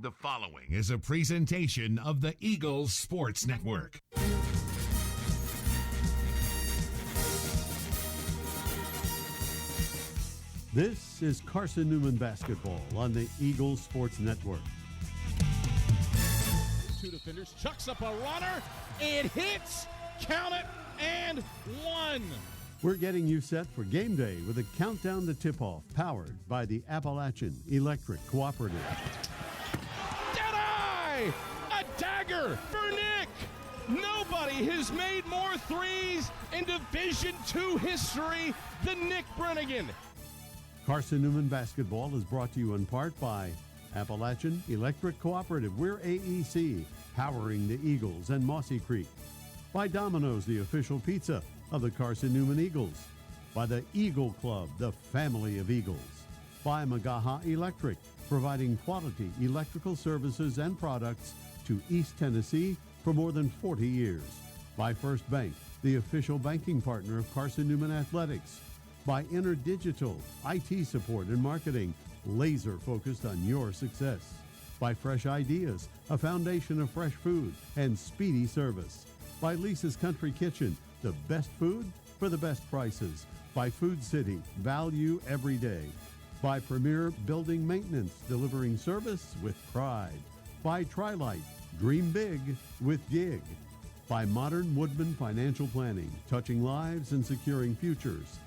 The following is a presentation of the Eagles Sports Network. This is Carson-Newman basketball on the Eagles Sports Network. Two defenders, chucks up a runner, it hits, count it, and one. We're getting you set for game day with a countdown to tip-off powered by the Appalachian Electric Cooperative. Deadeye! A dagger for Nick! Nobody has made more threes in Division II history than Nick Brennigan. Carson-Newman basketball is brought to you in part by Appalachian Electric Cooperative. We're AEC, powering the Eagles and Mossy Creek. By Domino's, the official pizza of the Carson-Newman Eagles. By the Eagle Club, the family of Eagles. By Magaha Electric, providing quality electrical services and products to East Tennessee for more than 40 years. By First Bank, the official banking partner of Carson-Newman Athletics. By InterDigital, IT support and marketing, laser focused on your success. By Fresh Ideas, a foundation of fresh food and speedy service. By Lisa's Country Kitchen, the best food for the best prices. By Food City, value every day. By Premier Building Maintenance, delivering service with pride. By Trilite, dream big with gig. By Modern Woodman Financial Planning, touching lives and securing futures.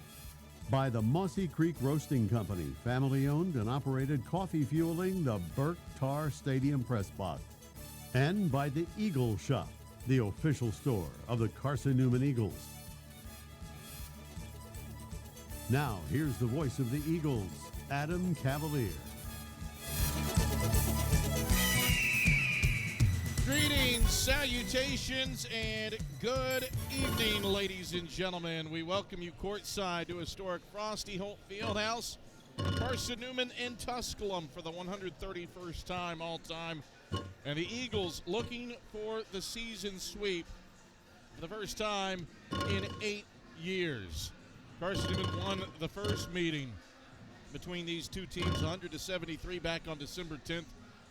By the Mossy Creek Roasting Company, family-owned and operated, coffee fueling the Burke Tar Stadium press box. And by the Eagle Shop, the official store of the Carson-Newman Eagles. Now, here's the voice of the Eagles, Adam Cavalier. Greetings, salutations, and good evening, ladies and gentlemen. We welcome you courtside to historic Frosty Holt Fieldhouse, Carson-Newman and Tusculum for the 131st time all-time. And the Eagles looking for the season sweep for the first time in 8 years. Carson-Newman won the first meeting between these two teams, 100-73 back on December 10th,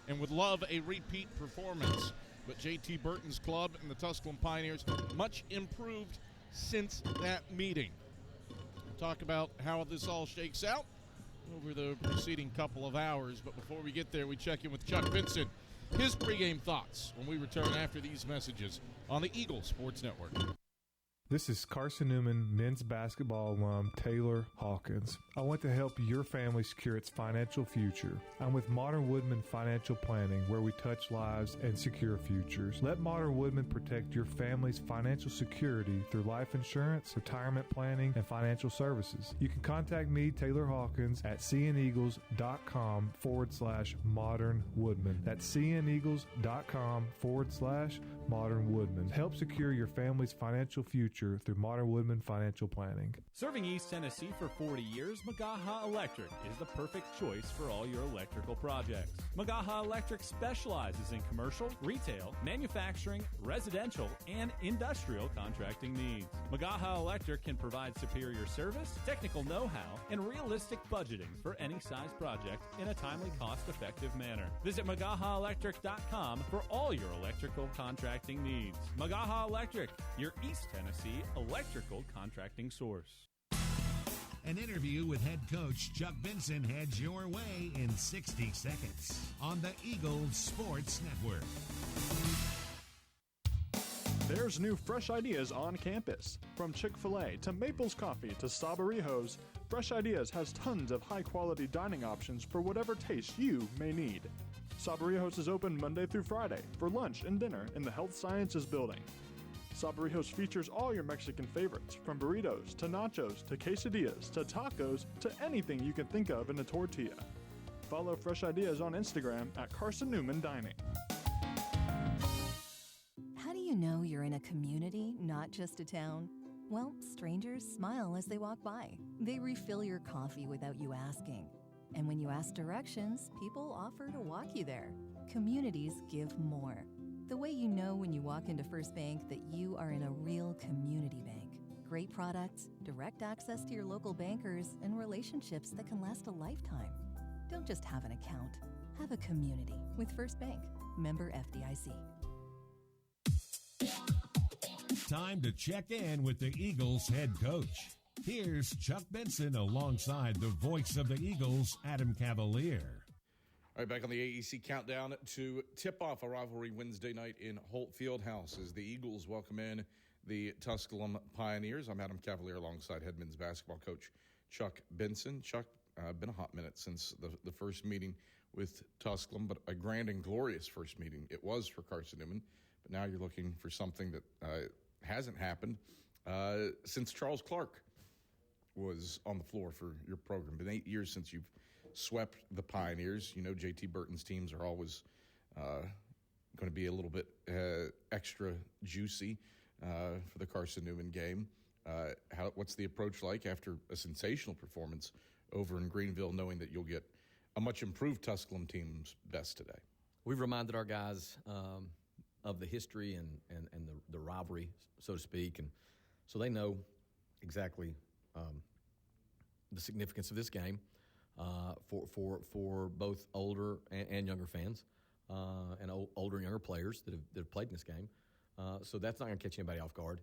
and would love a repeat performance. But J.T. Burton's club and the Tusculum Pioneers much improved since that meeting. We'll talk about how this all shakes out over the preceding couple of hours. But before we get there, we check in with Chuck Vincent. His pregame thoughts when we return after these messages on the Eagles Sports Network. This is Carson-Newman men's basketball alum Taylor Hawkins. I want to help your family secure its financial future. I'm with Modern Woodman Financial Planning, where we touch lives and secure futures. Let Modern Woodman protect your family's financial security through life insurance, retirement planning, and financial services. You can contact me, Taylor Hawkins, at cneagles.com/Modern Woodman. That's cneagles.com/Modern Woodman. Help secure your family's financial future through Modern Woodman Financial Planning. Serving East Tennessee for 40 years, Magaha Electric is the perfect choice for all your electrical projects. Magaha Electric specializes in commercial, retail, manufacturing, residential, and industrial contracting needs. Magaha Electric can provide superior service, technical know-how, and realistic budgeting for any size project in a timely, cost-effective manner. Visit MagahaElectric.com for all your electrical contracting needs. Magaha Electric, your East Tennessee electrical contracting source. An interview with head coach Chuck Benson heads your way in 60 seconds on the Eagles Sports Network. There's new fresh ideas on campus. From Chick-fil-A to Maples Coffee to Sabarijos, Fresh Ideas has tons of high-quality dining options for whatever taste you may need. Sabarijos is open Monday through Friday for lunch and dinner in the Health Sciences Building. Sabarijos features all your Mexican favorites, from burritos to nachos to quesadillas to tacos to anything you can think of in a tortilla. Follow Fresh Ideas on Instagram at Carson-Newman Dining. How do you know you're in a community, not just a town? Well, strangers smile as they walk by. They refill your coffee without you asking. And when you ask directions, people offer to walk you there. Communities give more. The way you know when you walk into First Bank that you are in a real community bank. Great products, direct access to your local bankers, and relationships that can last a lifetime. Don't just have an account. Have a community with First Bank. Member FDIC. Time to check in with the Eagles head coach. Here's Chuck Benson alongside the voice of the Eagles, Adam Cavalier. All right, back on the AEC countdown to tip-off a rivalry Wednesday night in Holt Fieldhouse as the Eagles welcome in the Tusculum Pioneers. I'm Adam Cavalier alongside head men's basketball coach Chuck Benson. Chuck, been a hot minute since the first meeting with Tusculum, but a grand and glorious first meeting it was for Carson-Newman. But now you're looking for something that hasn't happened since Charles Clark was on the floor for your program. Been 8 years since you've swept the Pioneers. You know J.T. Burton's teams are always going to be a little bit extra juicy for the Carson-Newman game. What's the approach like after a sensational performance over in Greenville, knowing that you'll get a much improved Tusculum team's best today? We've reminded our guys of the history and the rivalry, so to speak, and so they know exactly the significance of this game for both older and younger fans and older and younger players that have played in this game. So that's not going to catch anybody off guard.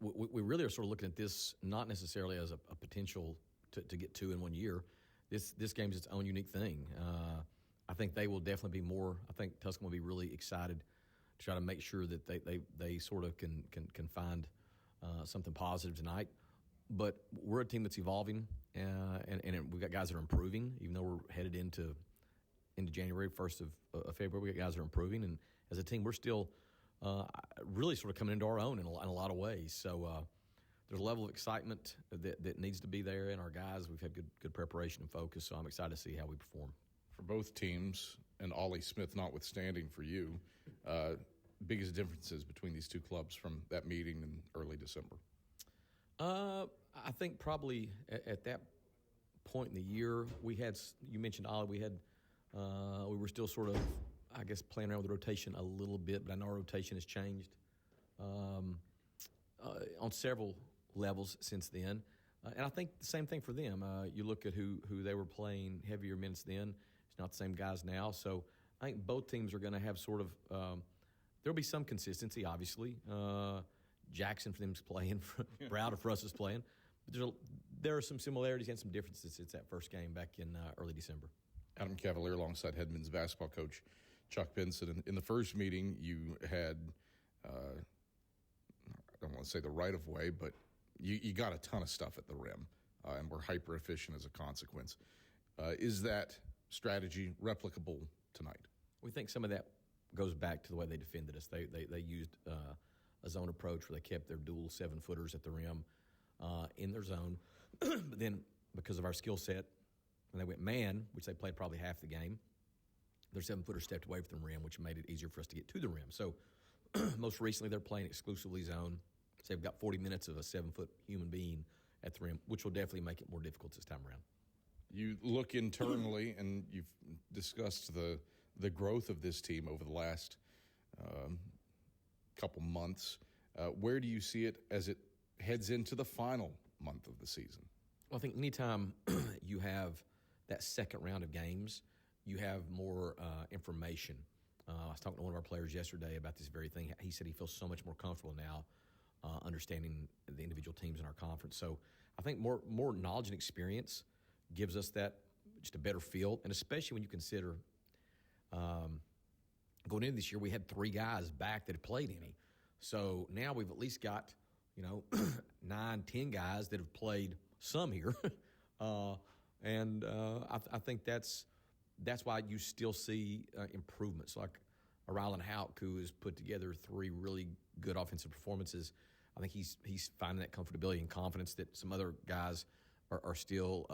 We really are sort of looking at this not necessarily as a potential to get two in 1 year. This game's its own unique thing. I think they will definitely be more. I think Tusculum will be really excited to try to make sure that they sort of can find something positive tonight. But we're a team that's evolving, and we've got guys that are improving. Even though we're headed into January, 1st of February, we got guys that are improving. And as a team, we're still really sort of coming into our own in a lot of ways. So there's a level of excitement that needs to be there in our guys. We've had good preparation and focus, so I'm excited to see how we perform. For both teams, and Ollie Smith notwithstanding for you, biggest differences between these two clubs from that meeting in early December? I think probably at that point in the year, we had, you mentioned Ollie, we were still sort of, I guess, playing around with the rotation a little bit, but I know our rotation has changed on several levels since then. And I think the same thing for them. You look at who they were playing heavier minutes then. It's not the same guys now. So I think both teams are going to have sort of there'll be some consistency, obviously. Jackson for them is playing. Browder for us is playing. But there are some similarities and some differences since that first game back in early December. Adam Cavalier alongside head men's basketball coach Chuck Benson. In the first meeting, you had, I don't want to say the right of way, but you got a ton of stuff at the rim, and were hyper efficient as a consequence. Is that strategy replicable tonight? We think some of that goes back to the way they defended us. They used a zone approach where they kept their dual 7-footers at the rim in their zone. But then because of our skill set, when they went man, which they played probably half the game, their 7-footer stepped away from the rim, which made it easier for us to get to the rim. So most recently they're playing exclusively zone. So they've got 40 minutes of a 7-foot human being at the rim, which will definitely make it more difficult this time around. You look internally, and you've discussed the growth of this team over the last couple months. Where do you see it as it heads into the final month of the season? Well, I think anytime you have that second round of games, you have more information. I was talking to one of our players yesterday about this very thing. He said he feels so much more comfortable now understanding the individual teams in our conference. So I think more knowledge and experience gives us that just a better feel, and especially when you consider going into this year, we had 3 guys back that had played any. So now we've at least got, 9, 10 guys that have played some here. And I think that's why you still see improvements. Like Rylan Houck, who has put together 3 really good offensive performances. I think he's finding that comfortability and confidence that some other guys are still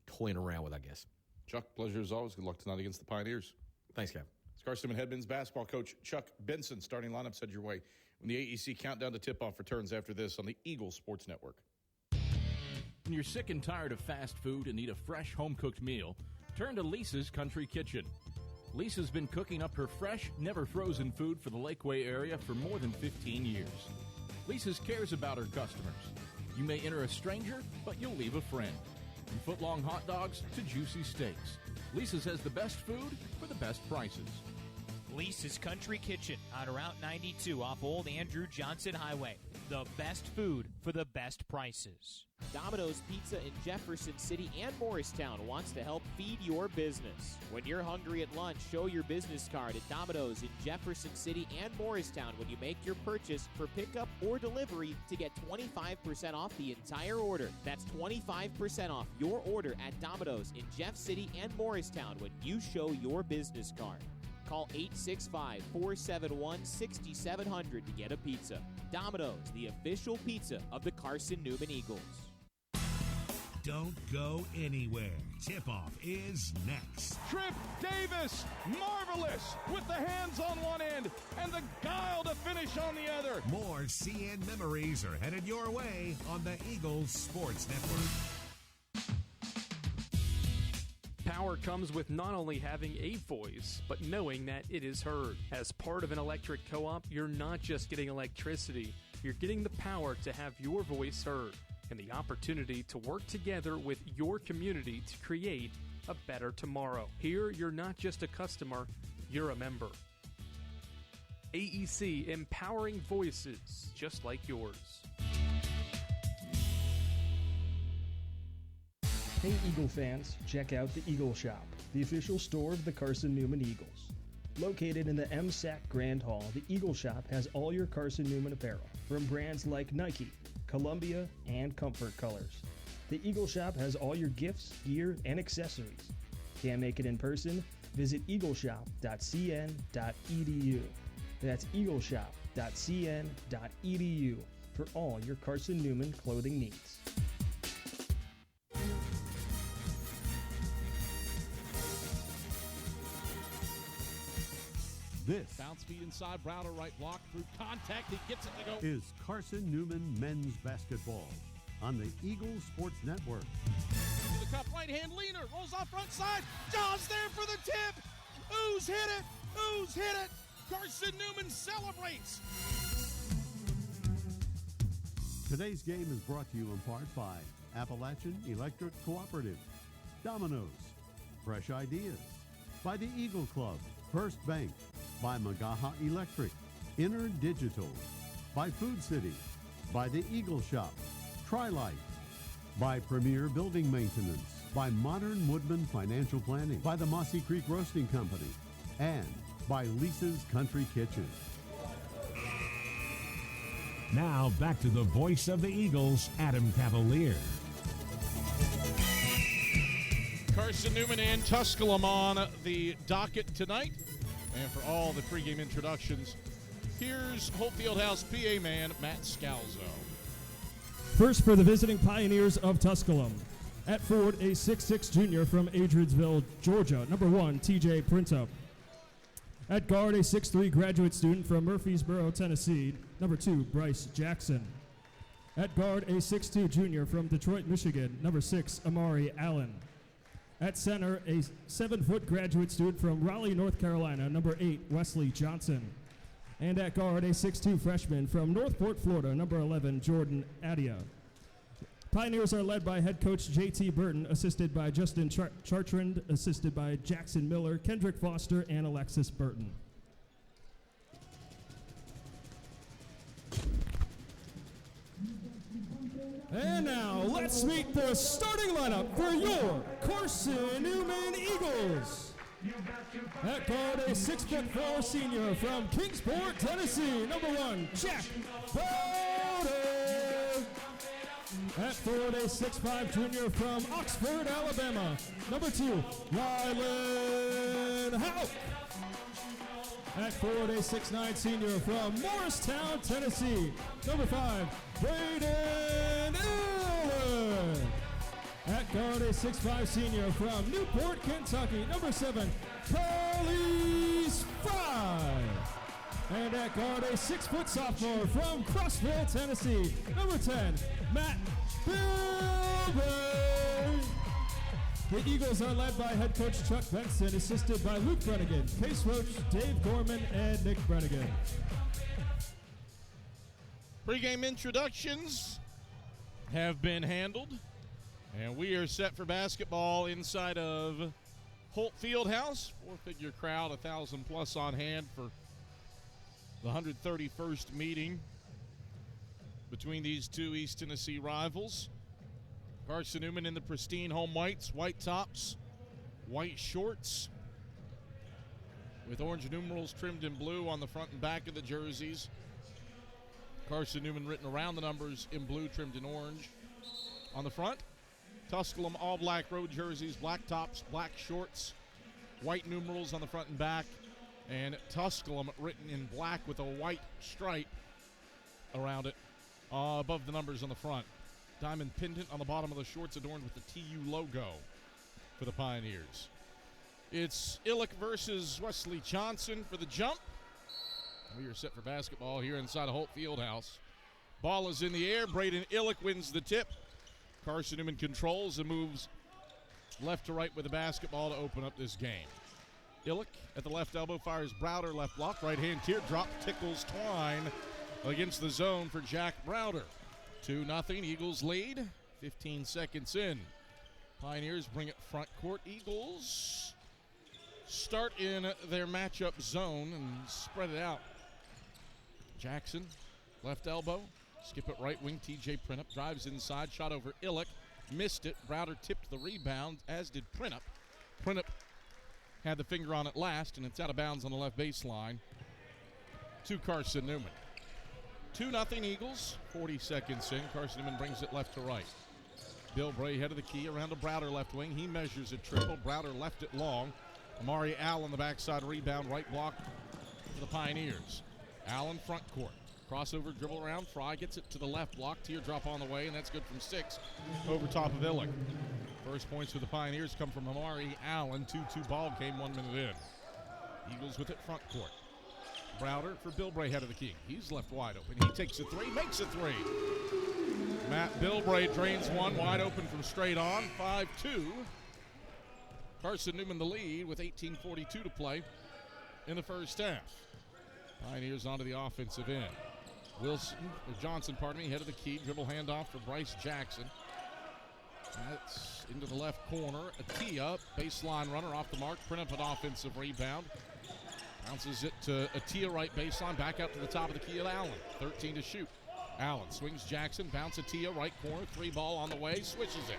toying around with, I guess. Chuck, pleasure as always. Good luck tonight against the Pioneers. Thanks, Kev. It's Carson-Newman head men's basketball coach Chuck Benson. Starting lineups head your way when the AEC countdown to tip-off returns after this on the Eagles Sports Network. When you're sick and tired of fast food and need a fresh home-cooked meal, turn to Lisa's Country Kitchen. Lisa's been cooking up her fresh, never-frozen food for the Lakeway area for more than 15 years. Lisa's cares about her customers. You may enter a stranger, but you'll leave a friend. From foot-long hot dogs to juicy steaks, Lisa's has the best food for the best prices. Lisa's Country Kitchen on Route 92 off Old Andrew Johnson Highway. The best food for the best prices. Domino's Pizza in Jefferson City and Morristown wants to help feed your business. When you're hungry at lunch, show your business card at Domino's in Jefferson City and Morristown when you make your purchase for pickup or delivery to get 25% off the entire order. That's 25% off your order at Domino's in Jeff City and Morristown when you show your business card. Call 865-471-6700 to get a pizza. Domino's, the official pizza of the Carson-Newman Eagles. Don't go anywhere. Tip-off is next. Trip Davis, marvelous, with the hands on one end and the guile to finish on the other. More CN memories are headed your way on the Eagles Sports Network. Power comes with not only having a voice, but knowing that it is heard. As part of an electric co-op, you're not just getting electricity, you're getting the power to have your voice heard and the opportunity to work together with your community to create a better tomorrow. Here, you're not just a customer, you're a member. AEC, empowering voices just like yours. Hey Eagle fans, check out the Eagle Shop, the official store of the Carson-Newman Eagles. Located in the MSAC Grand Hall, the Eagle Shop has all your Carson-Newman apparel, from brands like Nike, Columbia, and Comfort Colors. The Eagle Shop has all your gifts, gear, and accessories. Can't make it in person? Visit eagleshop.cn.edu. That's eagleshop.cn.edu for all your Carson-Newman clothing needs. This Bounce feed inside, Browder right block through contact. He gets it to go. is Carson-Newman men's basketball on the Eagles Sports Network. To the cup, right hand leaner, rolls off front side. John's there for the tip. Ooze hit it. Ooze hit it. Carson-Newman celebrates. Today's game is brought to you in part by Appalachian Electric Cooperative, Domino's, Fresh Ideas, by the Eagle Club, First Bank, by Magaha Electric, Inner Digital, by Food City, by the Eagle Shop, Tri-Light, by Premier Building Maintenance, by Modern Woodman Financial Planning, by the Mossy Creek Roasting Company, and by Lisa's Country Kitchen. Now back to the voice of the Eagles, Adam Cavalier. Carson-Newman and Tusculum on the docket tonight. And for all the pregame introductions, here's Hope Fieldhouse PA man Matt Scalzo. First for the visiting Pioneers of Tusculum. At forward, a 6'6 junior from Adriansville, Georgia, number 1, TJ Printup. At guard, a 6'3 graduate student from Murfreesboro, Tennessee, number 2, Bryce Jackson. At guard, a 6'2 junior from Detroit, Michigan, number 6, Amari Allen. At center, a 7-foot graduate student from Raleigh, North Carolina, number 8, Wesley Johnson. And at guard, a 6'2 freshman from Northport, Florida, number 11, Jordan Adia. Pioneers are led by head coach J.T. Burton, assisted by Justin Chartrand, assisted by Jackson Miller, Kendrick Foster, and Alexis Burton. And now, let's meet the starting lineup for your Carson-Newman Eagles. At guard, a 6'4" senior from Kingsport, Tennessee, number 1, Jack Bowden. At forward, a 6'5" junior from Oxford, Alabama, number 2, Rylan Houck. At forward, a 6'9" senior from Morristown, Tennessee, number 5, Braden Allen. At guard, a 6'5" senior from Newport, Kentucky, number 7, Carlise Fry. And at guard, a 6-foot sophomore from Crossville, Tennessee, number 10, Matt Bilber. The Eagles are led by head coach Chuck Benson, assisted by Luke Brennigan, Case Roach, Dave Gorman, and Nick Brennigan. Pre-game introductions have been handled. And we are set for basketball inside of Holt Fieldhouse. Four-figure crowd, 1,000 plus on hand for the 131st meeting between these two East Tennessee rivals. Carson-Newman in the pristine home whites, white tops, white shorts, with orange numerals trimmed in blue on the front and back of the jerseys. Carson-Newman written around the numbers in blue, trimmed in orange on the front. Tusculum all-black road jerseys, black tops, black shorts, white numerals on the front and back, and Tusculum written in black with a white stripe around it above the numbers on the front. Diamond pendant on the bottom of the shorts adorned with the TU logo for the Pioneers. It's Illick versus Wesley Johnson for the jump. We are set for basketball here inside of Holt Fieldhouse. Ball is in the air. Braden Illick wins the tip. Carson-Newman controls and moves left to right with the basketball to open up this game. Illick at the left elbow fires Browder, left block, right hand teardrop, tickles Twine against the zone for Jack Browder. 2-0, Eagles lead, 15 seconds in. Pioneers bring it front court. Eagles start in their matchup zone and spread it out. Jackson, left elbow. Skip it right wing, TJ Printup drives inside, shot over Illick, missed it. Browder tipped the rebound, as did Printup. Printup had the finger on it last, and it's out of bounds on the left baseline to Carson-Newman. 2-0 Eagles, 40 seconds in. Carson-Newman brings it left to right. Bill Bray head of the key around to Browder left wing. He measures a triple. Browder left it long. Amari Allen the backside rebound, right block for the Pioneers. Allen front court. Crossover, dribble around. Fry gets it to the left block. Teardrop on the way, and that's good from 6 over top of Illick. First points for the Pioneers come from Amari Allen. 2-2 ball game, 1 minute in. Eagles with it front court. Browder for Bill Bray head of the key. He's left wide open. He takes a three, makes a three. Matt Bilbray drains one, wide open from straight on. 5-2. Carson-Newman the lead with 18:42 to play in the first half. Pioneers onto the offensive end. Johnson, head of the key. Dribble handoff for Bryce Jackson. That's into the left corner. Atia, baseline runner off the mark. Printup an offensive rebound. Bounces it to Atia, right baseline. Back out to the top of the key of Allen. 13 to shoot. Allen swings Jackson. Bounce Atia, right corner. 3 ball on the way. Switches it.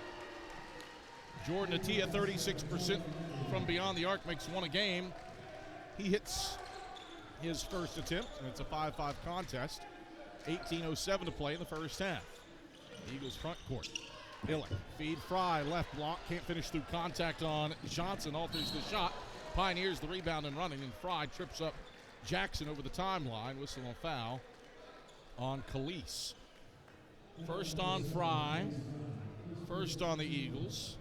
Jordan Atia, 36% from beyond the arc. Makes 1 a game. He hits his first attempt, and it's a 5-5 contest. 18:07 to play in the first half. The Eagles front court. Illick, feed Fry, left block, can't finish through contact on Johnson, alters the shot. Pioneers the rebound and running, and Fry trips up Jackson over the timeline. Whistle on foul on Khalees. First on Fry, first on the Eagles.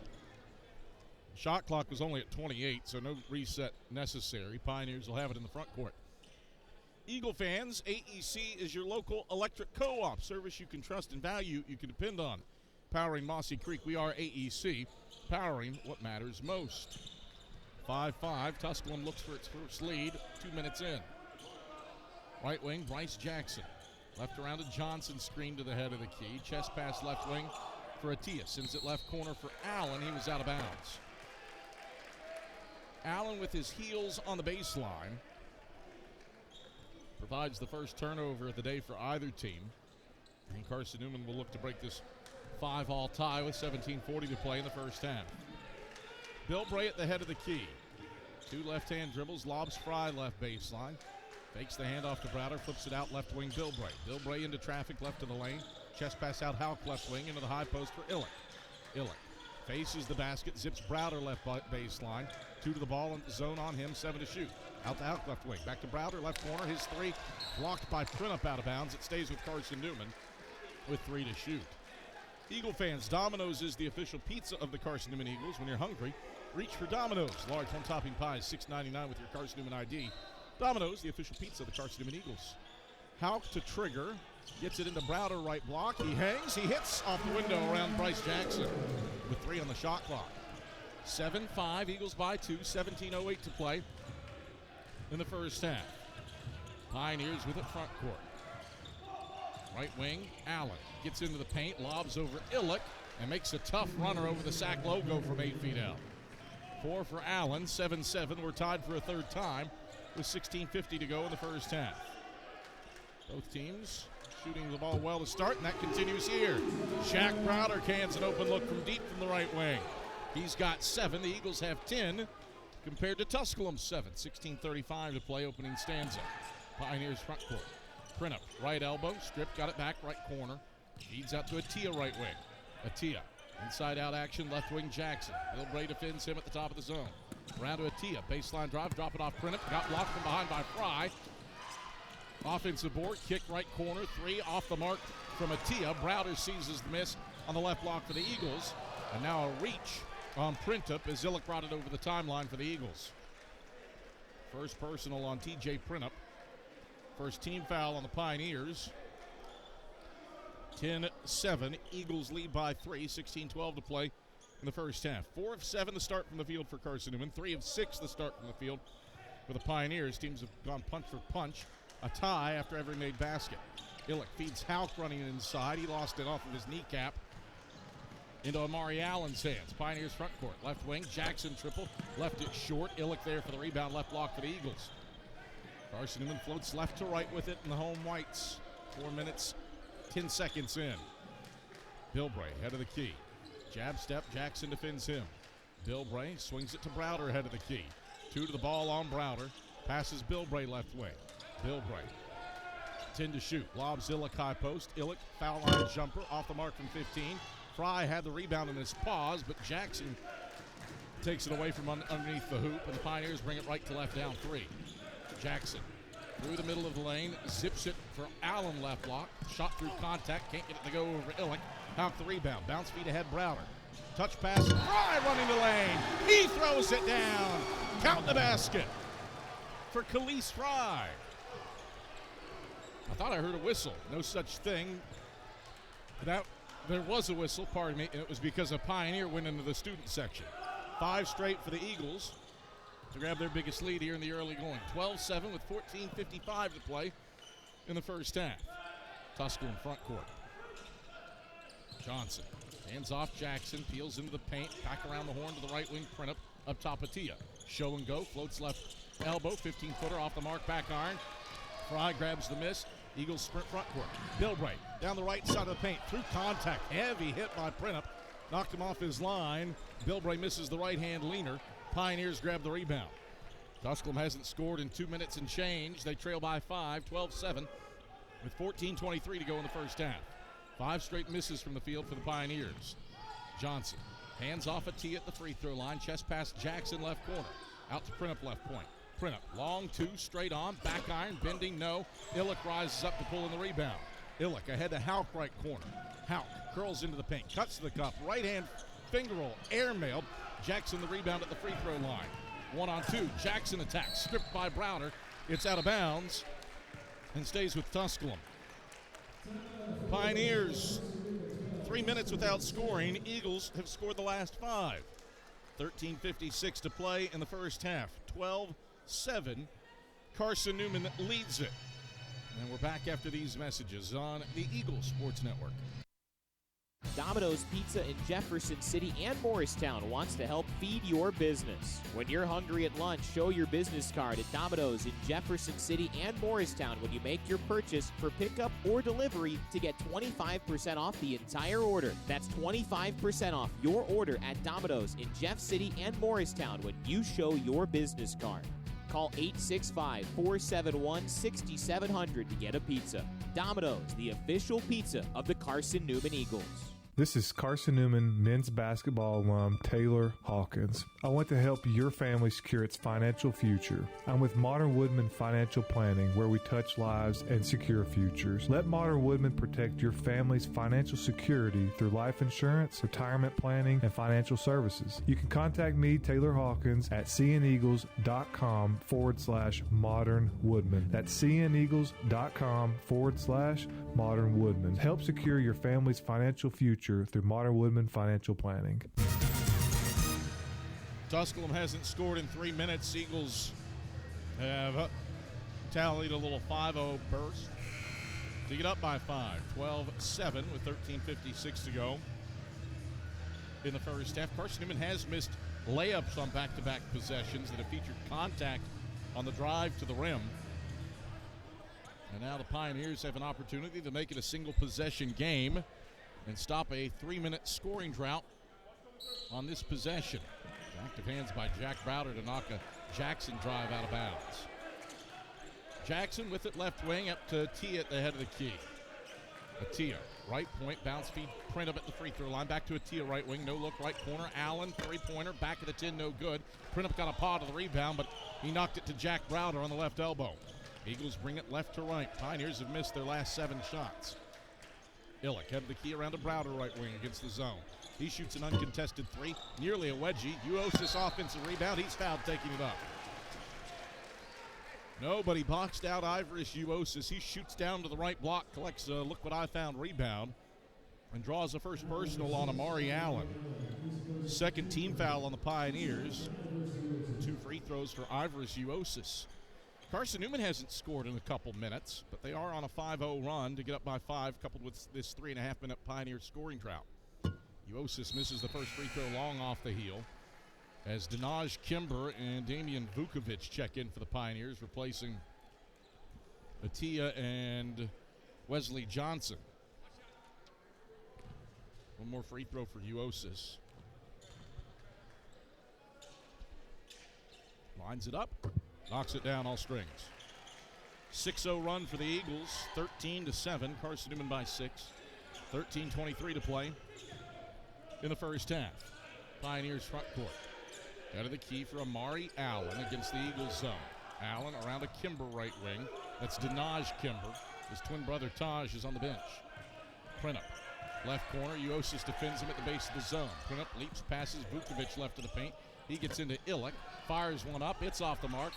Shot clock was only at 28, so no reset necessary. Pioneers will have it in the front court. Eagle fans, AEC is your local electric co-op. Service you can trust and value, you can depend on. Powering Mossy Creek, we are AEC, powering what matters most. 5-5, Tusculum looks for its first lead, 2 minutes in. Right wing, Bryce Jackson. Left around to Johnson, screen to the head of the key. Chest pass left wing for Atia. Sends it left corner for Allen. He was out of bounds. Allen with his heels on the baseline. Provides the first turnover of the day for either team. And Carson-Newman will look to break this 5-all tie with 17:40 to play in the first half. Bill Bray at the head of the key. 2 left-hand dribbles, lobs Fry left baseline. Fakes the handoff to Browder, flips it out left wing Bill Bray. Bill Bray into traffic left of the lane. Chest pass out Houck left wing into the high post for Illick. Illick faces the basket, zips Browder left baseline. 2 to the ball and zone on him, 7 to shoot. Out to Houck left wing. Back to Browder left corner. His 3 blocked by Printup out of bounds. It stays with Carson-Newman with 3 to shoot. Eagle fans, Domino's is the official pizza of the Carson-Newman Eagles. When you're hungry, reach for Domino's. Large one-topping pies, $6.99 with your Carson-Newman ID. Domino's, the official pizza of the Carson-Newman Eagles. Houck to trigger. Gets it into Browder, right block. He hangs. He hits off the window around Bryce Jackson with 3 on the shot clock. 7-5, Eagles by 2, 17:08 to play in the first half. Pioneers with it front court. Right wing, Allen gets into the paint, lobs over Illick. and makes a tough runner over the sack logo from 8 feet out. 4 for Allen, 7-7. We're tied for a third time with 16:50 to go in the first half. Both teams shooting the ball well to start, and that continues here. Shaq Browder cans an open look from deep from the right wing. He's got 7. The Eagles have 10 compared to Tusculum's 7. 16:35 to play, opening stanza. Pioneers front court. Printup, right elbow, strip, got it back, right corner. Feeds out to Atia, right wing. Atia, inside out action, left wing Jackson. Bilbray defends him at the top of the zone. Around to Atia, baseline drive, drop it off Printup. Got blocked from behind by Fry. Offensive board, kick right corner, 3 off the mark from Atia. Browder seizes the miss on the left block for the Eagles. And now a reach on Printup as Zillick brought it over the timeline for the Eagles. First personal on TJ Printup. First team foul on the Pioneers. 10-7. Eagles lead by 3. 16-12 to play in the first half. 4 of 7 to start from the field for Carson-Newman. 3 of 6 to start from the field for the Pioneers. Teams have gone punch for punch. A tie after every made basket. Illick feeds Hauk running inside. He lost it off of his kneecap into Amari Allen's hands. Pioneers front court. Left wing. Jackson triple. Left it short. Illick there for the rebound. Left block for the Eagles. Carson-Newman floats left to right with it in the home whites. 4 minutes, 10 seconds in. Bilbray head of the key. Jab step. Jackson defends him. Bilbray swings it to Browder head of the key. 2 to the ball on Browder. Passes Bilbray left wing. Bilbray 10 to shoot. Lobs Illick high post. Illick foul line jumper off the mark from 15. Fry had the rebound in his paws, but Jackson takes it away from underneath the hoop, and the Pioneers bring it right to left down 3. Jackson through the middle of the lane, zips it for Allen left block. Shot through contact, can't get it to go over Illick. Hauk the rebound, bounce feet ahead Browder. Touch pass, Fry running the lane. He throws it down. Count the basket for Khalees Fry. I thought I heard a whistle. No such thing. There was a whistle, pardon me, and it was because a Pioneer went into the student section. 5 straight for the Eagles to grab their biggest lead here in the early going. 12-7 with 14:55 to play in the first half. Tusculum front court. Johnson hands off Jackson, peels into the paint, back around the horn to the right wing, Printup up top of Tia. Show and go, floats left elbow, 15-footer off the mark, back iron. Fry grabs the miss. Eagles sprint front court. Bilbray down the right side of the paint through contact. Heavy hit by Printup. Knocked him off his line. Bilbray misses the right hand leaner. Pioneers grab the rebound. Tusculum hasn't scored in 2 minutes and change. They trail by 5, 12-7 with 14:23 to go in the first half. 5 straight misses from the field for the Pioneers. Johnson hands off a tee at the free throw line. Chest pass Jackson left corner. Out to Printup left point. Printup, long 2, straight on, back iron, bending, no. Illick rises up to pull in the rebound. Illick ahead to Hauk right corner. Hauk curls into the paint, cuts to the cup, right hand finger roll, airmailed. Jackson the rebound at the free throw line. 1-on-2, Jackson attacks, stripped by Browder. It's out of bounds and stays with Tusculum. Pioneers, 3 minutes without scoring. Eagles have scored the last 5. 13:56 to play in the first half. 12-7. Carson-Newman leads it. And we're back after these messages on the Eagle Sports Network. Domino's Pizza in Jefferson City and Morristown wants to help feed your business. When you're hungry at lunch, show your business card at Domino's in Jefferson City and Morristown when you make your purchase for pickup or delivery to get 25% off the entire order. That's 25% off your order at Domino's in Jeff City and Morristown when you show your business card. Call 865-471-6700 to get a pizza. Domino's, the official pizza of the Carson-Newman Eagles. This is Carson-Newman men's basketball alum Taylor Hawkins. I want to help your family secure its financial future. I'm with Modern Woodman Financial Planning, where we touch lives and secure futures. Let Modern Woodman protect your family's financial security through life insurance, retirement planning, and financial services. You can contact me, Taylor Hawkins, at cneagles.com/Modern Woodman. That's cneagles.com/Modern Woodman. Help secure your family's financial future through Modern Woodman Financial Planning. Tusculum hasn't scored in 3 minutes. Eagles have tallied a little 5-0 burst to get up by 5. 12-7 with 13:56 to go in the first half. Carson-Newman has missed layups on back-to-back possessions that have featured contact on the drive to the rim. And now the Pioneers have an opportunity to make it a single-possession game and stop a 3-minute scoring drought on this possession. Active hands by Jack Browder to knock a Jackson drive out of bounds. Jackson with it left wing up to Tia at the head of the key. Tia, right point, bounce feed, print up at the free throw line. Back to Tia, right wing, no look, right corner. Allen, three-pointer, back of the 10, no good. Print up got a paw to the rebound, but he knocked it to Jack Browder on the left elbow. Eagles bring it left to right. Pioneers have missed their last 7 shots. Illick head of the key around to Browder, right wing against the zone. He shoots an uncontested 3, nearly a wedgie. Uosis offensive rebound. He's fouled, taking it up. Nobody boxed out Ivorish Uosis. He shoots down to the right block, collects a look what I found rebound, and draws a first personal on Amari Allen. Second team foul on the Pioneers. 2 free throws for Ivorish Uosis. Carson-Newman hasn't scored in a couple minutes, but they are on a 5-0 run to get up by 5, coupled with this 3.5-minute Pioneer scoring drought. Uosis misses the first free throw long off the heel, as Dinaj Kimber and Damian Vukovic check in for the Pioneers, replacing Atia and Wesley Johnson. One more free throw for Uosis. Lines it up, knocks it down all strings. 6-0 run for the Eagles, 13-7. Carson-Newman by 6. 13:23 to play in the first half. Pioneers front court. Out of the key for Amari Allen against the Eagles zone. Allen around a Kimber right wing. That's Dinaj Kimber. His twin brother Taj is on the bench. Printup. Left corner. Uosis defends him at the base of the zone. Printup leaps, passes. Vukovic left of the paint. He gets into Illick. Fires one up. It's off the mark.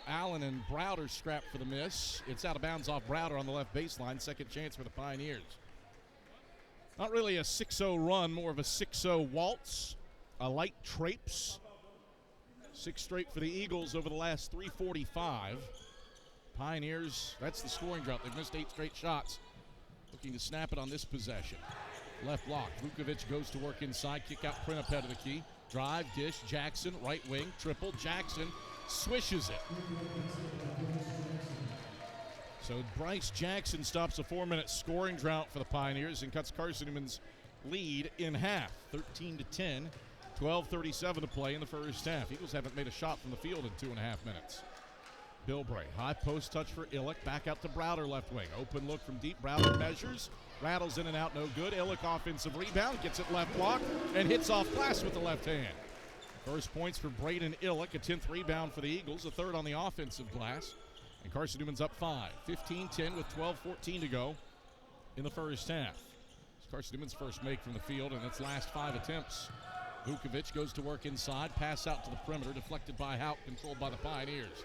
Allen and Browder scrap for the miss. It's out of bounds off Browder on the left baseline. Second chance for the Pioneers. Not really a 6-0 run, more of a 6-0 waltz. A light traipse. 6 straight for the Eagles over the last 3:45. Pioneers, that's the scoring drought. They've missed 8 straight shots. Looking to snap it on this possession. Left block. Vukovic goes to work inside. Kick out Printup head of the key. Drive, dish, Jackson, right wing, triple. Jackson swishes it. So Bryce Jackson stops a 4-minute scoring drought for the Pioneers and cuts Carson-Newman's lead in half. 13-10. 12:37 to play in the first half. Eagles haven't made a shot from the field in 2.5 minutes. Bilbray, high post touch for Illick. Back out to Browder left wing. Open look from deep. Browder measures. Rattles in and out, no good. Illick offensive rebound. Gets it left block and hits off glass with the left hand. First points for Braden Illick. A 10th rebound for the Eagles. A third on the offensive glass. And Carson-Newman's up 5. 15-10 with 12:14 to go in the first half. It's Carson-Newman's first make from the field in its last 5 attempts. Vukovic goes to work inside. Pass out to the perimeter. Deflected by Houck. Controlled by the Pioneers.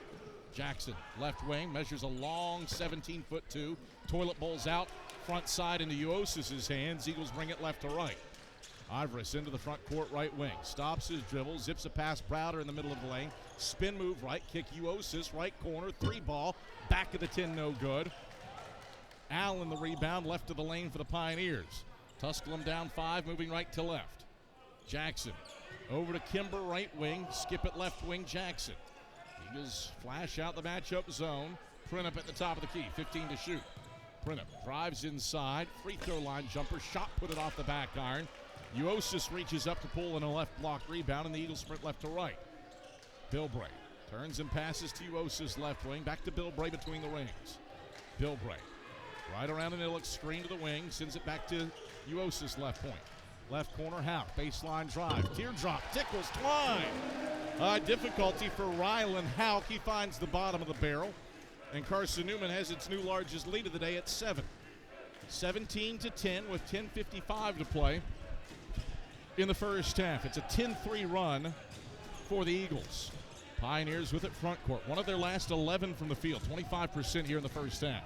Jackson, left wing. Measures a long 17'2". Toilet bowls out. Front side into Uosis' hands. Eagles bring it left to right. Ivorish into the front court right wing. Stops his dribble. Zips a pass. Browder in the middle of the lane. Spin move right. Kick Uosis. Right corner. 3 ball. Back of the 10. No good. Allen the rebound. Left of the lane for the Pioneers. Tusculum down 5. Moving right to left. Jackson over to Kimber, right wing. Skip it left wing, Jackson. Eagles flash out the matchup zone. Printup at the top of the key, 15 to shoot. Printup drives inside. Free throw line jumper. Shot put it off the back iron. Uosis reaches up to pull in a left block rebound, and the Eagles sprint left to right. Bilbray turns and passes to Uosis left wing. Back to Bilbray between the rings. Bilbray right around an Illick screen to the wing. Sends it back to Uosis left point. Left corner, Houck. Baseline drive. Teardrop. Tickles Twine. Difficulty for Rylan Houck. He finds the bottom of the barrel. And Carson-Newman has its new largest lead of the day at 7. 17-10 with 10:55 to play in the first half. It's a 10-3 run for the Eagles. Pioneers with it front court. One of their last 11 from the field. 25% here in the first half.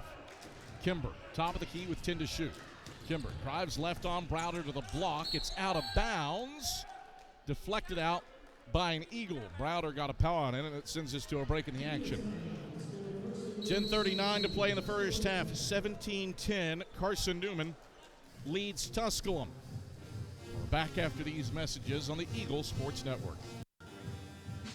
Kimber, top of the key with 10 to shoot. Kimber drives left on Browder to the block. It's out of bounds. Deflected out by an Eagle. Browder got a power on it, and it sends us to a break in the action. 10:39 to play in the first half. 17-10. Carson-Newman leads Tusculum. back after these messages on the Eagle Sports Network.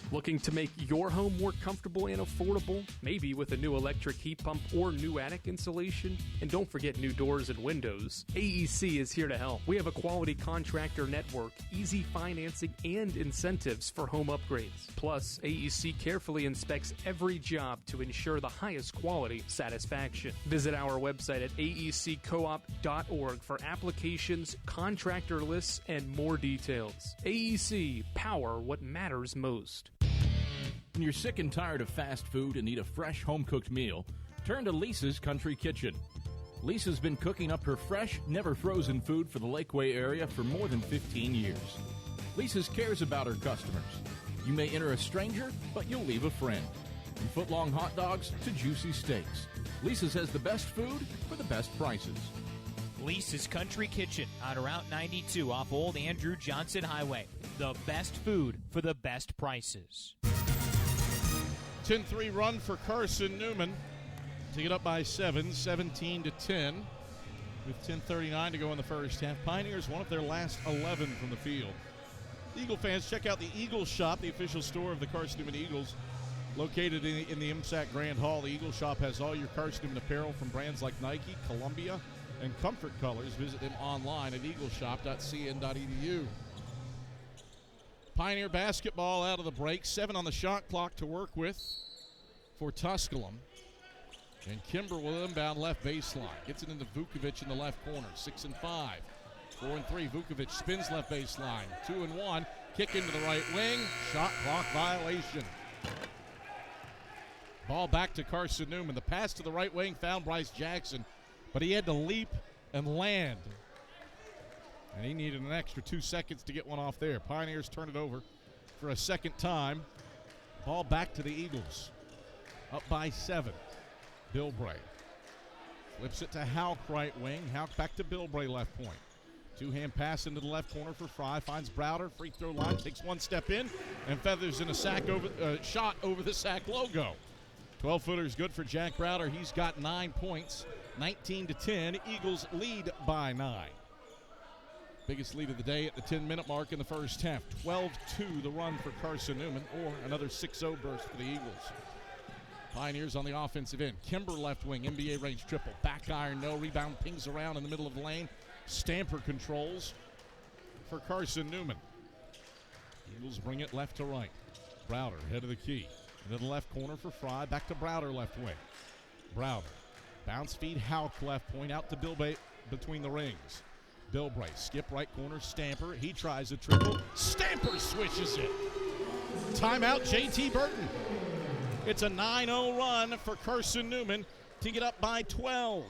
Looking to make your home more comfortable and affordable? Maybe with a new electric heat pump or new attic insulation? And don't forget new doors and windows. AEC is here to help. We have a quality contractor network, easy financing, and incentives for home upgrades. Plus, AEC carefully inspects every job to ensure the highest quality satisfaction. Visit our website at aeccoop.org for applications, contractor lists, and more details. AEC, power what matters most. When you're sick and tired of fast food and need a fresh home-cooked meal, turn to Lisa's Country Kitchen. Lisa's been cooking up her fresh, never-frozen food for the Lakeway area for more than 15 years. Lisa's cares about her customers. You may enter a stranger, but you'll leave a friend. From foot-long hot dogs to juicy steaks, Lisa's has the best food for the best prices. Lisa's Country Kitchen on Route 92 off Old Andrew Johnson Highway. The best food for the best prices. 10-3 run for Carson-Newman to get up by 7, 17-10, with 10:39 to go in the first half. Pioneers one of their last 11 from the field. Eagle fans, check out the Eagle Shop, the official store of the Carson-Newman Eagles, located in the MSAC Grand Hall. The Eagle Shop has all your Carson-Newman apparel from brands like Nike, Columbia, and Comfort Colors. Visit them online at eagleshop.cn.edu. Pioneer basketball out of the break. 7 on the shot clock to work with for Tusculum. And Kimber will inbound left baseline. Gets it into Vukovic in the left corner. 6 and 5. 4 and 3. Vukovic spins left baseline. 2 and 1. Kick into the right wing. Shot clock violation. Ball back to Carson-Newman. The pass to the right wing found Bryce Jackson, but he had to leap and land. And he needed an extra 2 seconds to get one off there. Pioneers turn it over for a second time. Ball back to the Eagles. Up by 7. Bilbray flips it to Houck right wing. Houck back to Bilbray left point. 2-hand pass into the left corner for Fry. Finds Browder. Free throw line. Takes 1 step in and feathers in a shot over the sack logo. 12-footer is good for Jack Browder. He's got 9 points. 19-10. Eagles lead by 9. Biggest lead of the day at the 10-minute mark in the first half. 12-2 the run for Carson-Newman, or another 6-0 burst for the Eagles. Pioneers on the offensive end. Kimber left wing, NBA range triple. Back iron, no. Rebound pings around in the middle of the lane. Stamper controls for Carson-Newman. Eagles bring it left to right. Browder, head of the key. Into the left corner for Fry. Back to Browder left wing. Browder. Bounce feed, Houck left point. Out to Bilbray between the rings. Bilbray, skip right corner, Stamper. He tries a triple. Stamper swishes it. Timeout, J.T. Burton. It's a 9-0 run for Carson-Newman to get up by 12.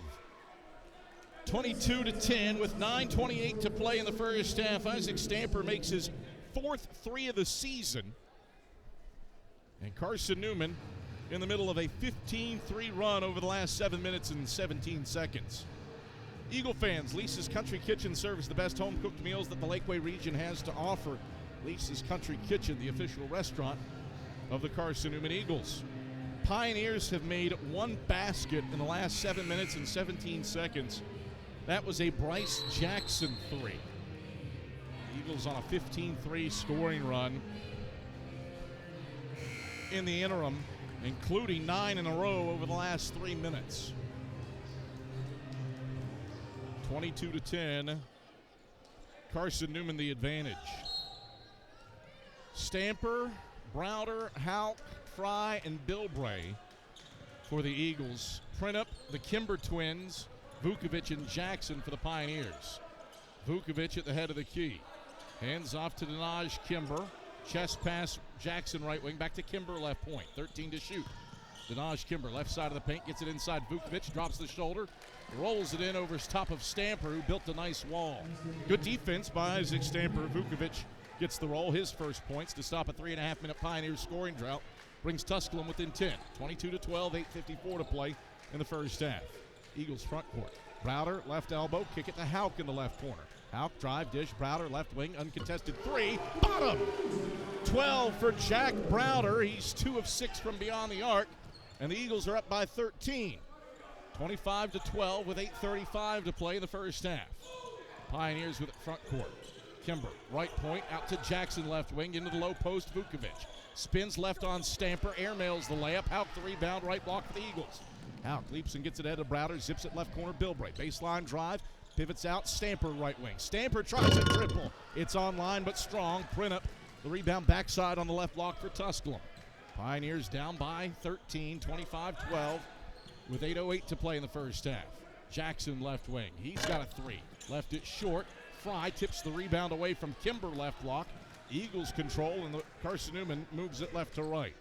22-10 with 9:28 to play in the first half. Isaac Stamper makes his 4th 3 of the season. And Carson-Newman in the middle of a 15-3 run over the last 7 minutes and 17 seconds. Eagle fans, Lisa's Country Kitchen serves the best home-cooked meals that the Lakeway region has to offer. Lisa's Country Kitchen, the official restaurant of the Carson-Newman Eagles. Pioneers have made 1 basket in the last 7 minutes and 17 seconds. That was a Bryce Jackson 3. Eagles on a 15-3 scoring run in the interim, including 9 in a row over the last 3 minutes. 22-10. Carson-Newman the advantage. Stamper, Browder, Houck, Fry, and Bilbray for the Eagles. Print up the Kimber twins, Vukovic and Jackson for the Pioneers. Vukovic at the head of the key. Hands off to Denaj Kimber. Chest pass, Jackson right wing. Back to Kimber left point. 13 to shoot. Denaj Kimber left side of the paint. Gets it inside Vukovic. Drops the shoulder. Rolls it in over his top of Stamper, who built a nice wall. Good defense by Isaac Stamper. Vukovic gets the roll. His first points to stop a 3.5-minute Pioneers scoring drought. Brings Tusculum within 10. 22-12, 8:54 to play in the first half. Eagles front court. Browder, left elbow. Kick it to Houck in the left corner. Houck, drive, dish. Browder, left wing. Uncontested 3. Bottom! 12 for Jack Browder. He's 2 of 6 from beyond the arc. And the Eagles are up by 13. 25-12 with 8:35 to play in the first half. Pioneers with it front court. Kimber, right point, out to Jackson, left wing, into the low post, Vukovic. Spins left on Stamper, airmails the layup. Hauk the rebound, right block for the Eagles. Hauk leaps and gets it ahead of Browder, zips it left corner, Bilbray. Baseline drive, pivots out, Stamper right wing. Stamper tries a triple. It's online but strong. Printup, the rebound backside on the left block for Tusculum. Pioneers down by 13, 25-12, with 8:08 to play in the first half. Jackson left wing. He's got a three. Left it short. Fry tips the rebound away from Kimber, left block. Eagles control, and the Carson-Newman moves it left to right.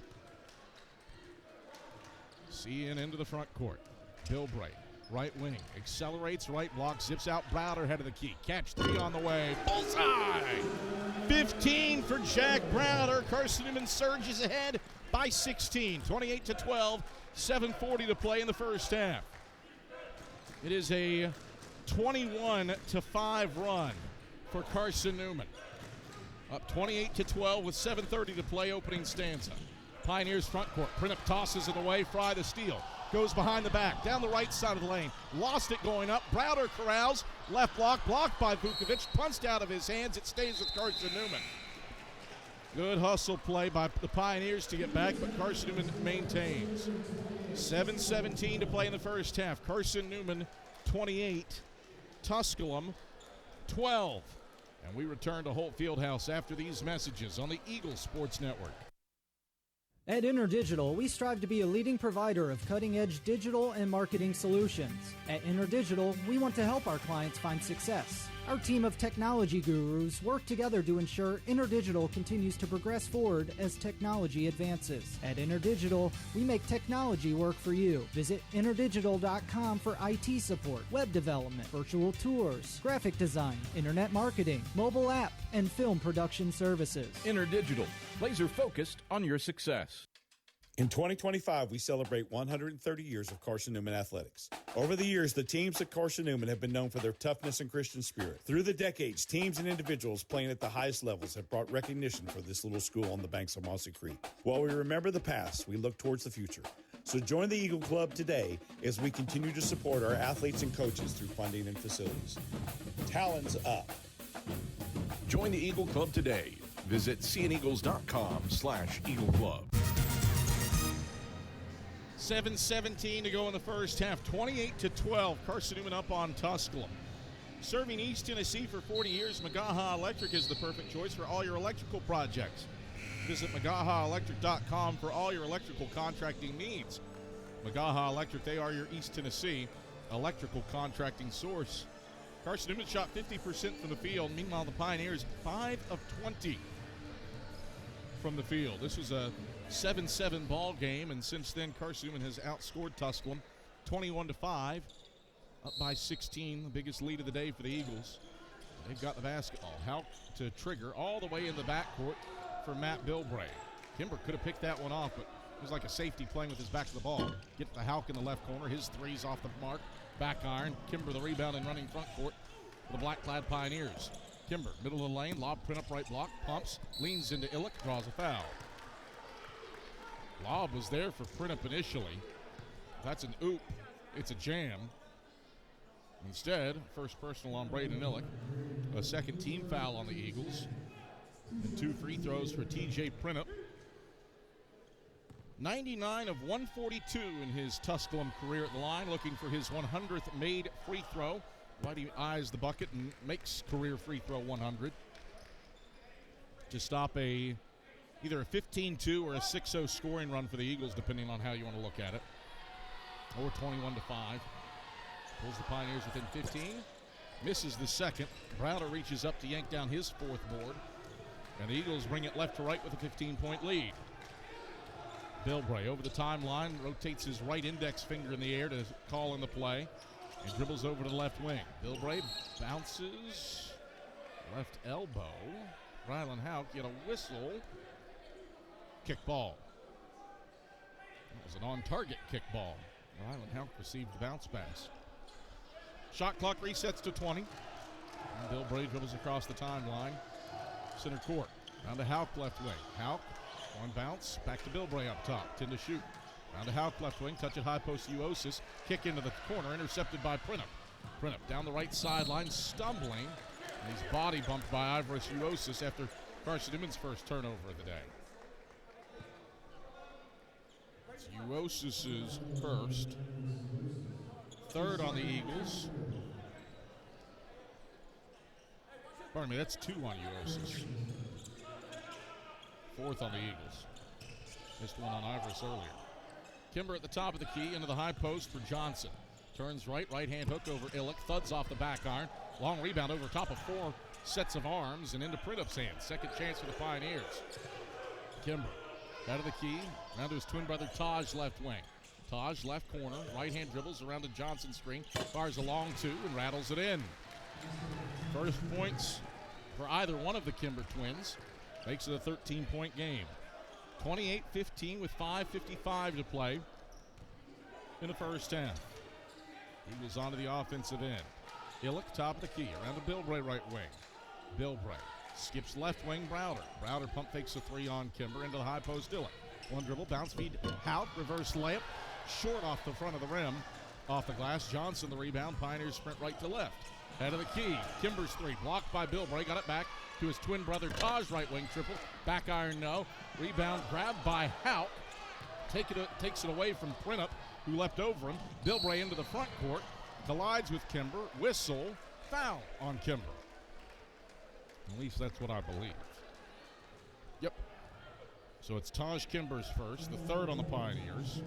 CN into the front court. Bilbray, right wing, accelerates, right block, zips out Browder, head of the key. Catch three on the way. Bullseye! 15 for Jack Browder. Carson-Newman surges ahead by 16, 28-12, 7:40 to play in the first half. It is a 21-5 run for Carson-Newman. Up 28-12 with 7:30 to play, opening stanza. Pioneers front court. Printup tosses it away. Fry the steal. Goes behind the back. Down the right side of the lane. Lost it going up. Browder corrals. Left block. Blocked by Vukovic. Punched out of his hands. It stays with Carson-Newman. Good hustle play by the Pioneers to get back, but Carson-Newman maintains. 7:17 to play in the first half. Carson-Newman 28. Tusculum 12. And we return to Holt Fieldhouse after these messages on the Eagle Sports Network. At InterDigital, we strive to be a leading provider of cutting-edge digital and marketing solutions. At InterDigital, we want to help our clients find success. Our team of technology gurus work together to ensure InterDigital continues to progress forward as technology advances. At InterDigital, we make technology work for you. Visit interdigital.com for IT support, web development, virtual tours, graphic design, internet marketing, mobile app, and film production services. InterDigital, laser focused on your success. In 2025, we celebrate 130 years of Carson-Newman athletics. Over the years, the teams at Carson-Newman have been known for their toughness and Christian spirit. Through the decades, teams and individuals playing at the highest levels have brought recognition for this little school on the banks of Mossy Creek. While we remember the past, we look towards the future. So join the Eagle Club today as we continue to support our athletes and coaches through funding and facilities. Talons up. Join the Eagle Club today. Visit cneagles.com/Eagle Club. 7:17 to go in the first half. 28-12. Carson-Newman up on Tusculum. Serving East Tennessee for 40 years, Magaha Electric is the perfect choice for all your electrical projects. Visit MagahaElectric.com for all your electrical contracting needs. Magaha Electric, they are your East Tennessee electrical contracting source. Carson-Newman shot 50% from the field. Meanwhile, the Pioneers 5 of 20 from the field. This was a 7-7 ball game, and since then Carson-Newman has outscored Tusculum 21-5, up by 16, the biggest lead of the day for the Eagles. They've got the basketball. Hauk to trigger all the way in the backcourt for Matt Bilbray. Kimber could have picked that one off, but it was like a safety playing with his back to the ball. Get to Hauk in the left corner. His three's off the mark. Back iron. Kimber the rebound and running front court for the black-clad Pioneers. Kimber, middle of the lane, lob, Printup right block, pumps, leans into Illick, draws a foul. Lob was there for Printup initially. That's an oop. It's a jam. Instead, first personal on Braden Illick. A second team foul on the Eagles. And 2 free throws for TJ Printup. 99 of 142 in his Tusculum career at the line, looking for his 100th made free throw. Whitey eyes the bucket and makes career free throw 100 to stop either a 15-2 or a 6-0 scoring run for the Eagles, depending on how you want to look at it. Or 21-5. Pulls the Pioneers within 15. Misses the second. Browder reaches up to yank down his fourth board. And the Eagles bring it left to right with a 15-point lead. Bilbray over the timeline, rotates his right index finger in the air to call in the play. And dribbles over to the left wing. Bilbray bounces. Left elbow. Rylan Hauk get a whistle. Kick ball. That was an on-target kick ball. Rylan Hauk received the bounce pass. Shot clock resets to 20. And Bilbray dribbles across the timeline. Center court. Down to Hauk left wing. Hauk, one bounce. Back to Bilbray up top. 10 to shoot. Down to Hauk left wing. Touch at high post Uosis. Kick into the corner. Intercepted by Printup. Printup down the right sideline. Stumbling. He's body bumped by Ivoris Uosis after Carson-Newman's first turnover of the day. It's Uosis's first. Third on the Eagles. Pardon me, that's 2 on Uosis. Fourth on the Eagles. Missed one on Ivoris earlier. Kimber at the top of the key into the high post for Johnson. Turns right hand hook over Illick. Thuds off the back iron. Long rebound over top of 4 sets of arms and into Printup's hands. Second chance for the Pioneers. Kimber out of the key. Round to his twin brother Taj left wing. Taj left corner. Right hand dribbles around the Johnson screen. Fires a long 2 and rattles it in. First points for either one of the Kimber twins. Makes it a 13-point game. 28-15 with 5:55 to play in the first half. Eagles onto the offensive end. Illick, top of the key, around to Bilbray right wing. Bilbray skips left wing Browder. Browder pump fakes a 3 on Kimber into the high post Illick. One dribble, bounce feed, Hout, reverse layup, short off the front of the rim. Off the glass, Johnson the rebound, Pioneers sprint right to left. Head of the key, Kimber's 3, blocked by Bilbray, got it back to his twin brother Taj, right wing triple, back iron no. Rebound grabbed by Hout, takes it away from Printup, who left over him. Bilbray into the front court, collides with Kimber, whistle, foul on Kimber. At least that's what I believe. Yep. So it's Taj Kimber's first, the third on the Pioneers.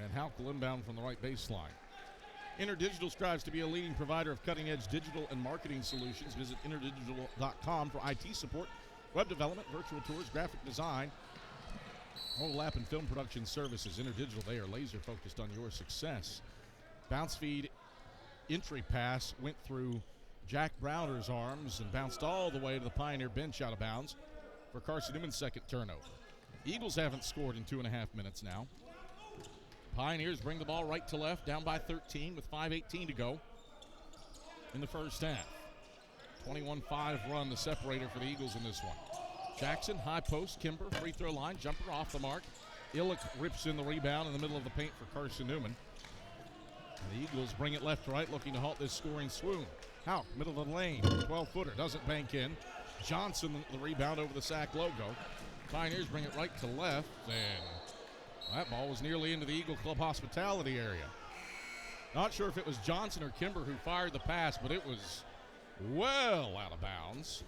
And Houck will inbound from the right baseline. InterDigital strives to be a leading provider of cutting-edge digital and marketing solutions. Visit interdigital.com for IT support, web development, virtual tours, graphic design, mobile app and film production services. InterDigital, they are laser focused on your success. Bounce feed entry pass went through Jack Browder's arms and bounced all the way to the Pioneer bench out of bounds for Carson-Newman's second turnover. Eagles haven't scored in 2.5 minutes now. Pioneers bring the ball right to left, down by 13 with 5:18 to go in the first half. 21-5 run, the separator for the Eagles in this one. Jackson, high post, Kimber, free throw line, jumper off the mark. Illick rips in the rebound in the middle of the paint for Carson-Newman. The Eagles bring it left to right, looking to halt this scoring swoon. Houck, middle of the lane, 12-footer, doesn't bank in. Johnson, the rebound over the Sac logo. Pioneers bring it right to left, and that ball was nearly into the Eagle Club hospitality area. Not sure if it was Johnson or Kimber who fired the pass, but it was well out of bounds.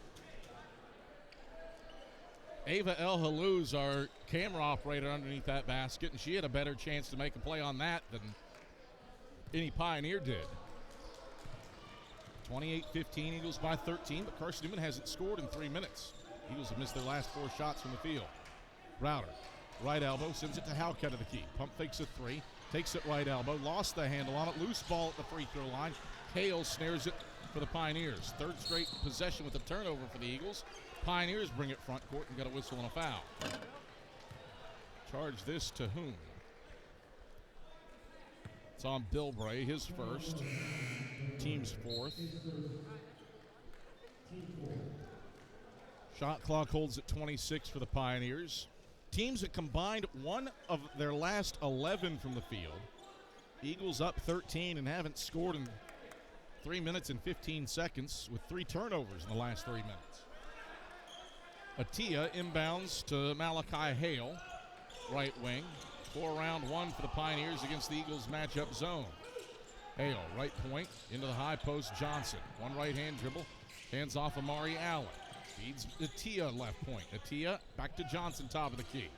Ava El Halous, our camera operator underneath that basket, and she had a better chance to make a play on that than any Pioneer did. 28-15, Eagles by 13, but Carson-Newman hasn't scored in 3 minutes. Eagles have missed their last 4 shots from the field. Browder, right elbow, sends it to Houck out of the key. Pump fakes a 3, takes it right elbow, lost the handle on it, loose ball at the free throw line. Hale snares it for the Pioneers. Third straight possession with a turnover for the Eagles. Pioneers bring it front court and got a whistle and a foul. Charge this to whom? It's on Bilbray, his first, team's fourth. Shot clock holds at 26 for the Pioneers. Teams that combined one of their last 11 from the field. Eagles up 13 and haven't scored in 3 minutes and 15 seconds with 3 turnovers in the last 3 minutes. Atia inbounds to Malachi Hale, right wing. 4-round 1 for the Pioneers against the Eagles matchup zone. Hale, right point, into the high post Johnson. One right-hand dribble, hands off Amari Allen. Feeds Atia left point. Atia back to Johnson, top of the key.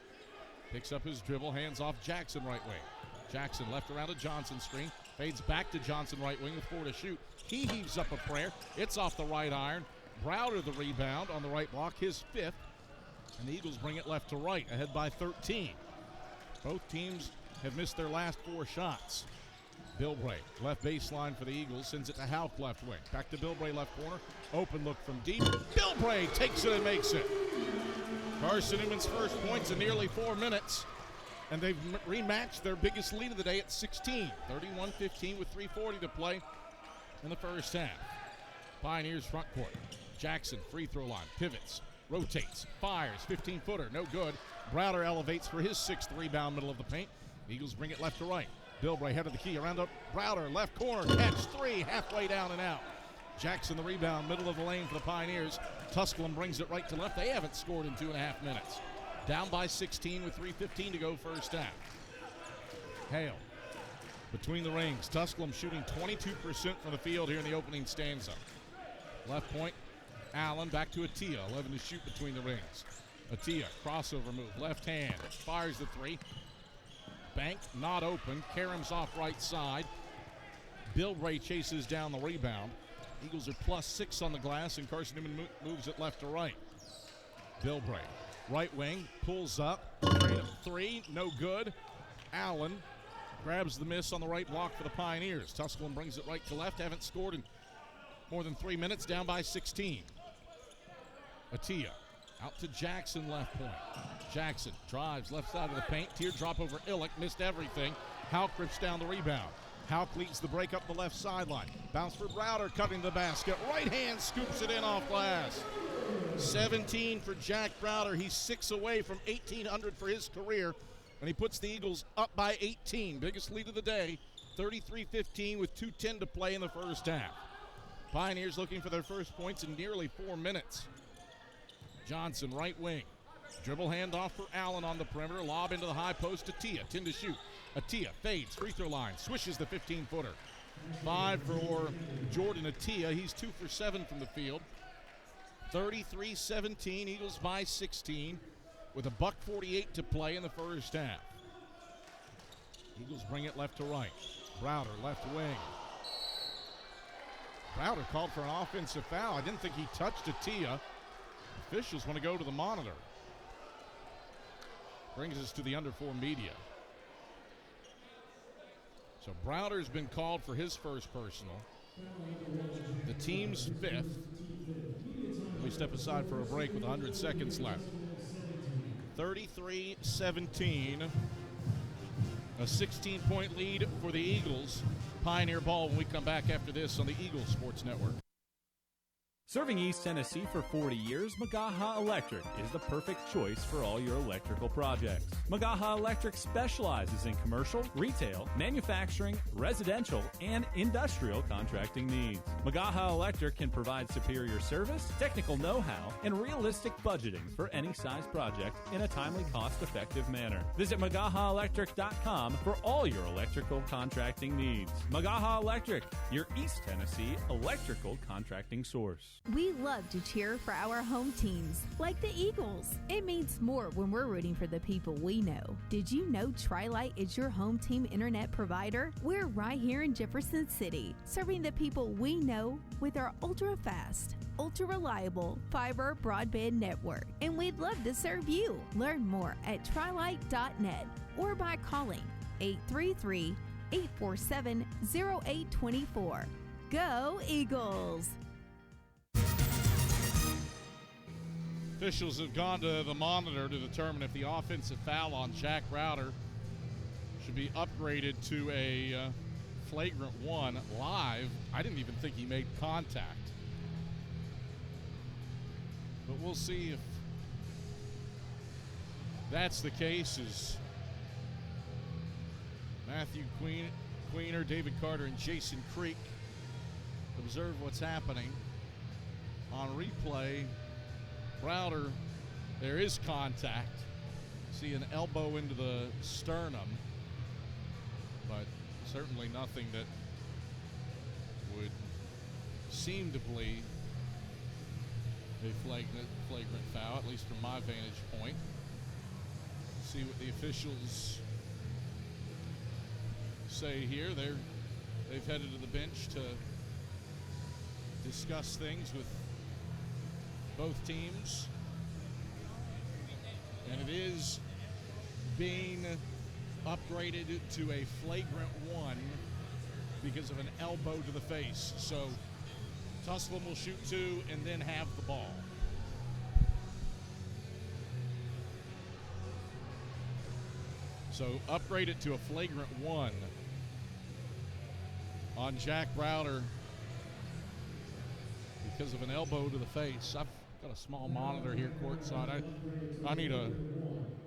Picks up his dribble, hands off Jackson right wing. Jackson left around a Johnson screen. Fades back to Johnson right wing with 4 to shoot. He heaves up a prayer. It's off the right iron. Browder the rebound on the right block, his 5th. And the Eagles bring it left to right, ahead by 13. Both teams have missed their last 4 shots. Bilbray, left baseline for the Eagles, sends it to Houck left wing. Back to Bilbray left corner. Open look from deep. Bilbray takes it and makes it. Carson-Newman's first points in nearly 4 minutes. And they've rematched their biggest lead of the day at 16. 31-15 with 3:40 to play in the first half. Pioneers front court. Jackson, free throw line, pivots, rotates, fires, 15-footer, no good. Browder elevates for his 6th rebound, middle of the paint. The Eagles bring it left to right. Bilbray head of the key around the Browder, left corner, catch three, halfway down and out. Jackson the rebound, middle of the lane for the Pioneers. Tusculum brings it right to left. They haven't scored in 2.5 minutes. Down by 16 with 3:15 to go first half. Hale between the rings. Tusculum shooting 22% from the field here in the opening stanza. Left point, Allen back to Attia, 11 to shoot between the rings. Attia, crossover move, left hand, fires the three. Bank not open. Karam's off right side. Bilbray chases down the rebound. Eagles are +6 on the glass, and Carson-Newman moves it left to right. Bilbray, right wing, pulls up. Straight up three, no good. Allen grabs the miss on the right block for the Pioneers. Tusculum brings it right to left. Haven't scored in more than 3 minutes, down by 16. Attia out to Jackson, left point. Jackson drives left side of the paint. Teardrop over Illick, missed everything. Houck rips down the rebound. Houck leads the break up the left sideline. Bounce for Browder, cutting the basket. Right hand scoops it in off glass. 17 for Jack Browder. He's 6 away from 1,800 for his career, and he puts the Eagles up by 18. Biggest lead of the day, 33-15 with 2:10 to play in the first half. Pioneers looking for their first points in nearly 4 minutes. Johnson, right wing. Dribble handoff for Allen on the perimeter. Lob into the high post to Attia. 10 to shoot. Attia fades, free throw line, swishes the 15-footer. 5 for Jordan Attia. He's 2 for 7 from the field. 33-17, Eagles by 16 with a $1:48 to play in the first half. Eagles bring it left to right. Browder, left wing. Browder called for an offensive foul. I didn't think he touched Attia. Officials want to go to the monitor. Brings us to the under 4 media. So Browder's been called for his first personal. The team's 5th. We step aside for a break with 100 seconds left. 33-17. A 16-point lead for the Eagles. Pioneer ball when we come back after this on the Eagles Sports Network. Serving East Tennessee for 40 years, Magaha Electric is the perfect choice for all your electrical projects. Magaha Electric specializes in commercial, retail, manufacturing, residential, and industrial contracting needs. Magaha Electric can provide superior service, technical know-how, and realistic budgeting for any size project in a timely, cost-effective manner. Visit MagahaElectric.com for all your electrical contracting needs. Magaha Electric, your East Tennessee electrical contracting source. We love to cheer for our home teams, like the Eagles. It means more when we're rooting for the people we know. Did you know Tri-Lite is your home team internet provider? We're right here in Jefferson City, serving the people we know with our ultra-fast, ultra-reliable fiber broadband network. And we'd love to serve you. Learn more at trilite.net or by calling 833-847-0824. Go Eagles! Officials have gone to the monitor to determine if the offensive foul on Jack Browder should be upgraded to a flagrant 1 live. I didn't even think he made contact. But we'll see if that's the case. As Matthew Queener, David Carter, and Jason Creek observe what's happening on replay. Browder, there is contact. See an elbow into the sternum, but certainly nothing that would seem to be a flagrant foul, at least from my vantage point. See what the officials say here. They've headed to the bench to discuss things with both teams, and it is being upgraded to a flagrant 1 because of an elbow to the face. So Tusculum will shoot 2 and then have the ball. So upgrade it to a flagrant 1 on Jack Browder because of an elbow to the face. I've got a small monitor here courtside. I need a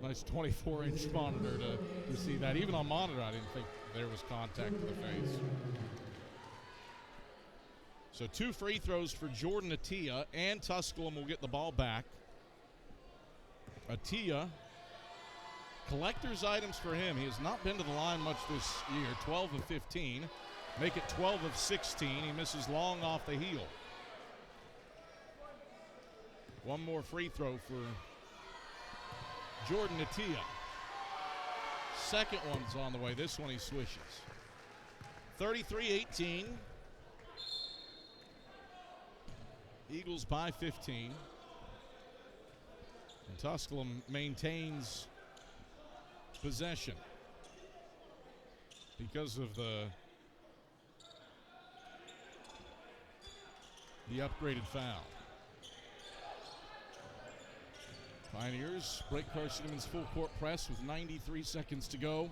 Nice 24-inch monitor to see that. Even on monitor, I didn't think there was contact to the face. So 2 free throws for Jordan Attia, and Tusculum will get the ball back. Attia, collector's items for him. He has not been to the line much this year. 12 of 15. Make it 12 of 16. He misses long off the heel. One more free throw for Jordan Attia. Second one's on the way. This one he swishes. 33-18. Eagles by 15. And Tusculum maintains possession because of the upgraded foul. Pioneers break Carson-Newman's full court press with 93 seconds to go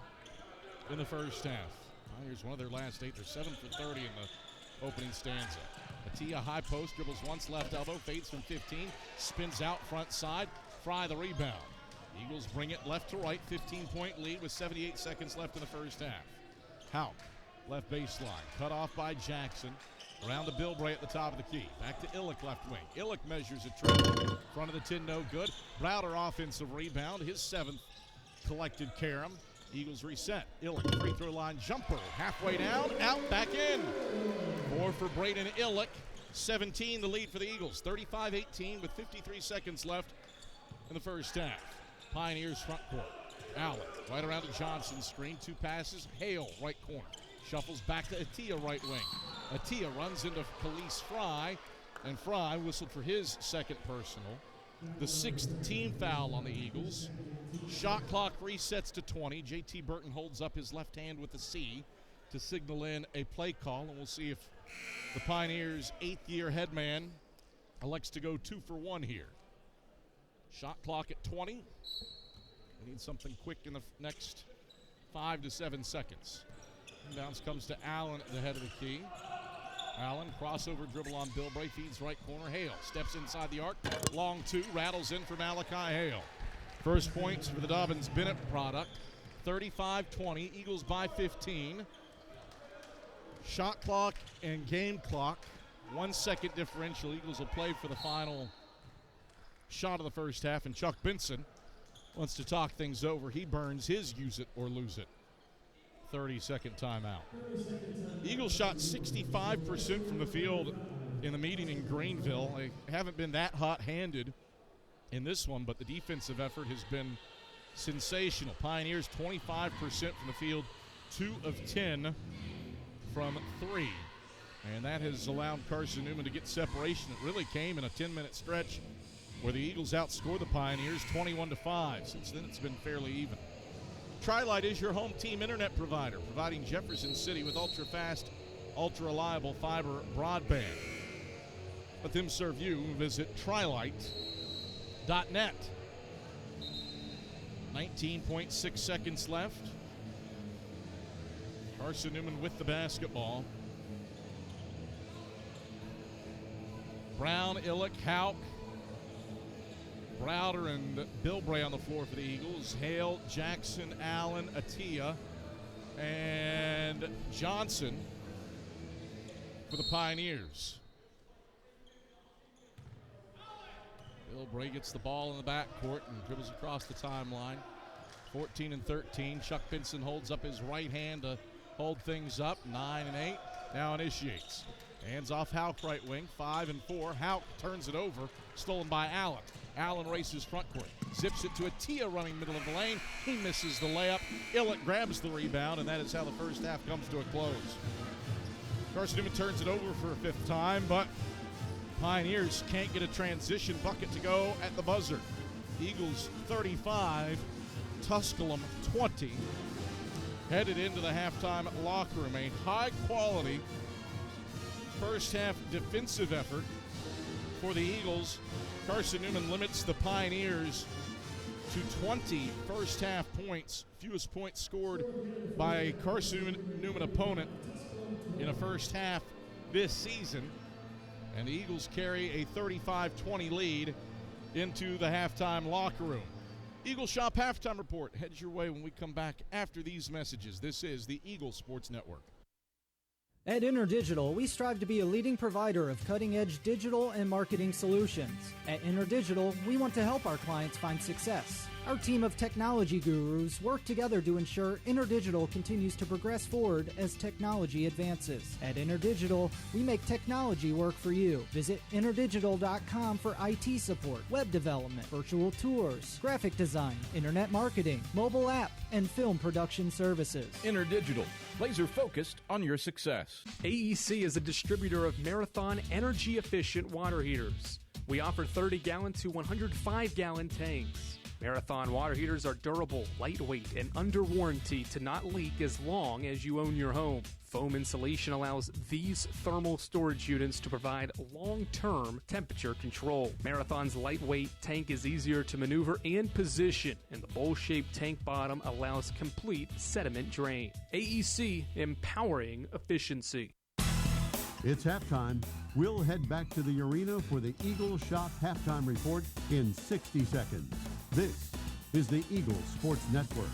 in the first half. Pioneers, one of their last 8. They're 7 for 30 in the opening stanza. Attia high post, dribbles once, left elbow, fades from 15, spins out front side. Fry the rebound. Eagles bring it left to right, 15-point lead with 78 seconds left in the first half. Houck, left baseline, cut off by Jackson. Around to Bilbray at the top of the key. Back to Illick, left wing. Illick measures a triple. Front of the 10, no good. Browder offensive rebound, his 7th collected carom. Eagles reset. Illick, free throw line jumper. Halfway down, out, back in. 4 for Braden Illick. 17 the lead for the Eagles. 35-18 with 53 seconds left in the first half. Pioneers front court. Allen right around to Johnson's screen. 2 passes. Hale right corner. Shuffles back to Attia right wing. Attia runs into Khalees Fry, and Fry whistled for his second personal. The 6th team foul on the Eagles. Shot clock resets to 20. JT Burton holds up his left hand with a C to signal in a play call, and we'll see if the Pioneers' 8th-year headman elects to go 2 for 1 here. Shot clock at 20. We need something quick in the next 5 to 7 seconds. Inbounds comes to Allen at the head of the key. Allen, crossover dribble on Bilbray, feeds right corner. Hale steps inside the arc. Long 2, rattles in for Malachi Hale. First points for the Dobbins-Bennett product. 35-20, Eagles by 15. Shot clock and game clock. 1 second differential. Eagles will play for the final shot of the first half, and Chuck Benson wants to talk things over. He burns his use it or lose it 30-second timeout. Eagles shot 65% from the field in the meeting in Greenville. They haven't been that hot-handed in this one, but the defensive effort has been sensational. Pioneers 25% from the field, 2 of 10 from 3. And that has allowed Carson-Newman to get separation. It really came in a 10-minute stretch where the Eagles outscored the Pioneers 21-5. Since then, it's been fairly even. Tri-Lite is your home team internet provider, providing Jefferson City with ultra-fast, ultra-reliable fiber broadband. Let them serve you. Visit trilite.net. 19.6 seconds left. Carson-Newman with the basketball. Brown, Illick, Houck, Browder, and Bilbray on the floor for the Eagles. Hale, Jackson, Allen, Attia, and Johnson for the Pioneers. Bilbray gets the ball in the backcourt and dribbles across the timeline. 14 and 13. Chuck Benson holds up his right hand to hold things up. 9 and 8. Now initiates. Hands off Houck right wing. 5 and 4. Houck turns it over. Stolen by Allen. Allen races front court. Zips it to Attia running middle of the lane. He misses the layup. Illick grabs the rebound, and that is how the first half comes to a close. Carson-Newman turns it over for a 5th time, but Pioneers can't get a transition bucket to go at the buzzer. Eagles 35, Tusculum 20. Headed into the halftime locker room. A high-quality first half defensive effort for the Eagles. Carson-Newman limits the Pioneers to 20 first half points, fewest points scored by a Carson-Newman opponent in a first half this season. And the Eagles carry a 35-20 lead into the halftime locker room. Eagle Shop halftime report heads your way when we come back after these messages. This is the Eagle Sports Network. At InterDigital, we strive to be a leading provider of cutting-edge digital and marketing solutions. At InterDigital, we want to help our clients find success. Our team of technology gurus work together to ensure InterDigital continues to progress forward as technology advances. At InterDigital, we make technology work for you. Visit interdigital.com for IT support, web development, virtual tours, graphic design, internet marketing, mobile app, and film production services. InterDigital, laser focused on your success. AEC is a distributor of Marathon energy-efficient water heaters. We offer 30-gallon to 105-gallon tanks. Marathon water heaters are durable, lightweight, and under warranty to not leak as long as you own your home. Foam insulation allows these thermal storage units to provide long-term temperature control. Marathon's lightweight tank is easier to maneuver and position, and the bowl-shaped tank bottom allows complete sediment drain. AEC, empowering efficiency. It's halftime. We'll head back to the arena for the Eagle Shop halftime report in 60 seconds. This is the Eagle Sports Network.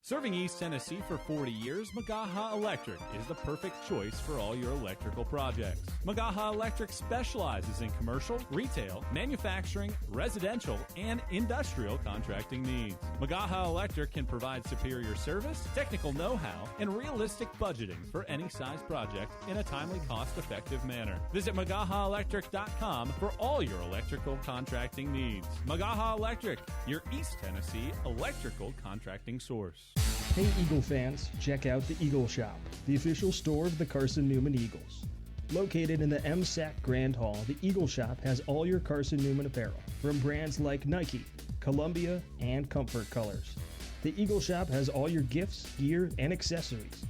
Serving East Tennessee for 40 years, Magaha Electric is the perfect choice for all your electrical projects. Magaha Electric specializes in commercial, retail, manufacturing, residential, and industrial contracting needs. Magaha Electric can provide superior service, technical know-how, and realistic budgeting for any size project in a timely, cost-effective manner. Visit MagahaElectric.com for all your electrical contracting needs. Magaha Electric, your East Tennessee electrical contracting source. Hey Eagle fans, check out the Eagle Shop, the official store of the Carson-Newman Eagles. Located in the MSAC Grand Hall, the Eagle Shop has all your Carson-Newman apparel, from brands like Nike, Columbia, and Comfort Colors. The Eagle Shop has all your gifts, gear, and accessories.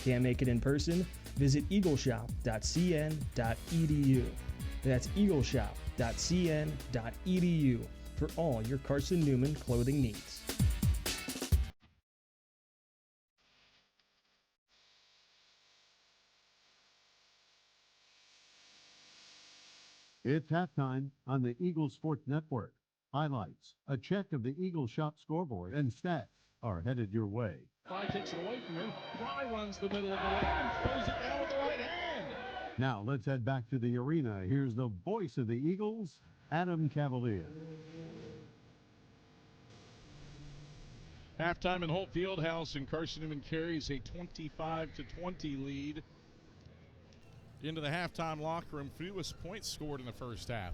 Can't make it in person? Visit eagleshop.cn.edu. That's eagleshop.cn.edu for all your Carson-Newman clothing needs. It's halftime on the Eagle Sports Network. Highlights, a check of the Eagle Shop scoreboard, and stats are headed your way. Fry takes it away from him. Fry runs the middle of the lane and throws it down with the right hand. Now let's head back to the arena. Here's the voice of the Eagles, Adam Cavalier. Halftime in Holt Fieldhouse, and Carson-Newman carries a 25-20 lead into the halftime locker room. Fewest points scored in the first half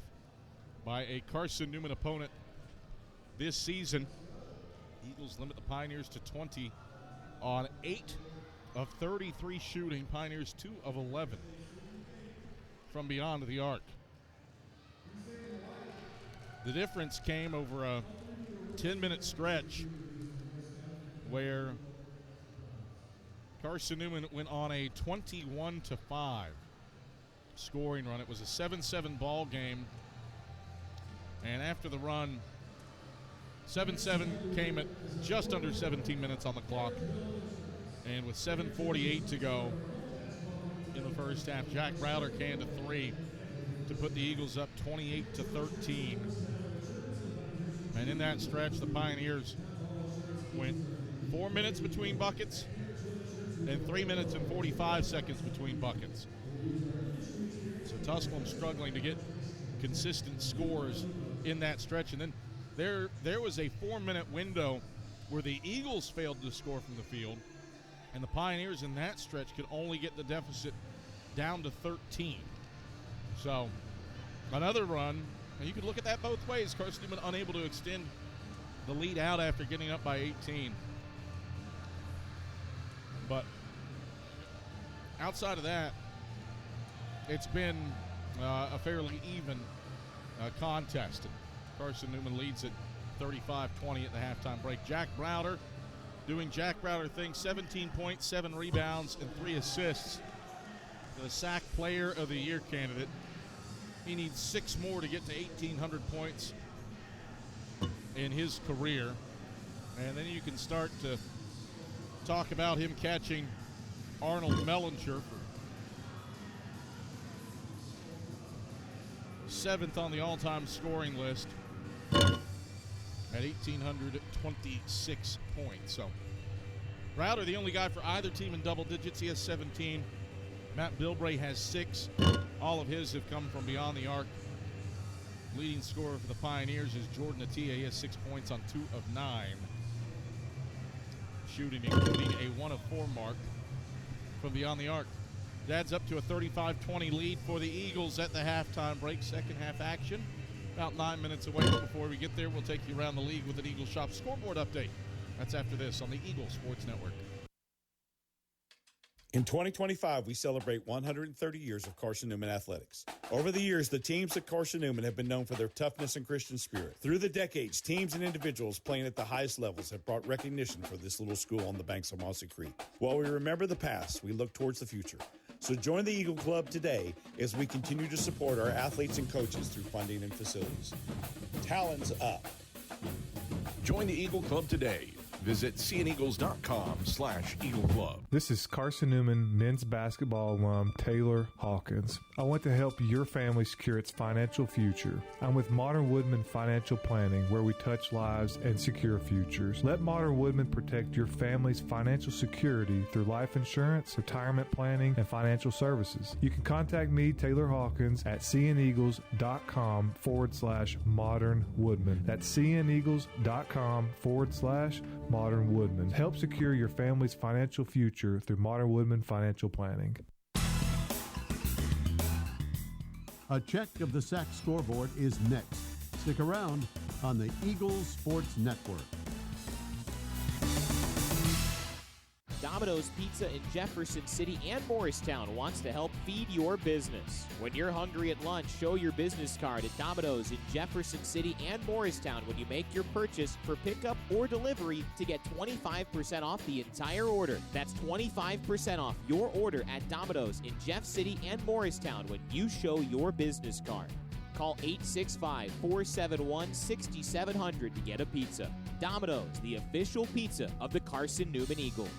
by a Carson-Newman opponent this season. Eagles limit the Pioneers to 20 on 8 of 33 shooting. Pioneers 2 of 11 from beyond the arc. The difference came over a 10-minute stretch where Carson-Newman went on a 21-5 scoring run. It was a 7-7 ball game, and after the run, 7-7 came at just under 17 minutes on the clock, and with 7:48 to go in the first half, Jack Browder canned a 3 to put the Eagles up 28-13. And in that stretch, the Pioneers went 4 minutes between buckets and 3 minutes and 45 seconds between buckets. So Tusculum struggling to get consistent scores in that stretch. And then there was a 4-minute window where the Eagles failed to score from the field, and the Pioneers in that stretch could only get the deficit down to 13. So another run, and you could look at that both ways. Carson-Newman unable to extend the lead out after getting up by 18. But outside of that, it's been a fairly even contest. Carson-Newman leads at 35-20 at the halftime break. Jack Browder doing Jack Browder things, 17 points, 7 rebounds, and 3 assists. The SAC Player of the Year candidate. He needs 6 more to get to 1,800 points in his career. And then you can start to talk about him catching Arnold Mellinger for 7th on the all-time scoring list. at 1,826 points. So Router, the only guy for either team in double digits. He has 17. Matt Bilbray has 6. All of his have come from beyond the arc. Leading scorer for the Pioneers is Jordan Atia. He has 6 points on 2 of 9. Shooting, including a 1 of 4 mark from beyond the arc. Adds up to a 35-20 lead for the Eagles at the halftime break. Second half action about 9 minutes away. But before we get there, we'll take you around the league with an Eagle Shop scoreboard update. That's after this on the Eagle Sports Network. In 2025, we celebrate 130 years of Carson-Newman athletics. Over the years, the teams at Carson-Newman have been known for their toughness and Christian spirit. Through the decades, teams and individuals playing at the highest levels have brought recognition for this little school on the banks of Mossy Creek. While we remember the past, we look towards the future. So join the Eagle Club today as we continue to support our athletes and coaches through funding and facilities. Talons up. Join the Eagle Club today. Visit cneagles.com/Eagle Club. This is Carson-Newman men's basketball alum Taylor Hawkins. I want to help your family secure its financial future. I'm with Modern Woodman Financial Planning, where we touch lives and secure futures. Let Modern Woodman protect your family's financial security through life insurance, retirement planning, and financial services. You can contact me, Taylor Hawkins, at cneagles.com/Modern Woodman. That's cneagles.com/Modern Woodman. Help secure your family's financial future through Modern Woodman Financial Planning. A check of the SAC scoreboard is next. Stick around on the Eagles Sports Network. Domino's Pizza in Jefferson City and Morristown wants to help feed your business. When you're hungry at lunch, show your business card at Domino's in Jefferson City and Morristown when you make your purchase for pickup or delivery to get 25% off the entire order. That's 25% off your order at Domino's in Jeff City and Morristown when you show your business card. Call 865-471-6700 to get a pizza. Domino's, the official pizza of the Carson-Newman Eagles.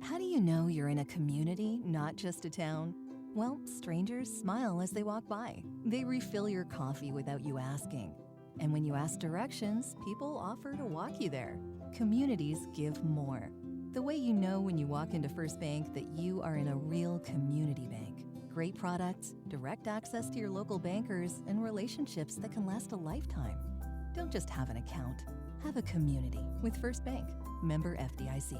How do you know you're in a community, not just a town? Well, strangers smile as they walk by. They refill your coffee without you asking. And when you ask directions, people offer to walk you there. Communities give more. The way you know when you walk into First Bank that you are in a real community bank. Great products, direct access to your local bankers, and relationships that can last a lifetime. Don't just have an account. Have a community with First Bank. Member FDIC.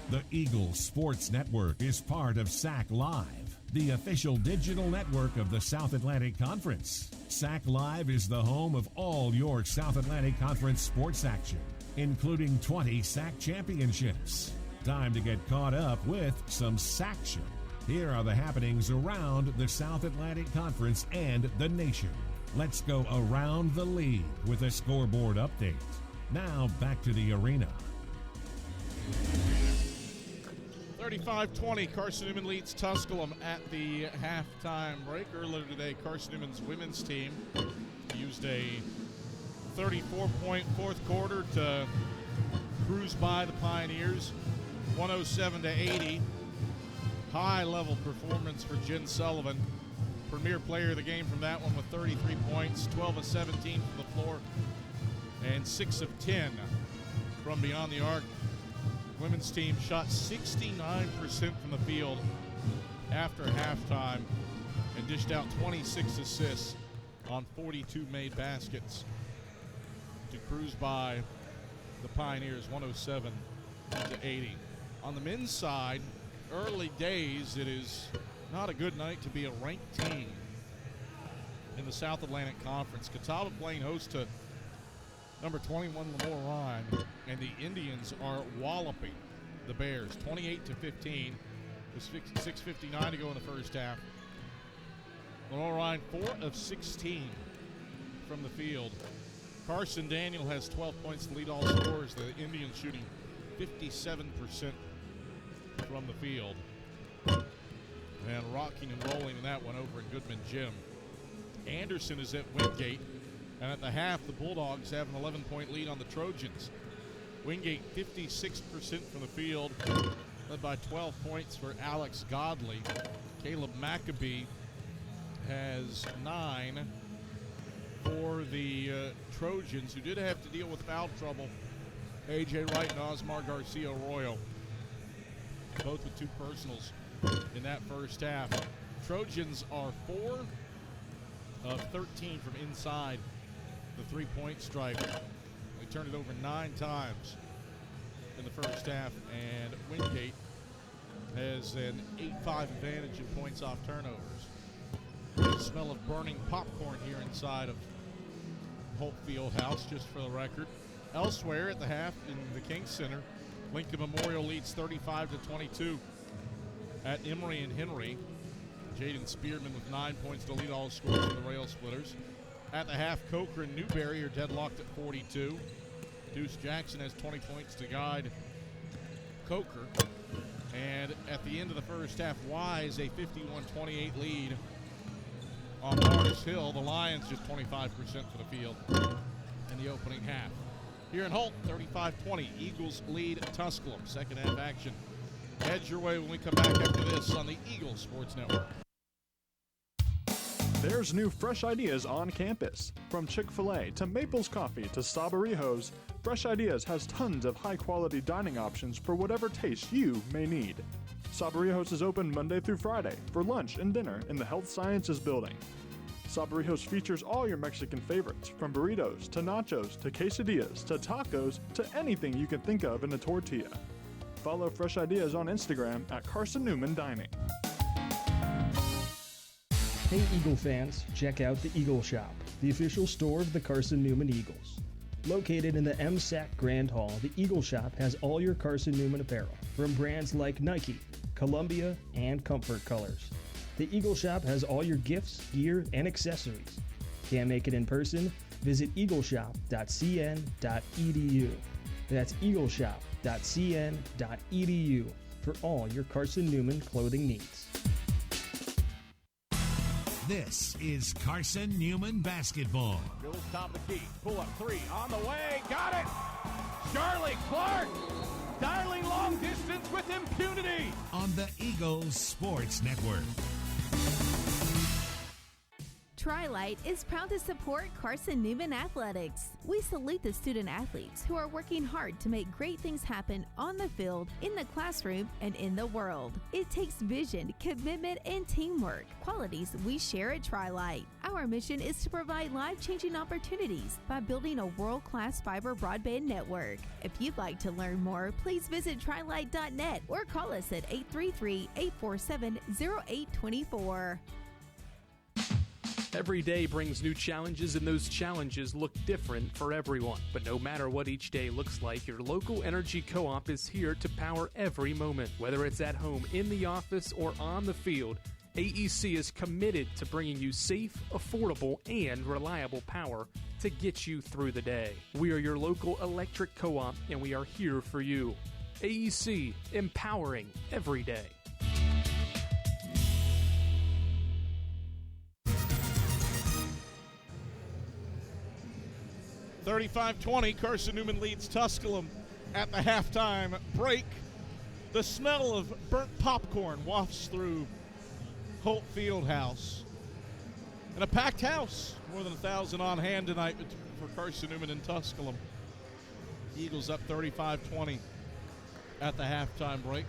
The Eagle Sports Network is part of SAC Live, the official digital network of the South Atlantic Conference. SAC Live is the home of all your South Atlantic Conference sports action, including 20 SAC championships. Time to get caught up with some SACtion. Here are the happenings around the South Atlantic Conference and the nation. Let's go around the league with a scoreboard update. Now back to the arena. 35-20, Carson-Newman leads Tusculum at the halftime break. Earlier today, Carson-Newman's women's team used a 34-point fourth quarter to cruise by the Pioneers, 107-80. High-level performance for Jen Sullivan, premier player of the game from that one with 33 points, 12 of 17 from the floor, and 6 of 10 from beyond the arc. Women's team shot 69% from the field after halftime and dished out 26 assists on 42 made baskets to cruise by the Pioneers 107-80. On the men's side, early days, it is not a good night to be a ranked team in the South Atlantic Conference. Catawba playing host to number 21 Lenore Ryan, and the Indians are walloping the Bears 28-15. There's 6:59 to go in the first half. Lenore Ryan 4 of 16 from the field. Carson Daniel has 12 points to lead all scorers. The Indians shooting 57% from the field. And rocking and rolling in that one over in Goodman Gym. Anderson is at Wingate. And at the half, the Bulldogs have an 11-point lead on the Trojans. Wingate 56% from the field, led by 12 points for Alex Godley. Caleb Maccabee has 9 for the Trojans, who did have to deal with foul trouble. A.J. Wright and Osmar Garcia-Arroyo, both with 2 personals in that first half. Trojans are 4 of 13 from inside the three-point stripe. They turned it over 9 times in the first half, and Wingate has an 8-5 advantage in points off turnovers. The smell of burning popcorn here inside of Holt Fieldhouse, just for the record. Elsewhere at the half in the Kings Center, Lincoln Memorial leads 35-22 at Emory and Henry. Jaden Spearman with 9 points to lead all scorers for the Rail Splitters. At the half, Coker and Newberry are deadlocked at 42. Deuce Jackson has 20 points to guide Coker. And at the end of the first half, Wise a 51-28 lead on Mars Hill. The Lions just 25% for the field in the opening half. Here in Holt, 35-20. Eagles lead Tusculum. Second half action heads your way when we come back after this on the Eagles Sports Network. There's new fresh ideas on campus. From Chick-fil-A to Maples Coffee to Sabarijos, Fresh Ideas has tons of high-quality dining options for whatever taste you may need. Sabarijos is open Monday through Friday for lunch and dinner in the Health Sciences Building. Sabarijos features all your Mexican favorites, from burritos to nachos to quesadillas to tacos to anything you can think of in a tortilla. Follow Fresh Ideas on Instagram at Carson-Newman Dining. Hey Eagle fans, check out the Eagle Shop, the official store of the Carson-Newman Eagles. Located in the MSAC Grand Hall, the Eagle Shop has all your Carson-Newman apparel, from brands like Nike, Columbia, and Comfort Colors. The Eagle Shop has all your gifts, gear, and accessories. Can't make it in person? Visit eagleshop.cn.edu. That's eagleshop.cn.edu for all your Carson-Newman clothing needs. This is Carson-Newman basketball. Goes top of the key. Pull up 3 on the way. Got it. Charlie Clark dialing long distance with impunity. On the Eagles Sports Network. Tri-Light is proud to support Carson-Newman Athletics. We salute the student athletes who are working hard to make great things happen on the field, in the classroom, and in the world. It takes vision, commitment, and teamwork, qualities we share at Tri-Light. Our mission is to provide life-changing opportunities by building a world-class fiber broadband network. If you'd like to learn more, please visit trilight.net or call us at 833-847-0824. Every day brings new challenges, and those challenges look different for everyone. But no matter what each day looks like, your local energy co-op is here to power every moment. Whether it's at home, in the office, or on the field, AEC is committed to bringing you safe, affordable, and reliable power to get you through the day. We are your local electric co-op, and we are here for you. AEC, empowering every day. 35-20, Carson-Newman leads Tusculum at the halftime break. The smell of burnt popcorn wafts through Holt Fieldhouse. And a packed house, more than 1,000 on hand tonight for Carson-Newman and Tusculum. Eagles up 35-20 at the halftime break.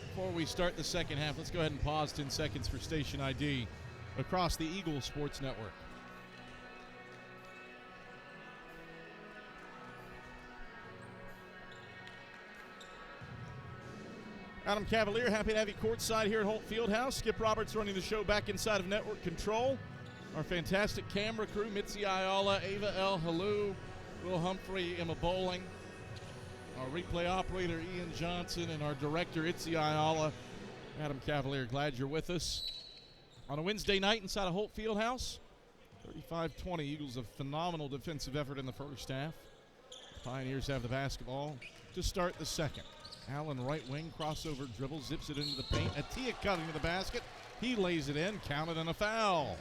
Before we start the second half, let's go ahead and pause 10 seconds for station ID across the Eagles Sports Network. Adam Cavalier, happy to have you courtside here at Holt Fieldhouse. Skip Roberts running the show back inside of network control. Our fantastic camera crew, Mitzi Ayala, Ava El Halou, Will Humphrey, Emma Bowling. Our replay operator, Ian Johnson, and our director, Itzi Ayala. Adam Cavalier, glad you're with us. On a Wednesday night inside of Holt Fieldhouse, 35-20. Eagles a phenomenal defensive effort in the first half. Pioneers have the basketball to start the second. Allen, right wing, crossover dribble, zips it into the paint. Atia cutting to the basket. He lays it in, counted, and a foul.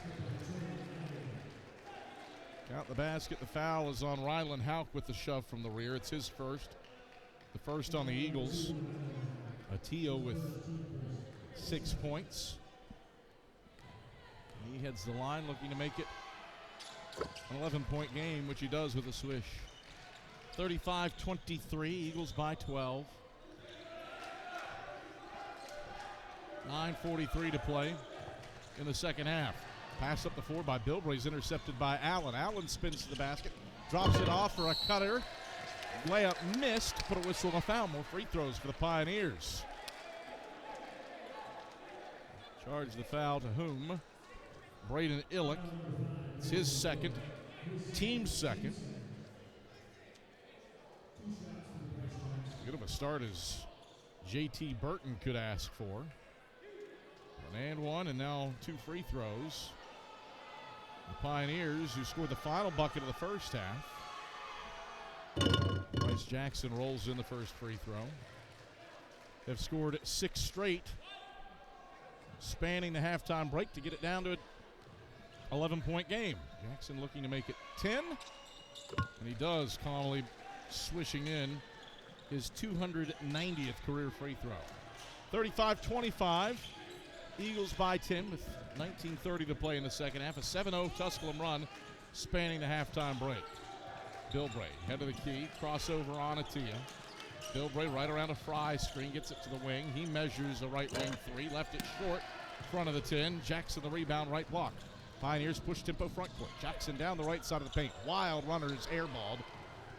Count the basket. The foul is on Rylan Hauk with the shove from the rear. It's his first. The first on the Eagles. Atia with 6 points. He heads the line looking to make it An 11-point game, which he does with a swish. 35-23, Eagles by 12. 9:43 to play in the second half. Pass up the floor by Bilbrey is intercepted by Allen. Allen spins to the basket, drops it off for a cutter. Layup missed, but a whistle and a foul. More free throws for the Pioneers. Charge the foul to whom? Braden Illick. It's his second, team second. As good of a start as JT Burton could ask for. One, and now 2 free throws. The Pioneers, who scored the final bucket of the first half. Bryce Jackson rolls in the first free throw. Have scored 6 straight, spanning the halftime break to get it down to an 11-point game. Jackson looking to make it 10, and he does, calmly swishing in his 290th career free throw. 35-25. Eagles by 10 with 19:30 to play in the second half. A 7-0 Tusculum run spanning the halftime break. Bilbrey, head of the key, crossover on Atia. Bilbrey right around a Fry screen, gets it to the wing. He measures a right wing 3, left it short, front of the 10. Jackson the rebound, right block. Pioneers push tempo front court. Jackson down the right side of the paint. Wild runners airballed.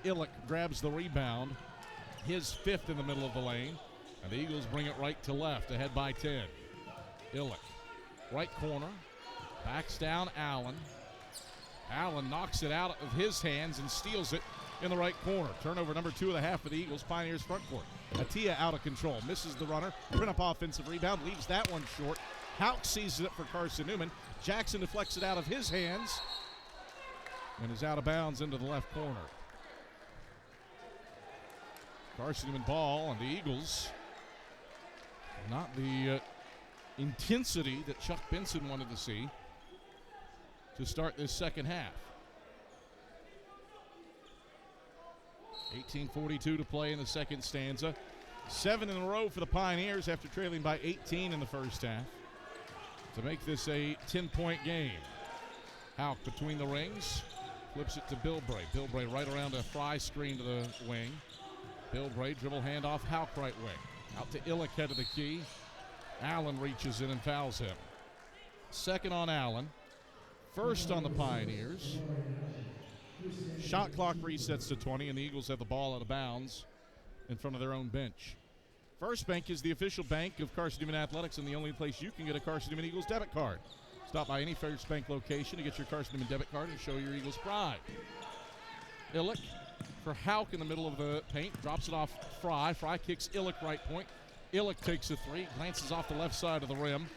Illick grabs the rebound. His 5th in the middle of the lane. And the Eagles bring it right to left, ahead by 10. Illick, right corner, backs down Allen. Allen knocks it out of his hands and steals it in the right corner. Turnover number 2 of the half for the Eagles. Pioneers front court. Atia out of control, misses the runner. Print-up offensive rebound, leaves that one short. Houck seizes it for Carson-Newman. Jackson deflects it out of his hands and is out of bounds into the left corner. Carson-Newman ball, and the Eagles, not the intensity that Chuck Benson wanted to see to start this second half. 18:42 to play in the second stanza. 7 in a row for the Pioneers after trailing by 18 in the first half to make this a 10-point game. Houck between the rings, flips it to Bilbrey. Bilbrey right around a Fry screen to the wing. Bilbrey dribble handoff, Houck right wing. Out to Illick, head of the key. Allen reaches in and fouls him. Second on Allen. First on the Pioneers. Shot clock resets to 20, and the Eagles have the ball out of bounds in front of their own bench. First Bank is the official bank of Carson-Newman Athletics and the only place you can get a Carson-Newman Eagles debit card. Stop by any First Bank location to get your Carson-Newman debit card and show your Eagles pride. Illick for Houck in the middle of the paint. Drops it off Fry. Fry kicks Illick right point. Illick takes a 3, glances off the left side of the rim.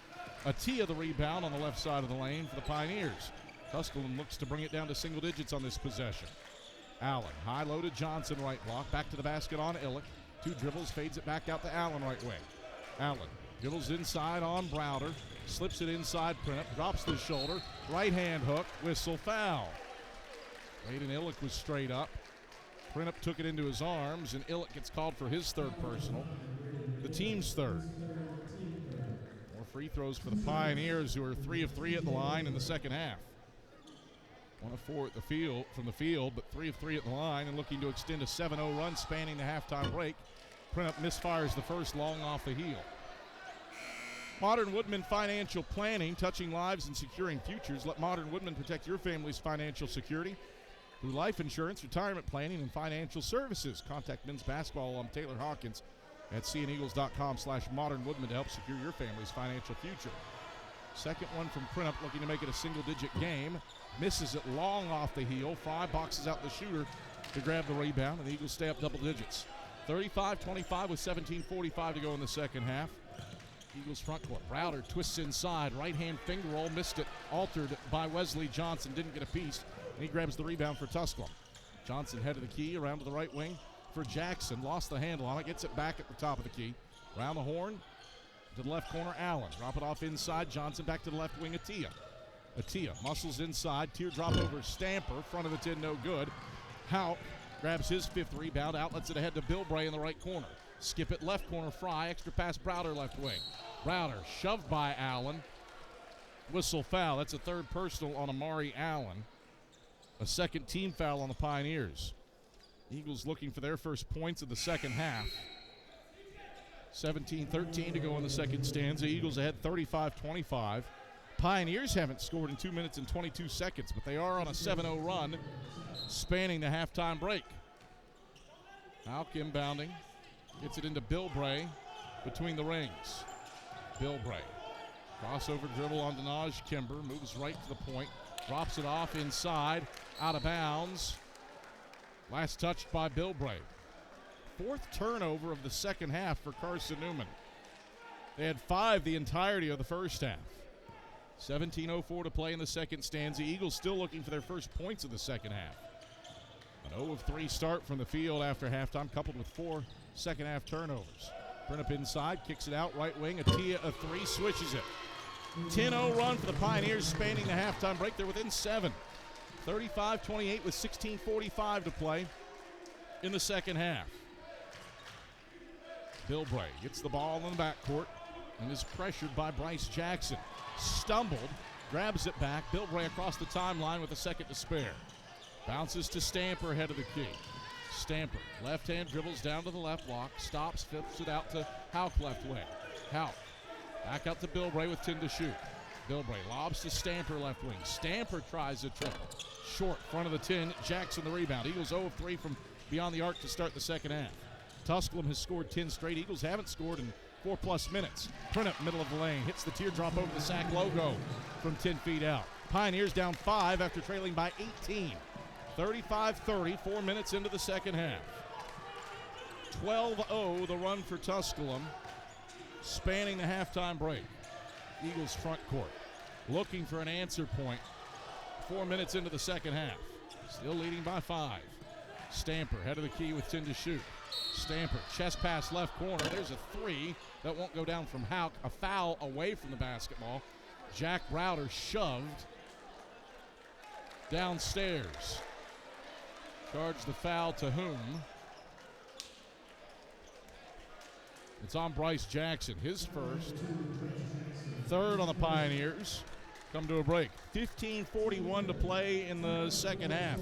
Atia the rebound on the left side of the lane for the Pioneers. Tusculum looks to bring it down to single digits on this possession. Allen, high-loaded Johnson right block. Back to the basket on Illick. 2 dribbles, fades it back out to Allen right wing. Allen dribbles inside on Browder. Slips it inside Print, drops the shoulder. Right hand hook, whistle, foul. Braden Illick was straight up. Print took it into his arms, and Illick gets called for his 3rd personal. The team's 3rd. More free throws for the Pioneers, who are 3 of 3 at the line in the second half. 1 of 4 at the field, from the field, but 3 of 3 at the line, and looking to extend a 7-0 run spanning the halftime break. Print misfires the first long off the heel. Modern Woodman Financial Planning, touching lives and securing futures. Let Modern Woodman protect your family's financial security through life insurance, retirement planning, and financial services. Contact men's basketball alum Taylor Hawkins at cneagles.com/modernwoodman to help secure your family's financial future. Second one from Print looking to make it a single-digit game. Misses it long off the heel. Fry boxes out the shooter to grab the rebound, and the Eagles stay up double digits. 35-25 with 17:45 to go in the second half. Eagles front court. Browder twists inside. Right-hand finger roll. Missed it. Altered by Wesley Johnson. Didn't get a piece. And he grabs the rebound for Tusculum. Johnson head of the key. Around to the right wing for Jackson. Lost the handle on it. Gets it back at the top of the key. Round the horn to the left corner. Allen. Drop it off inside. Johnson back to the left wing. Atia muscles inside. Teardrop over Stamper. Front of the 10. No good. Houck grabs his 5th rebound. Outlets it ahead to Bilbrey in the right corner. Skip it left corner. Fry. Extra pass Browder left wing. Browder shoved by Allen. Whistle foul. That's a 3rd personal on Amari Allen. A second team foul on the Pioneers. Eagles looking for their first points of the second half. 17-13 to go in the second stanza. Eagles ahead 35-25. Pioneers haven't scored in 2 minutes and 22 seconds, but they are on a 7-0 run spanning the halftime break. Hauk inbounding. Gets it into Bilbray between the rings. Bilbray. Crossover dribble on Denaj Kimber. Moves right to the point. Drops it off inside. Out of bounds. Last touched by Bilbray. Fourth turnover of the second half for Carson-Newman. They had 5 the entirety of the first half. 17:04 to play in the second stanza. Eagles still looking for their first points of the second half. An 0 of 3 start from the field after halftime, coupled with 4 second half turnovers. Brennup inside, kicks it out, right wing. Atia a 3, switches it. 10-0 run for the Pioneers spanning the halftime break. They're within 7. 35-28 with 16:45 to play in the second half. Bilbray gets the ball in the backcourt and is pressured by Bryce Jackson. Stumbled, grabs it back. Bilbray across the timeline with a second to spare. Bounces to Stamper ahead of the key. Stamper, left hand dribbles down to the left block, stops, flips it out to Hauk left wing. Hauk back out to Bilbray with 10 to shoot. Bilbray lobs to Stamper left wing. Stamper tries a triple. Short, front of the 10, Jackson the rebound. Eagles 0 of 3 from beyond the arc to start the second half. Tusculum has scored 10 straight. Eagles haven't scored in 4+ minutes. Brennup, middle of the lane, hits the teardrop over the Sac logo from 10 feet out. Pioneers down 5 after trailing by 18. 35-30, 4 minutes into the second half. 12-0 the run for Tusculum, spanning the halftime break. Eagles front court, looking for an answer point. 4 minutes into the second half. Still leading by 5. Stamper, head of the key with 10 to shoot. Stamper, chest pass left corner. There's a 3 that won't go down from Hauk. A foul away from the basketball. Jack Browder shoved downstairs. Charged the foul to whom? It's on Bryce Jackson, his first. Third on the Pioneers. Come to a break. 15:41 to play in the second half.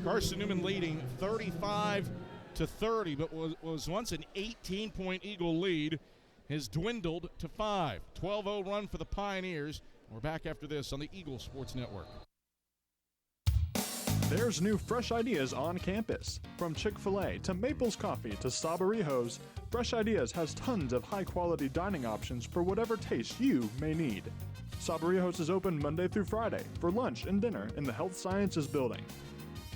Carson-Newman leading 35-30, but was once an 18-point Eagle lead, has dwindled to 5. 12-0 run for the Pioneers. We're back after this on the Eagle Sports Network. There's new fresh ideas on campus. From Chick-fil-A to Maples Coffee to Sabarijos, Fresh Ideas has tons of high-quality dining options for whatever taste you may need. Sabarijos is open Monday through Friday for lunch and dinner in the Health Sciences Building.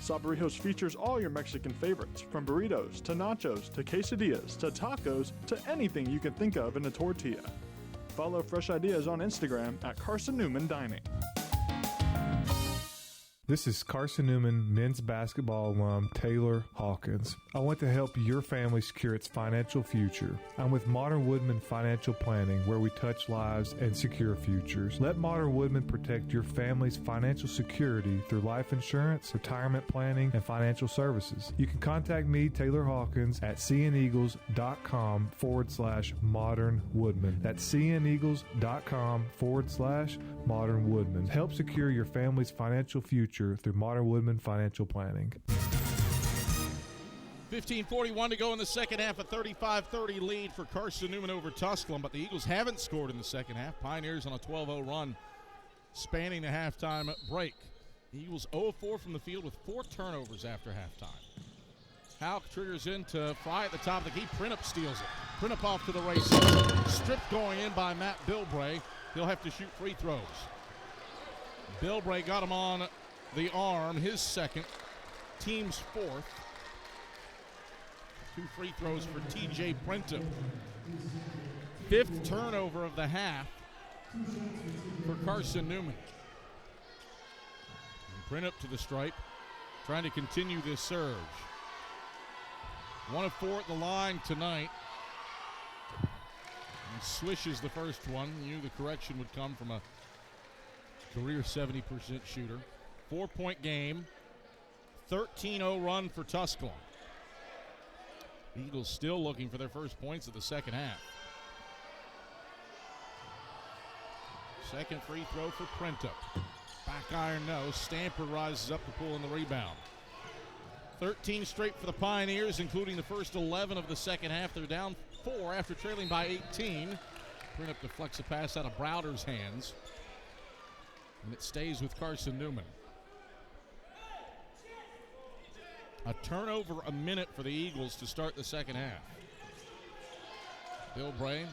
Sabarijos features all your Mexican favorites, from burritos to nachos to quesadillas to tacos to anything you can think of in a tortilla. Follow Fresh Ideas on Instagram at Carson-Newman Dining. This is Carson-Newman men's basketball alum Taylor Hawkins. I want to help your family secure its financial future. I'm with Modern Woodman Financial Planning, where we touch lives and secure futures. Let Modern Woodman protect your family's financial security through life insurance, retirement planning, and financial services. You can contact me, Taylor Hawkins, at cneagles.com/Modern Woodman. That's cneagles.com/Modern Woodman. Help secure your family's financial future through Modern Woodman Financial Planning. 15:41 to go in the second half, a 35-30 lead for Carson-Newman over Tusculum, but the Eagles haven't scored in the second half. Pioneers on a 12-0 run, spanning the halftime break. The Eagles 0-4 from the field with 4 turnovers after halftime. Hauk triggers into Fry at the top of the key. Brennup steals it. Brennup off to the races. Stripped going in by Matt Bilbray. He'll have to shoot free throws. Bilbray got him on the arm, his second, team's 4th. 2 free throws for TJ Brenton. 5th turnover of the half for Carson-Newman. Brennup to the stripe, trying to continue this surge. 1 of 4 at the line tonight. He swishes the first one. You knew the correction would come from a career 70% shooter. 4-point game. 13-0 run for Tusculum. Eagles still looking for their first points of the second half. Second free throw for Printup. Back iron, no. Stamper rises up to pull in the rebound. 13 straight for the Pioneers, including the first 11 of the second half. They're down 4 after trailing by 18. Printup deflects a pass out of Browder's hands. And it stays with Carson-Newman. A turnover a minute for the Eagles to start the second half. Bill Bray,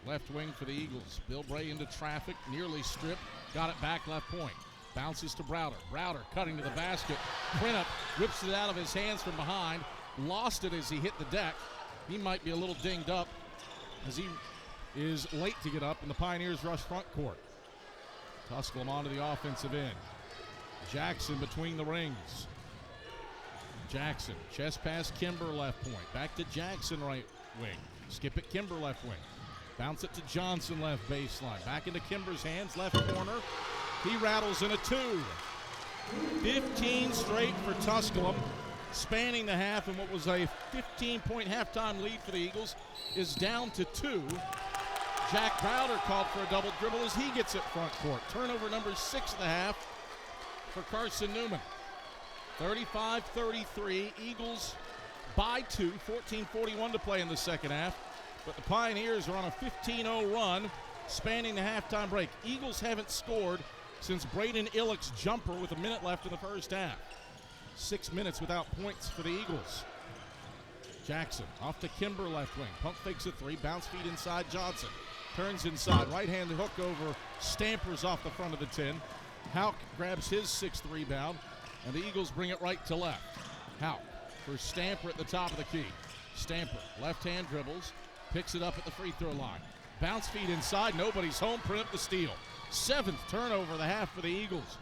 left wing for the Eagles. Bill Bray into traffic, nearly stripped. Got it back left point. Bounces to Browder. Browder cutting to the basket. Printup whips it out of his hands from behind. Lost it as he hit the deck. He might be a little dinged up as he is late to get up, and the Pioneers rush front court. Tusculum onto the offensive end. Jackson between the rings. Jackson, chest pass, Kimber left point. Back to Jackson right wing. Skip it, Kimber left wing. Bounce it to Johnson left baseline. Back into Kimber's hands, left corner. He rattles in a 2. 15 straight for Tusculum, spanning the half, and what was a 15-point halftime lead for the Eagles is down to 2. Jack Browder called for a double dribble as he gets it front court. Turnover number 6 of the half for Carson-Newman. 35-33, Eagles by 2, 14:41 to play in the second half. But the Pioneers are on a 15-0 run, spanning the halftime break. Eagles haven't scored since Braden Illick's jumper with a minute left in the first half. 6 minutes without points for the Eagles. Jackson off to Kimber left wing. Pump fakes a 3, bounce feed inside Johnson. Turns inside, right-handed hook over, Stampers off the front of the 10. Houck grabs his 6th rebound, and the Eagles bring it right to left. Houck for Stamper at the top of the key. Stamper, left-hand dribbles, picks it up at the free throw line. Bounce feed inside, nobody's home, Printup the steal. 7th turnover of the half for the Eagles.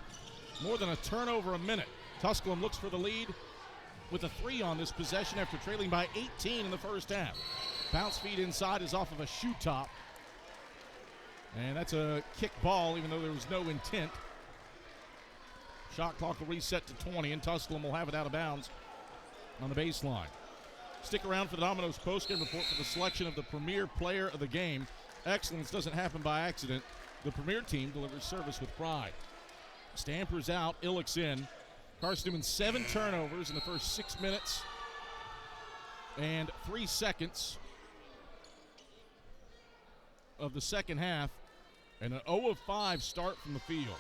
More than a turnover a minute. Tusculum looks for the lead with a 3 on this possession after trailing by 18 in the first half. Bounce feed inside is off of a shoe top. And that's a kick ball, even though there was no intent. Shot clock will reset to 20, and Tusculum will have it out of bounds on the baseline. Stick around for the Domino's postgame report for the selection of the premier player of the game. Excellence doesn't happen by accident. The premier team delivers service with pride. Stamper's out, Illick's in. Carson-Newman 7 turnovers in the first 6 minutes and 3 seconds of the second half, and an 0 of 5 start from the field.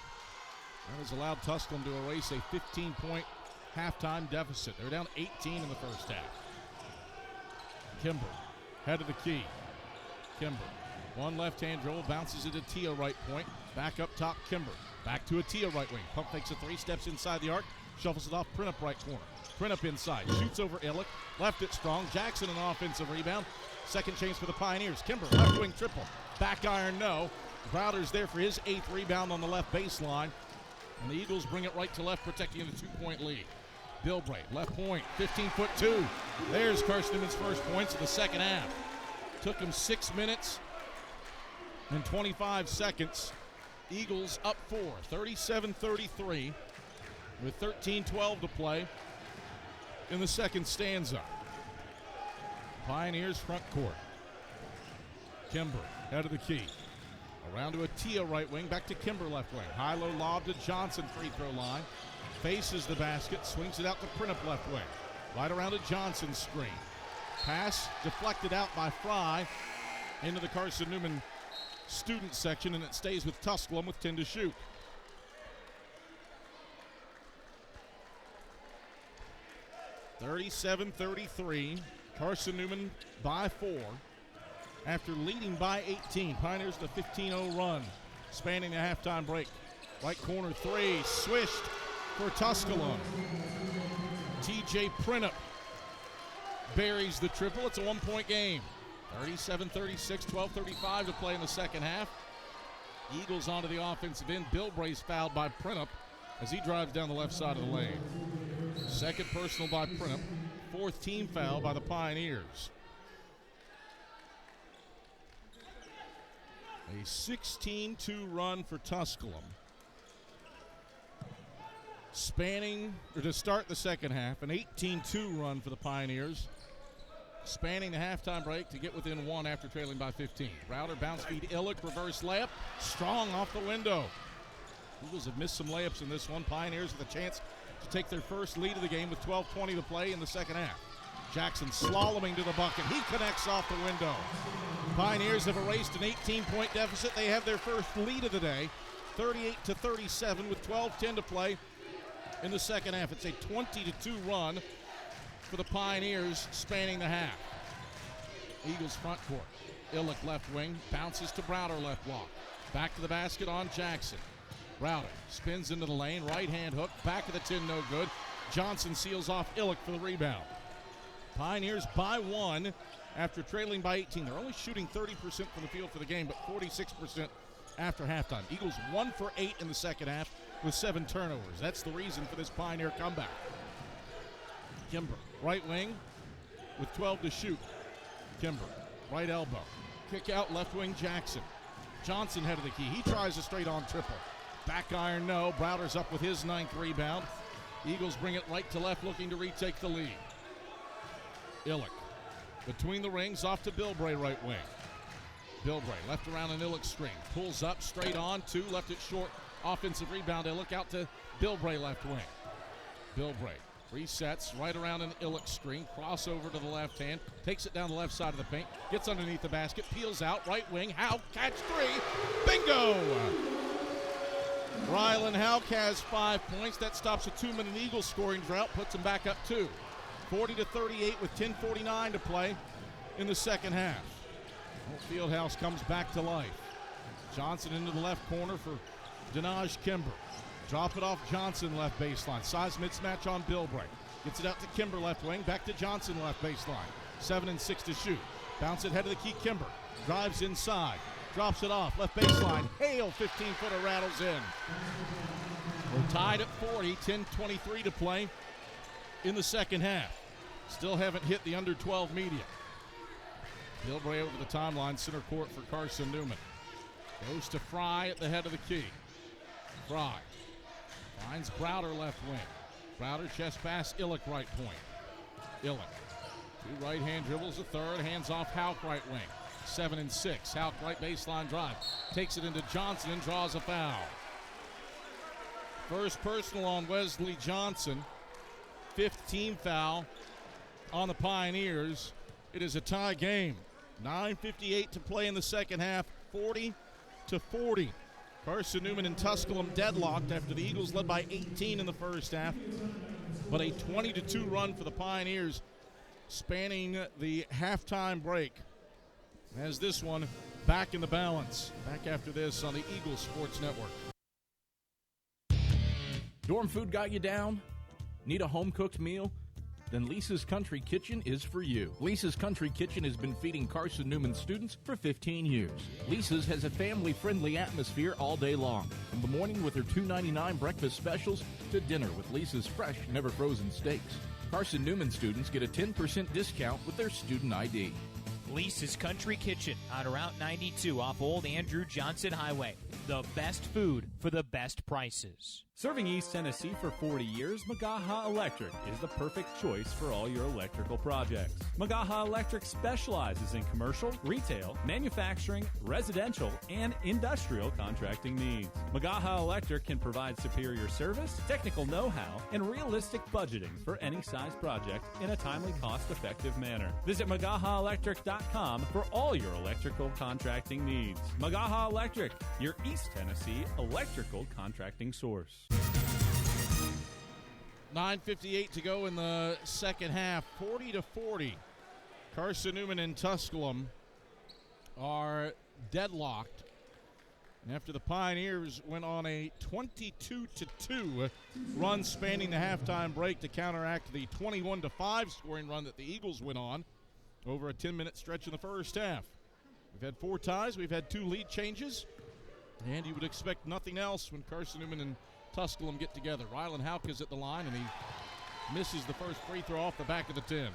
That has allowed Tusculum to erase a 15-point halftime deficit. They're down 18 in the first half. Kimber, head of the key. Kimber, one left-hand dribble, bounces it to Tia right point. Back up top, Kimber. Back to a Tia right wing. Pump fakes a 3, steps inside the arc, shuffles it off Printup right corner. Printup inside, shoots over Illick, left it strong. Jackson an offensive rebound. Second chance for the Pioneers. Kimber, left wing triple. Back iron, no. Browder's there for his 8th rebound on the left baseline. And the Eagles bring it right to left, protecting the 2-point lead. Bill Bray, left point, 15'2". There's Carson-Newman's first points of the second half. Took him 6 minutes and 25 seconds. Eagles up 4, 37-33, with 13:12 to play in the second stanza. Pioneers front court. Kimber, head of the key. Around to a Tia right wing, back to Kimber left wing. High-low lob to Johnson, free throw line. Faces the basket, swings it out to Printup left wing. Right around to Johnson's screen. Pass deflected out by Fry into the Carson-Newman student section, and it stays with Tusculum with 10 to shoot. (37-33), Carson-Newman by 4 after leading by 18. Pioneers the 15-0 run, spanning the halftime break. Right corner 3, swished for Tusculum. TJ Printup buries the triple. It's a 1-point game. 37-36, 12:35 to play in the second half. Eagles onto the offensive end. Bill Bray's fouled by Printup as he drives down the left side of the lane. Second personal by Printup. 4th team foul by the Pioneers. A 16-2 run for Tusculum. Spanning, or to start the second half, an 18-2 run for the Pioneers. spanning the halftime break to get within one after trailing by 15. Browder bounce feed Illick, reverse layup, strong off the window. Eagles have missed some layups in this one. Pioneers with a chance to take their first lead of the game with 12:20 to play in the second half. Jackson slaloming to the bucket. He connects off the window. Pioneers have erased an 18-point deficit. They have their first lead of the day, 38-37 with 12:10 to play in the second half. It's a 20-2 run for the Pioneers spanning the half. Eagles front court. Illick left wing, bounces to Browder left block. Back to the basket on Jackson. Browder spins into the lane, right-hand hook, back of the tin, no good. Johnson seals off Illick for the rebound. Pioneers by one after trailing by 18. They're only shooting 30% from the field for the game, but 46% after halftime. Eagles 1 for 8 in the second half with 7 turnovers. That's the reason for this Pioneer comeback. Kimber, right wing with 12 to shoot. Kimber, right elbow. Kick out left wing Jackson. Johnson head of the key. He tries a straight-on triple. Back iron, no. Browder's up with his 9th rebound. Eagles bring it right to left, looking to retake the lead. Illick between the rings, off to Bilbray, right wing. Bilbray left around an Illick screen. Pulls up, straight on, 2, left it short. Offensive rebound, Illick out to Bilbray, left wing. Bilbray resets right around an Illick screen, crossover to the left hand, takes it down the left side of the paint, gets underneath the basket, peels out, right wing, Houck, catch 3, bingo! Rylan Houck has 5 points. That stops a 2-minute Eagles scoring drought, puts them back up 2. 40-38 with 10:49 to play in the second half. Old Fieldhouse comes back to life. Johnson into the left corner for Denaj Kimber. Drop it off Johnson left baseline. Size mismatch on Bilbray. Gets it out to Kimber left wing. Back to Johnson left baseline. 7 and 6 to shoot. Bounce it head of the key. Kimber drives inside. Drops it off left baseline. Hale 15-footer rattles in. We're tied at 40. 10:23 to play in the second half. Still haven't hit the under 12 median. Bilbray over the timeline, center court for Carson-Newman. Goes to Fry at the head of the key. Fry finds Browder left wing. Browder chest pass, Illick right point. Illick, 2 right-hand dribbles, a third, hands off Houck right wing. 7 and 6, Houck right baseline drive. Takes it into Johnson and draws a foul. First personal on Wesley Johnson. 5th team foul on the Pioneers. It is a tie game. 9:58 to play in the second half, 40-40. Carson-Newman and Tusculum deadlocked after the Eagles led by 18 in the first half. But a 20-2 run for the Pioneers spanning the halftime break. As this one back in the balance. Back after this on the Eagles Sports Network. Dorm food got you down? Need a home-cooked meal? Then Lisa's Country Kitchen is for you. Lisa's Country Kitchen has been feeding Carson-Newman students for 15 years. Lisa's has a family-friendly atmosphere all day long, from the morning with their $2.99 breakfast specials to dinner with Lisa's fresh, never-frozen steaks. Carson-Newman students get a 10% discount with their student ID. Lisa's Country Kitchen on Route 92 off Old Andrew Johnson Highway. The best food for the best prices. Serving East Tennessee for 40 years, Magaha Electric is the perfect choice for all your electrical projects. Magaha Electric specializes in commercial, retail, manufacturing, residential, and industrial contracting needs. Magaha Electric can provide superior service, technical know-how, and realistic budgeting for any size project in a timely, cost-effective manner. Visit MagahaElectric.com for all your electrical contracting needs. Magaha Electric, your East Tennessee electrical contracting source. 9:58 to go in the second half. 40-40. Carson-Newman and Tusculum are deadlocked. And after the Pioneers went on a 22-2 run spanning the halftime break to counteract the 21-5 scoring run that the Eagles went on over a 10-minute stretch in the first half. We've had 4 ties. We've had 2 lead changes. And you would expect nothing else when Carson-Newman and Tusculum get together. Rylan Houck is at the line, and he misses the first free throw off the back of the 10.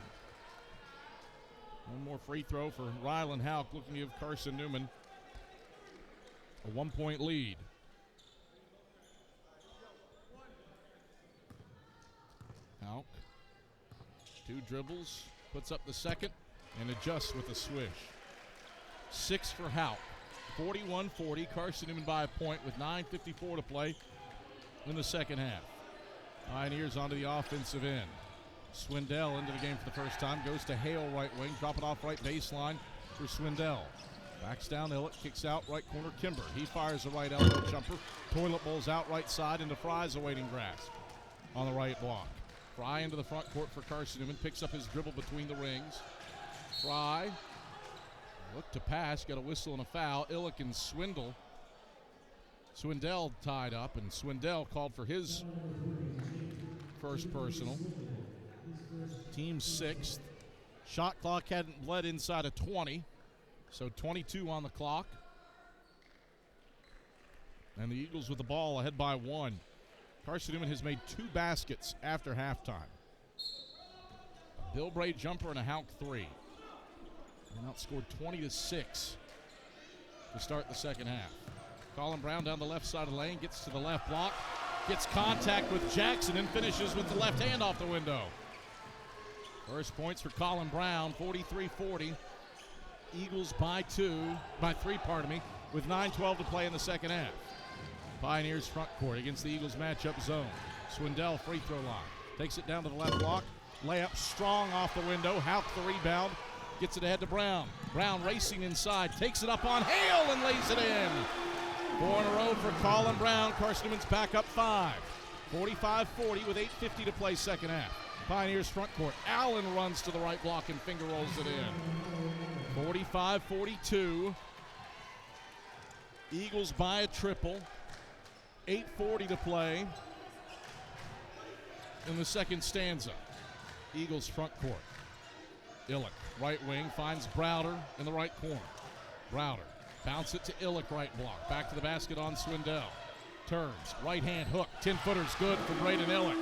One more free throw for Rylan Houck, looking to give Carson-Newman a 1-point lead. Houck, 2 dribbles, puts up the second, and adjusts with a swish. 6 for Houck. 41-40. Carson-Newman by a point with 9:54 to play in the second half. Pioneers onto the offensive end. Swindell into the game for the first time. Goes to Hale right wing. Drop it off right baseline for Swindell. Backs down Illett. Kicks out right corner Kimber. He fires a right elbow jumper. Toilet bowls out right side into Fry's awaiting grasp on the right block. Fry into the front court for Carson-Newman. Picks up his dribble between the rings. Fry. Look to pass. Got a whistle and a foul. Illick and Swindell tied up, and Swindell called for his first personal. Team 6th. Shot clock hadn't bled inside of 20, so 22 on the clock. And the Eagles with the ball ahead by 1. Carson-Newman has made 2 baskets after halftime. A Bill Bray jumper and a Houck 3. And outscored 20-6 to start the second half. Colin Brown down the left side of the lane, gets to the left block, gets contact with Jackson and finishes with the left hand off the window. First points for Colin Brown, 43-40. Eagles by 3, with 9:12 to play in the second half. Pioneers front court against the Eagles matchup zone. Swindell free throw line. Takes it down to the left block. Layup strong off the window. Houck the rebound. Gets it ahead to Brown. Brown racing inside. Takes it up on Hale and lays it in. 4 in a row for Colin Brown. Carson-Newman's back up 5. 45-40 with 8:50 to play second half. Pioneers front court. Allen runs to the right block and finger rolls it in. 45-42. Eagles by a triple. 8:40 to play in the second stanza. Eagles front court. Illick, right wing, finds Browder in the right corner. Browder, bounce it to Illick, right block. Back to the basket on Swindell. Turns, right hand hook, 10-footer's good for Braden Illick.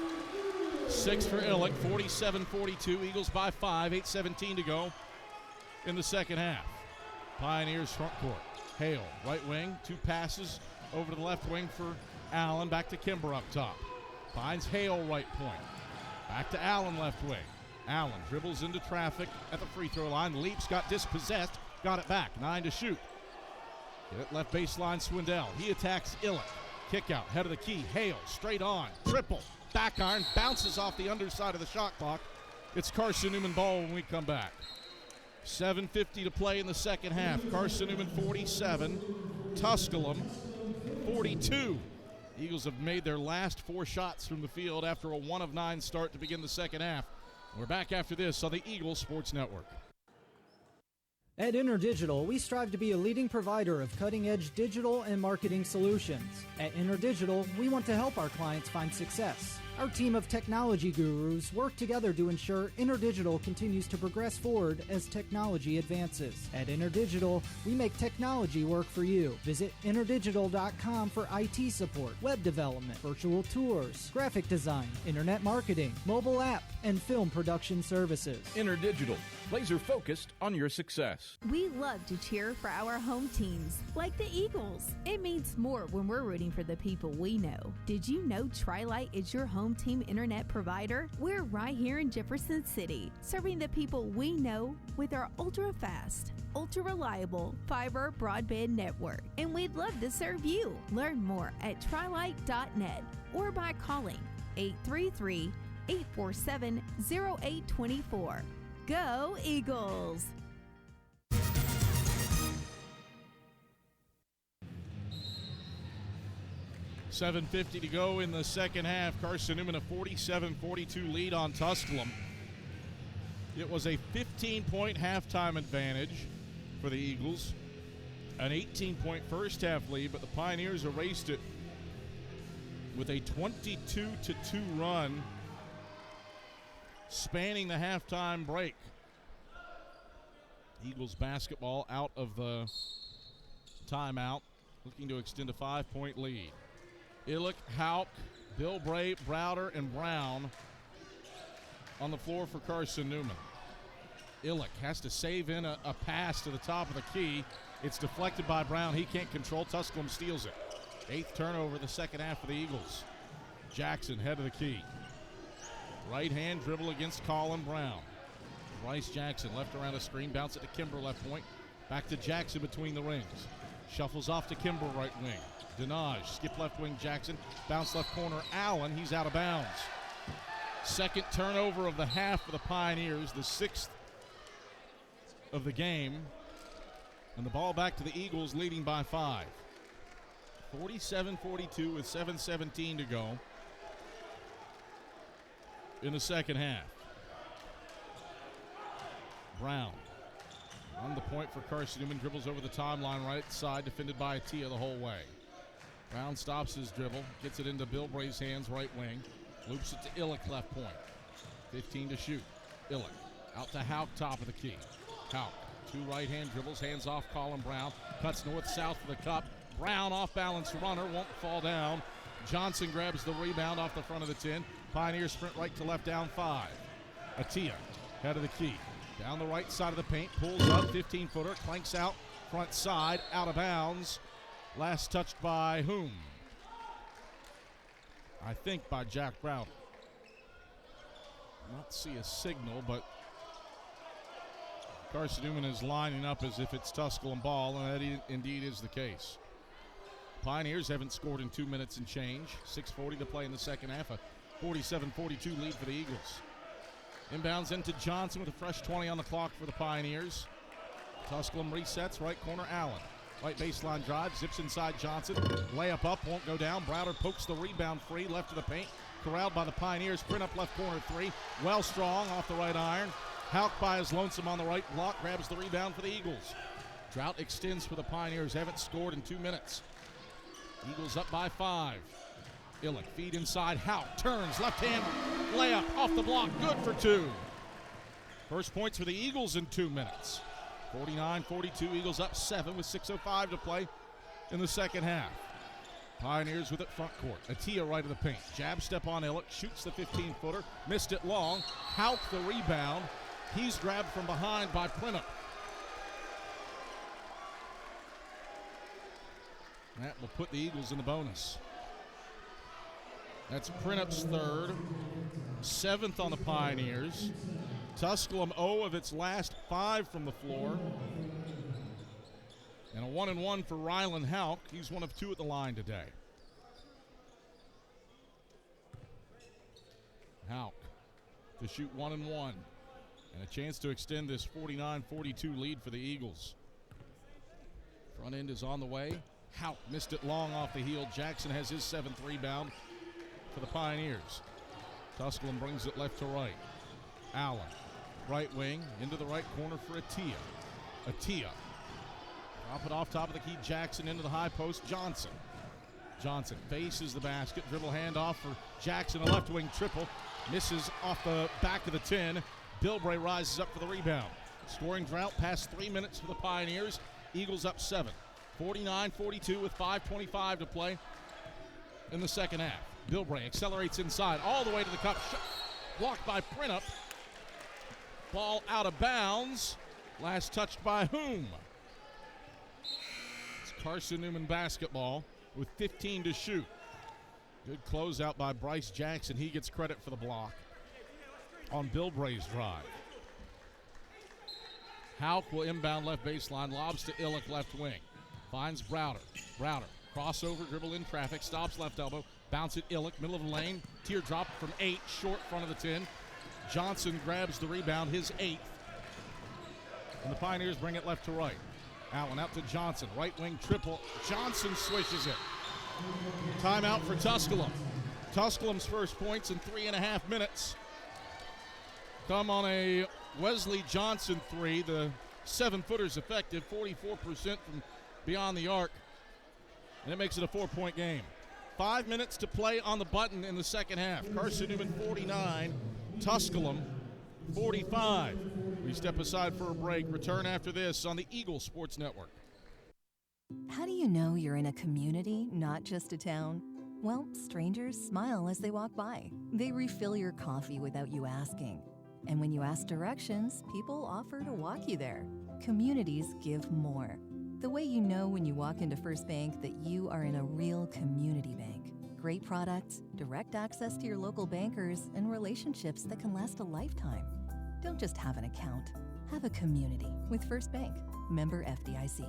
6 for Illick, 47-42. Eagles by 5, 8:17 to go in the second half. Pioneers front court. Hale, right wing, 2 passes over to the left wing for Allen. Back to Kimber up top. Finds Hale right point. Back to Allen left wing. Allen dribbles into traffic at the free throw line. Leaps, got dispossessed, got it back. 9 to shoot. Get it left baseline, Swindell. He attacks Illick. Kick out, head of the key. Hale, straight on. Triple. Back iron, bounces off the underside of the shot clock. It's Carson-Newman ball when we come back. 7:50 to play in the second half. Carson-Newman 47, Tusculum 42. Eagles have made their last 4 shots from the field after a 1 of 9 start to begin the second half. We're back after this on the Eagles Sports Network. At InterDigital, we strive to be a leading provider of cutting-edge digital and marketing solutions. At InterDigital, we want to help our clients find success. Our team of technology gurus work together to ensure InterDigital continues to progress forward as technology advances. At InterDigital, we make technology work for you. Visit interdigital.com for IT support, web development, virtual tours, graphic design, internet marketing, mobile app, and film production services. InterDigital, laser focused on your success. We love to cheer for our home teams, like the Eagles. It means more when we're rooting for the people we know. Did you know Tri-Lite is your home team internet provider? We're right here in Jefferson City, serving the people we know with our ultra-fast, ultra-reliable fiber broadband network. And we'd love to serve you. Learn more at trilite.net or by calling 833-847-0824. Go Eagles! $7:50 to go in the second half. Carson-Newman a 47-42 lead on Tusculum. It was a 15-point halftime advantage for the Eagles. An 18-point first half lead, but the Pioneers erased it with a 22-2 run spanning the halftime break. Eagles basketball out of the timeout, looking to extend a 5-point lead. Illick, Houck, Bill Bray, Browder, and Brown on the floor for Carson-Newman. Illick has to save in a pass to the top of the key. It's deflected by Brown. He can't control. Tusculum steals it. 8th turnover the second half for the Eagles. Jackson, head of the key. Right hand dribble against Colin Brown. Bryce Jackson left around the screen, bounce it to Kimber left point. Back to Jackson between the rings. Shuffles off to Kimber right wing. Denage, skip left wing Jackson, bounce left corner Allen, he's out of bounds. Second turnover of the half for the Pioneers, the 6th of the game. And the ball back to the Eagles, leading by 5. 47-42 with 7:17 to go in the second half. Brown on the point for Carson-Newman, dribbles over the timeline right side, defended by Atia the whole way. Brown stops his dribble, gets it into Bilbray's hands, right wing, loops it to Illick left point. 15 to shoot. Illick out to Hauk, top of the key. Hauk, 2 right-hand dribbles, hands off Colin Brown, cuts north-south for the cup. Brown off-balance runner, won't fall down. Johnson grabs the rebound off the front of the 10. Pioneers sprint right to left, down 5. Atia, head of the key. Down the right side of the paint, pulls up, 15-footer, clanks out, front side, out of bounds. Last touched by whom? I think by Jack Browder. Not see a signal, but Carson-Newman is lining up as if it's Tusculum ball, and that indeed is the case. Pioneers haven't scored in 2 minutes and change. 6:40 to play in the second half. A 47-42 lead for the Eagles. Inbounds into Johnson with a fresh 20 on the clock for the Pioneers. Tusculum resets, right corner Allen. Right baseline drive, zips inside Johnson. Layup up, won't go down. Browder pokes the rebound free, left of the paint. Corralled by the Pioneers, sprint up left corner 3. Well strong off the right iron. Hauk by his lonesome on the right block, grabs the rebound for the Eagles. Drought extends for the Pioneers, haven't scored in 2 minutes. Eagles up by 5. Illick, feed inside, Hauk turns, left hand layup off the block, good for 2. First points for the Eagles in 2 minutes. 49-42, Eagles up 7 with 6:05 to play in the second half. Pioneers with it front court. Atia right of the paint. Jab step on Illick, shoots the 15-footer, missed it long. Hauk the rebound. He's grabbed from behind by Printup. That will put the Eagles in the bonus. That's Printup's 3rd, 7th on the Pioneers. Tusculum 0 of its last 5 from the floor. And a 1-and-1 for Rylan Hauk. He's 1 of 2 at the line today. Hauk to shoot 1-and-1. And a chance to extend this 49-42 lead for the Eagles. Front end is on the way. Hauk missed it long off the heel. Jackson has his 7th rebound for the Pioneers. Tusculum brings it left to right. Allen, right wing, into the right corner for Atia. Atia, drop it off top of the key. Jackson into the high post. Johnson faces the basket. Dribble handoff for Jackson, a left wing triple. Misses off the back of the 10. Bilbray rises up for the rebound. Scoring drought past 3 minutes for the Pioneers. Eagles up 7. 49-42 with 5:25 to play in the second half. Bilbray accelerates inside all the way to the cup. Blocked by Printup. Ball out of bounds. Last touched by whom? It's Carson-Newman basketball with 15 to shoot. Good closeout by Bryce Jackson. He gets credit for the block on Bilbray's drive. Hauk will inbound left baseline, lobs to Illick left wing. Finds Browder. Crossover, dribble in traffic, stops left elbow, bounce it Illick, middle of the lane, teardrop from 8, short front of the 10. Johnson grabs the rebound, his 8th. And the Pioneers bring it left to right. Allen out to Johnson, right wing triple. Johnson swishes it. Timeout for Tusculum. Tusculum's first points in 3.5 minutes come on a Wesley Johnson 3. The 7-footer's effective, 44% from beyond the arc. And it makes it a 4-point game. 5 minutes to play on the button in the second half. Carson-Newman 49, Tusculum 45. We step aside for a break. Return after this on the Eagle Sports Network. How do you know you're in a community, not just a town? Well, strangers smile as they walk by. They refill your coffee without you asking. And when you ask directions, people offer to walk you there. Communities give more. The way you know when you walk into First Bank that you are in a real community bank. Great products, direct access to your local bankers, and relationships that can last a lifetime. Don't just have an account, have a community with First Bank. Member FDIC.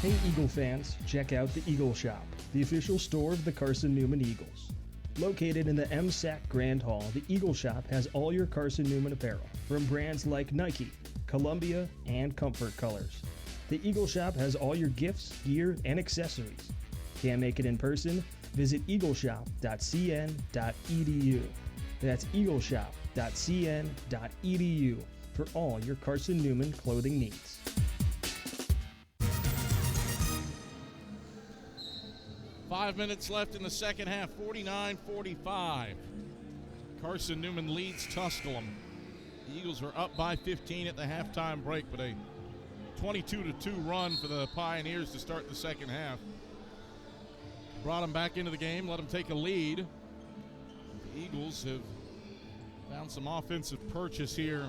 Hey Eagle fans, check out the Eagle Shop, the official store of the Carson-Newman Eagles. Located in the MSAC Grand Hall, the Eagle Shop has all your Carson-Newman apparel, from brands like Nike, Columbia, and Comfort Colors. The Eagle Shop has all your gifts, gear, and accessories. Can't make it in person? Visit eagleshop.cn.edu. That's eagleshop.cn.edu for all your Carson-Newman clothing needs. 5 minutes left in the second half, 49-45. Carson-Newman leads Tusculum. The Eagles were up by 15 at the halftime break, but a 22-2 run for the Pioneers to start the second half brought them back into the game, let them take a lead. The Eagles have found some offensive purchase here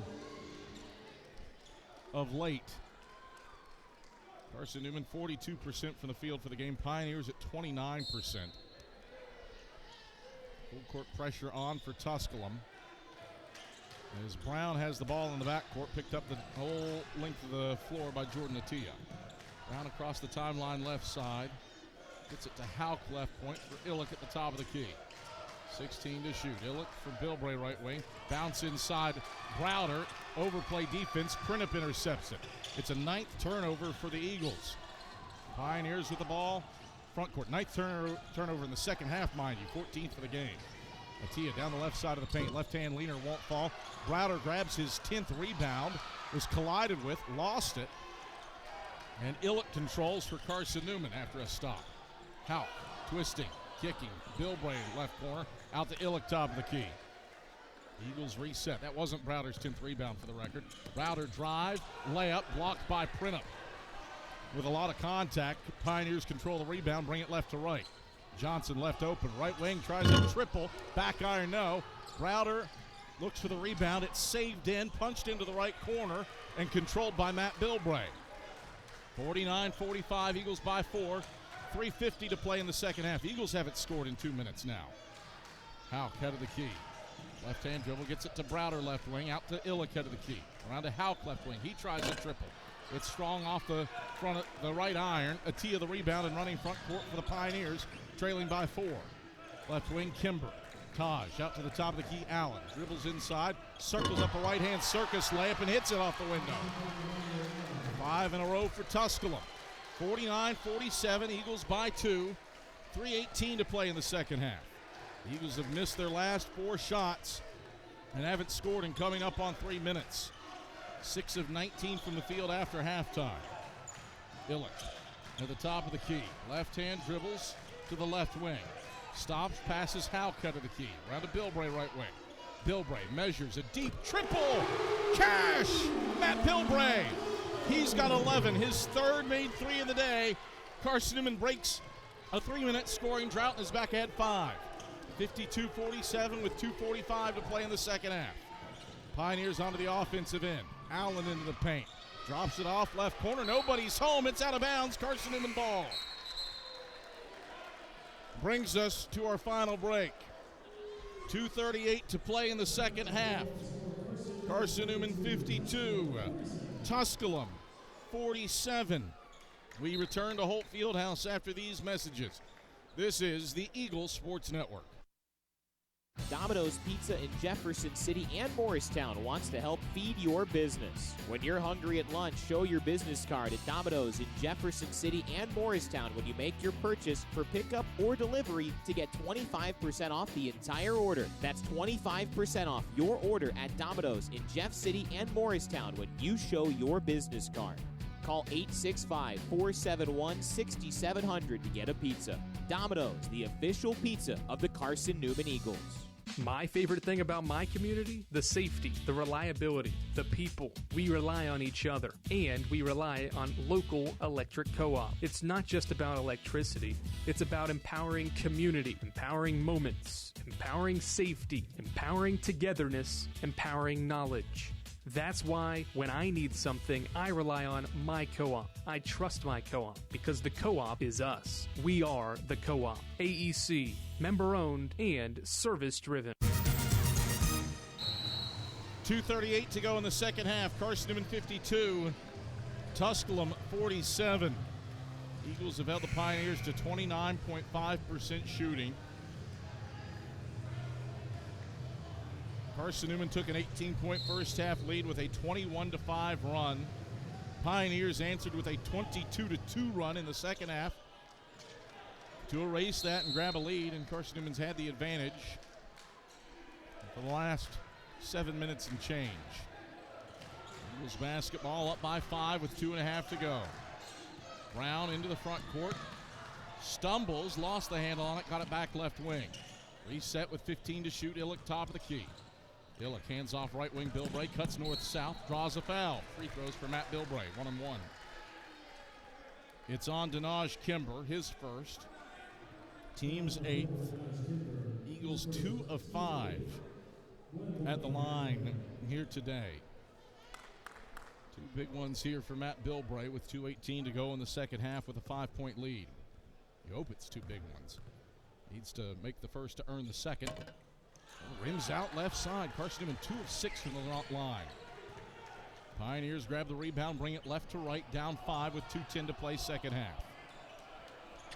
of late. Carson-Newman 42% from the field for the game. Pioneers at 29%. Full court pressure on for Tusculum. As Brown has the ball in the backcourt, picked up the whole length of the floor by Jordan Attia. Brown across the timeline left side. Gets it to Hauk left point for Illick at the top of the key. 16 to shoot. Illick for Bilbray right wing. Bounce inside. Browder. Overplay defense. Crinip intercepts it. It's a 9th turnover for the Eagles. Pioneers with the ball. Front court. 9th turnover in the second half, mind you. 14th for the game. Attia down the left side of the paint. Left-hand leaner won't fall. Browder grabs his 10th rebound. Was collided with. Lost it. And Illick controls for Carson-Newman after a stop. Hauk twisting. Kicking. Bilbray left corner. Out to Illick top of the key. Eagles reset. That wasn't Browder's 10th rebound for the record. Browder drive, layup, blocked by Printup. With a lot of contact, Pioneers control the rebound, bring it left to right. Johnson left open. Right wing tries a triple. Back iron, no. Browder looks for the rebound. It's saved in, punched into the right corner, and controlled by Matt Bilbray. 49-45, Eagles by 4. 3:50 to play in the second half. Eagles haven't scored in 2 minutes now. Hauk head of the key. Left-hand dribble, gets it to Browder left wing, out to Illick head of the key. Around to Hauk left wing. He tries a triple. It's strong off the front of the right iron. Attia the rebound and running front court for the Pioneers, trailing by 4. Left wing, Kimber. Taj out to the top of the key, Allen. Dribbles inside, circles up a right-hand circus layup and hits it off the window. 5 in a row for Tusculum. 49-47, Eagles by 2. 3:18 to play in the second half. The Eagles have missed their last 4 shots and haven't scored in coming up on 3 minutes. 6 of 19 from the field after halftime. Illick at the top of the key. Left-hand dribbles to the left wing. Stops, passes Hauk out of the key. Around to Bilbray right wing. Bilbray measures a deep triple. Cash! Matt Bilbray. He's got 11. His third made 3 of the day. Carson-Newman breaks a 3-minute scoring drought and is back ahead 5. 52-47 with 2:45 to play in the second half. Pioneers onto the offensive end. Allen into the paint. Drops it off left corner. Nobody's home. It's out of bounds. Carson-Newman ball. Brings us to our final break. 2:38 to play in the second half. Carson-Newman 52. Tusculum 47. We return to Holt Fieldhouse after these messages. This is the Eagle Sports Network. Domino's Pizza in Jefferson City and Morristown wants to help feed your business. When you're hungry at lunch, show your business card at Domino's in Jefferson City and Morristown when you make your purchase for pickup or delivery to get 25% off the entire order. That's 25% off your order at Domino's in Jeff City and Morristown when you show your business card. Call 865-471-6700 to get a pizza. Domino's, the official pizza of the Carson-Newman Eagles. My favorite thing about my community? The safety, the reliability, the people. We rely on each other, and we rely on local electric co-op. It's not just about electricity. It's about empowering community, empowering moments, empowering safety, empowering togetherness, empowering knowledge. That's why when I need something, I rely on my co-op. I trust my co-op because the co-op is us. We are the co-op. AEC, member-owned and service-driven. 2:38 to go in the second half. Carson-Newman 52, Tusculum 47. Eagles have held the Pioneers to 29.5% shooting. Carson-Newman took an 18-point first half lead with a 21-5 run. Pioneers answered with a 22-2 run in the second half to erase that and grab a lead, and Carson-Newman's had the advantage for the last 7 minutes and change. Eagles basketball up by 5 with 2.5 to go. Brown into the front court. Stumbles, lost the handle on it, got it back left wing. Reset with 15 to shoot. Illick top of the key. Illick hands off right wing. Bilbray cuts north-south, draws a foul. Free throws for Matt Bilbray, 1-1. It's on Denaj Kimber, his first. Team's 8th. Eagles 2 of 5 at the line here today. 2 big ones here for Matt Bilbray with 2:18 to go in the second half with a 5-point lead. You hope it's 2 big ones. Needs to make the first to earn the second. Rims out left side. Carson-Newman 2 of 6 from the line. Pioneers grab the rebound, bring it left to right, down 5 with 2:10 to play second half.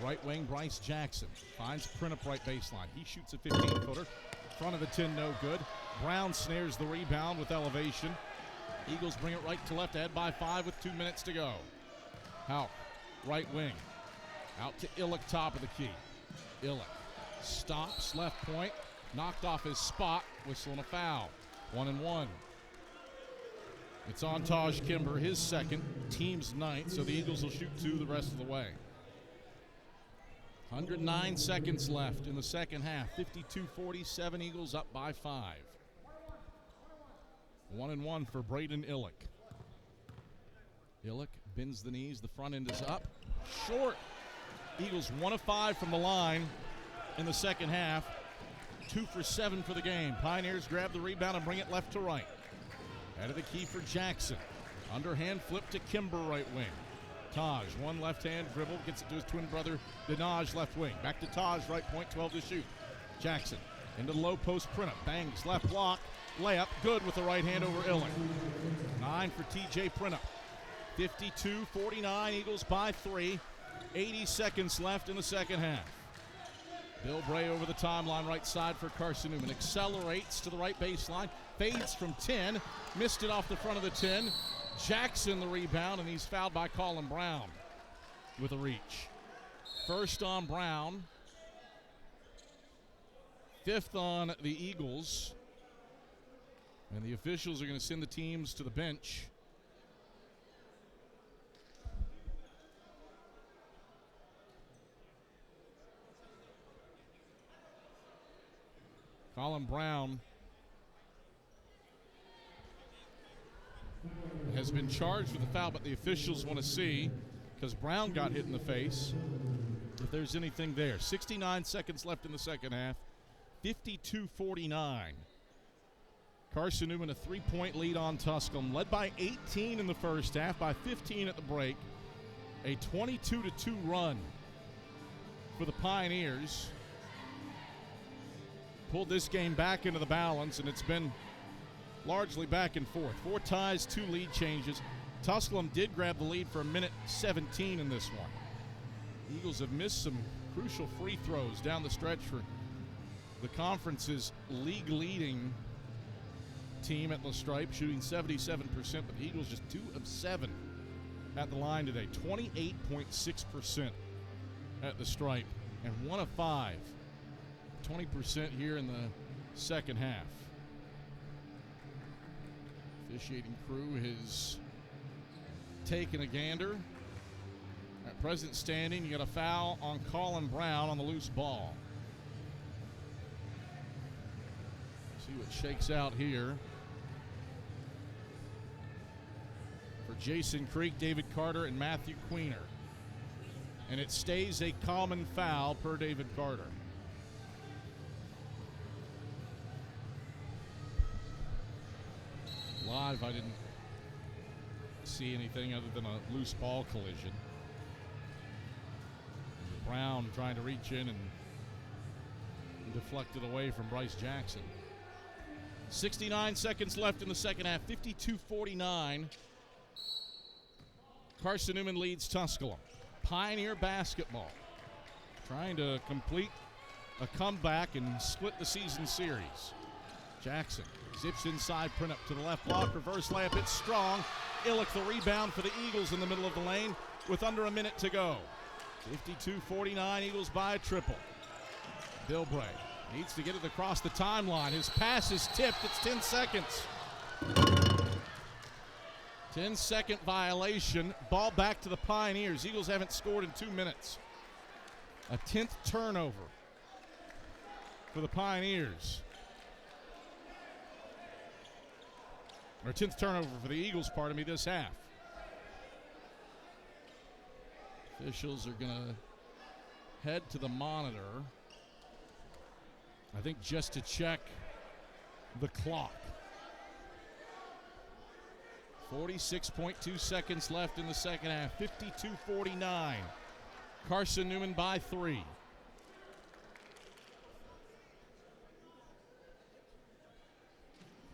Right wing, Bryce Jackson finds Printup right baseline. He shoots a 15-footer. Front of the 10, no good. Brown snares the rebound with elevation. Eagles bring it right to left, ahead by 5 with 2 minutes to go. Houck, right wing. Out to Illick, top of the key. Illick stops, left point. Knocked off his spot, whistle and a foul. 1-1. It's on Taj Kimber, his second, team's 9th, so the Eagles will shoot 2 the rest of the way. 109 seconds left in the second half. 52-47, Eagles up by 5. 1-1 for Braden Illick. Illick bends the knees, the front end is up. Short. Eagles 1 of 5 from the line in the second half. 2 for 7 for the game. Pioneers grab the rebound and bring it left to right. Out of the key for Jackson. Underhand flip to Kimber, right wing. Taj, one left-hand dribble, gets it to his twin brother, Denaj, left wing. Back to Taj, right point, 12 to shoot. Jackson into the low post, Printup, bangs, left block, layup, good with the right hand over Illick. 9 for TJ Printup. 52-49, Eagles by 3. 80 seconds left in the second half. Bilbray over the timeline, right side for Carson-Newman. Accelerates to the right baseline, fades from 10, missed it off the front of the 10. Jackson the rebound, and he's fouled by Colin Brown with a reach. First on Brown. 5th on the Eagles. And the officials are going to send the teams to the bench. Colin Brown has been charged with a foul, but the officials want to see, because Brown got hit in the face, if there's anything there. 69 seconds left in the second half. 52-49. Carson-Newman a 3-point lead on Tusculum, led by 18 in the first half, by 15 at the break. A 22-2 run for the Pioneers. Pulled this game back into the balance, and it's been largely back and forth. 4 ties, 2 lead changes. Tusculum did grab the lead for a minute 17 in this one. Eagles have missed some crucial free throws down the stretch for the conference's league-leading team at La Stripe, shooting 77%, but the Eagles just 2 of 7 at the line today. 28.6% at the Stripe, and 1 of 5. 20% here in the second half. Officiating crew has taken a gander. At present standing, you got a foul on Colin Brown on the loose ball. See what shakes out here. For Jason Creek, David Carter, and Matthew Queener. And it stays a common foul per David Carter. Live, I didn't see anything other than a loose ball collision. Brown trying to reach in and deflect it away from Bryce Jackson. 69 seconds left in the second half, 52-49. Carson-Newman leads Tusculum. Pioneer basketball trying to complete a comeback and split the season series. Jackson zips inside, print up to the left block, reverse layup, it's strong. Illick the rebound for the Eagles in the middle of the lane with under a minute to go. 52-49, Eagles by a triple. Bilbray needs to get it across the timeline. His pass is tipped, it's 10 seconds. 10-second violation, ball back to the Pioneers. Eagles haven't scored in 2 minutes. A 10th turnover for the Pioneers. Or 10th turnover for the Eagles, pardon me, this half. Officials are going to head to the monitor, I think just to check the clock. 46.2 seconds left in the second half, 52-49. Carson-Newman by 3.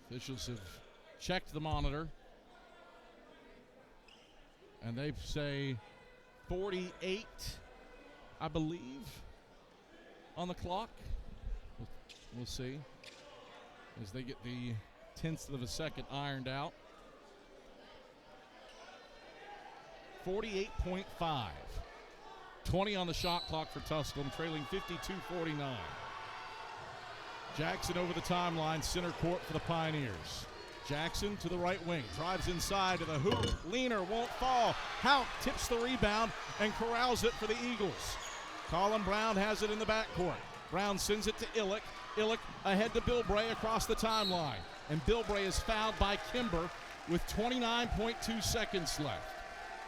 Officials have checked the monitor, and they say 48, I believe, on the clock. We'll see as they get the tenths of a second ironed out. 48.5. 20 on the shot clock for Tusculum, trailing 52-49. Jackson over the timeline, center court for the Pioneers. Jackson to the right wing, drives inside to the hoop. Leaner won't fall. Houck tips the rebound and corrals it for the Eagles. Colin Brown has it in the backcourt. Brown sends it to Illick. Illick ahead to Bilbray across the timeline. And Bilbray is fouled by Kimber with 29.2 seconds left.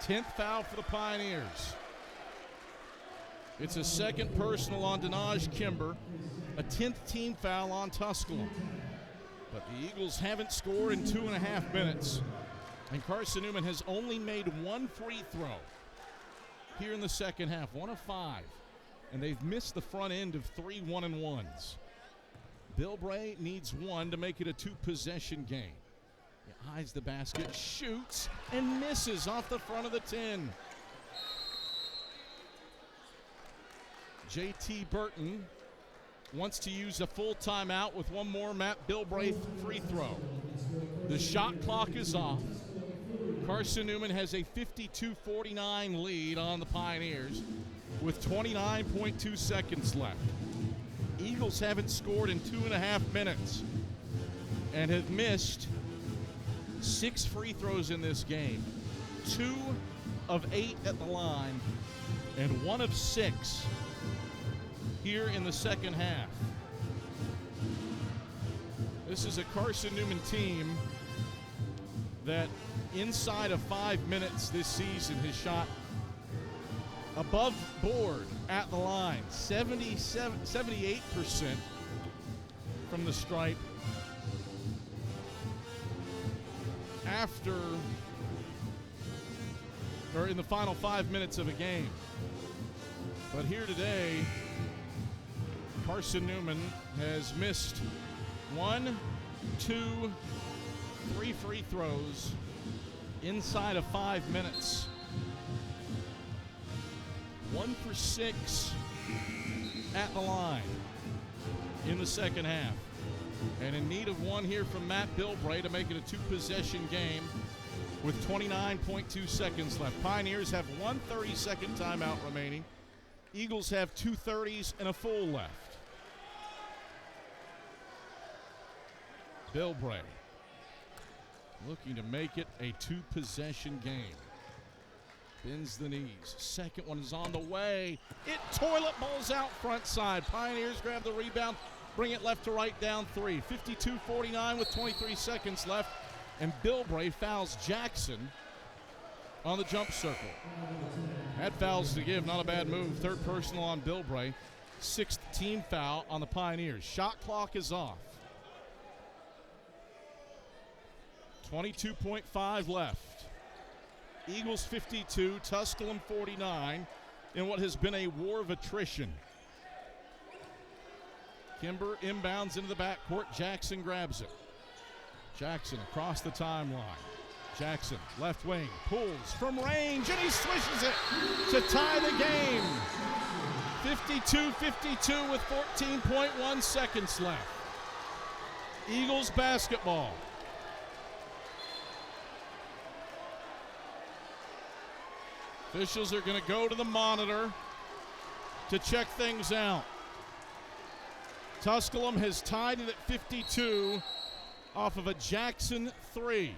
10th foul for the Pioneers. It's a second personal on Denaj Kimber, a 10th team foul on Tusculum. But the Eagles haven't scored in 2.5 minutes. And Carson-Newman has only made one free throw here in the second half, 1 of 5. And they've missed the front end of 3 1-and-1s. Bilbray needs one to make it a 2-possession game. He eyes the basket, shoots, and misses off the front of the 10. J.T. Burton wants to use a full timeout with one more Matt Bilbray free throw. The shot clock is off. Carson-Newman has a 52-49 lead on the Pioneers with 29.2 seconds left. Eagles haven't scored in 2.5 minutes and have missed 6 free throws in this game. 2 of 8 at the line and 1 of 6 here in the second half. This is a Carson-Newman team that inside of 5 minutes this season has shot above board at the line, 78% from the stripe after, or in the final 5 minutes of a game. But here today, Carson-Newman has missed 1, 2, 3 free throws inside of 5 minutes. 1 for 6 at the line in the second half. And in need of one here from Matt Bilbray to make it a 2-possession game with 29.2 seconds left. Pioneers have 1 30-second timeout remaining. Eagles have 2 30s and a full left. Bilbray looking to make it a 2-possession game. Bends the knees. Second one is on the way. It toilet bowls out front side. Pioneers grab the rebound, bring it left to right, down 3. 52-49 with 23 seconds left. And Bilbray fouls Jackson on the jump circle. Had fouls to give, not a bad move. 3rd personal on Bilbray. 6th team foul on the Pioneers. Shot clock is off. 22.5 left. Eagles 52, Tusculum 49 in what has been a war of attrition. Kimber inbounds into the backcourt. Jackson grabs it. Jackson across the timeline. Jackson, left wing, pulls from range, and he swishes it to tie the game. 52-52 with 14.1 seconds left. Eagles basketball. Officials are going to go to the monitor to check things out. Tusculum has tied it at 52 off of a Jackson 3.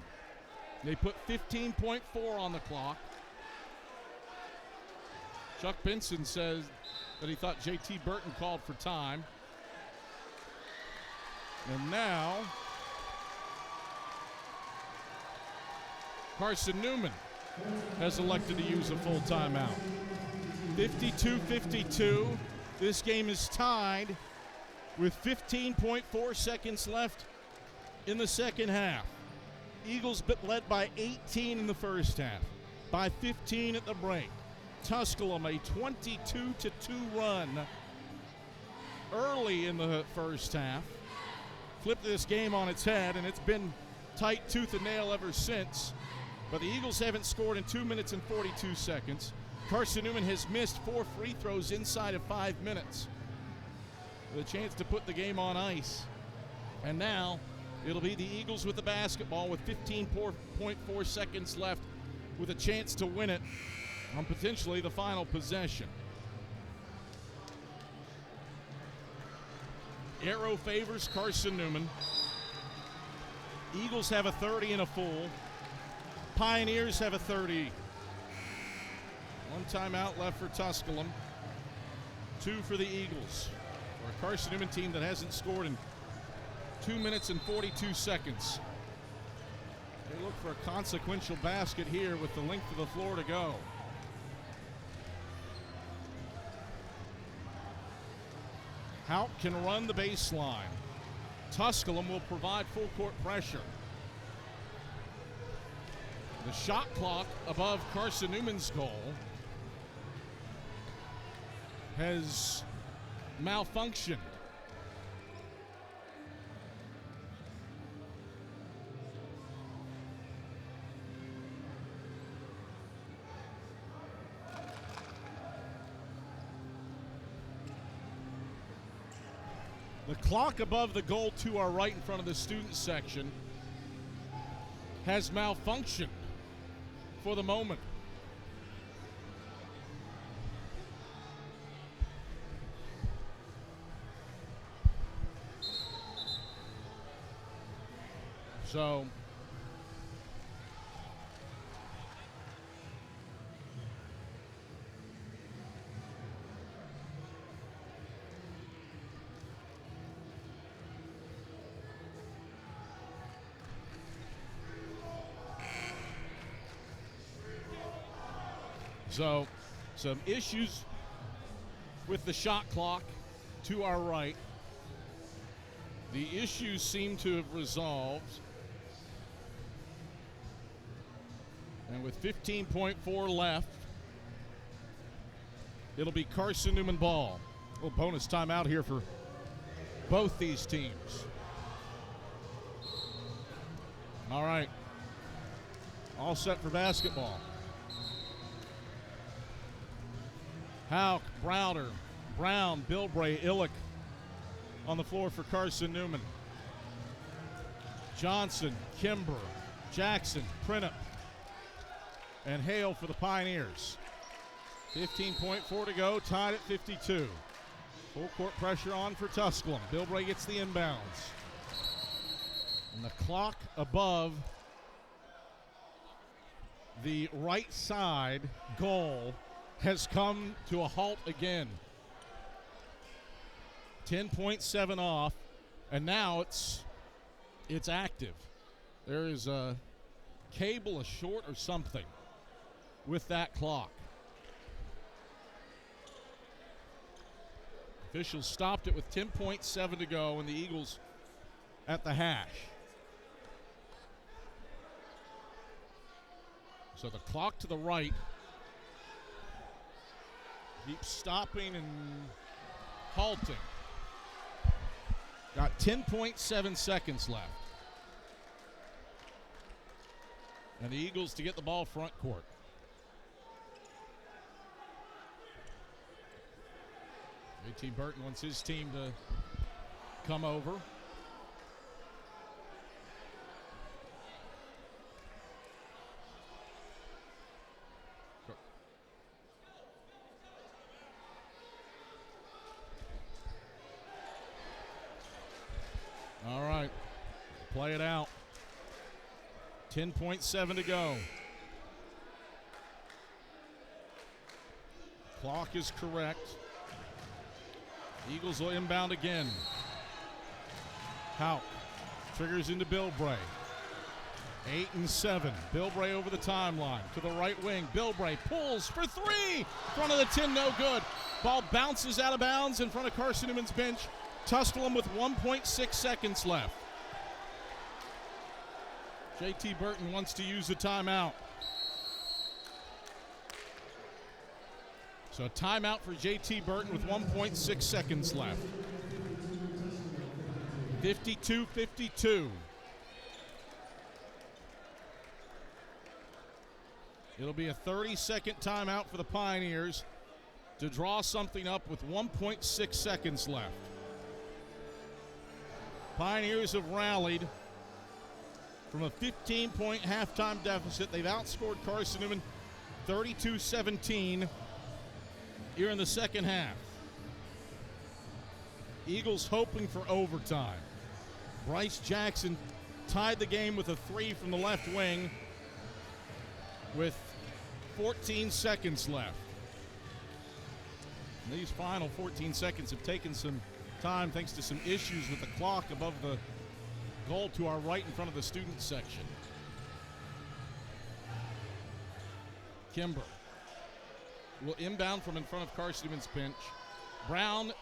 They put 15.4 on the clock. Chuck Benson says that he thought J.T. Burton called for time. And now, Carson-Newman has elected to use a full timeout. 52-52. This game is tied with 15.4 seconds left in the second half. Eagles led by 18 in the first half, by 15 at the break. Tusculum a 22-2 run early in the first half. Flipped this game on its head, and it's been tight tooth and nail ever since. But the Eagles haven't scored in 2 minutes and 42 seconds. Carson-Newman has missed 4 free throws inside of 5 minutes, with a chance to put the game on ice. And now it'll be the Eagles with the basketball with 15.4 seconds left, with a chance to win it on potentially the final possession. Arrow favors Carson-Newman. Eagles have a 30 and a full. Pioneers have a 30. 1 timeout left for Tusculum. 2 for the Eagles. For a Carson-Newman team that hasn't scored in 2 minutes and 42 seconds. They look for a consequential basket here with the length of the floor to go. Houck can run the baseline. Tusculum will provide full court pressure. The shot clock above Carson-Newman's goal has malfunctioned. The clock above the goal to our right in front of the student section has malfunctioned for the moment. So some issues with the shot clock to our right. The issues seem to have resolved. And with 15.4 left, it'll be Carson-Newman ball. A little bonus timeout here for both these teams. All right. All set for basketball. Houck, Browder, Brown, Bilbray, Illick on the floor for Carson-Newman. Johnson, Kimber, Jackson, Printup, and Hale for the Pioneers. 15.4 to go, tied at 52. Full court pressure on for Tusculum. Bilbray gets the inbounds. And the clock above the right side goal has come to a halt again. 10.7 off, and now it's active. There is a cable, a short or something with that clock. Officials stopped it with 10.7 to go, and the Eagles at the hash. So the clock to the right keeps stopping and halting. Got 10.7 seconds left. And the Eagles to get the ball front court. JT Burton wants his team to come over. All right, play it out. 10.7 to go. Clock is correct. Eagles will inbound again. Houck triggers into Bilbray. 8 and 7. Bilbray over the timeline to the right wing. Bilbray pulls for three. Front of the 10, no good. Ball bounces out of bounds in front of Carson-Newman's bench. Tusculum with 1.6 seconds left. JT Burton wants to use a timeout. So a timeout for JT Burton with 1.6 seconds left. 52-52. It'll be a 30-second timeout for the Pioneers to draw something up with 1.6 seconds left. Pioneers have rallied from a 15-point halftime deficit. They've outscored Carson-Newman 32-17 here in the second half. Eagles hoping for overtime. Bryce Jackson tied the game with a three from the left wing with 14 seconds left. And these final 14 seconds have taken some time thanks to some issues with the clock above the goal to our right in front of the student section. Kimber will inbound from in front of Carson-Newman's bench. Brown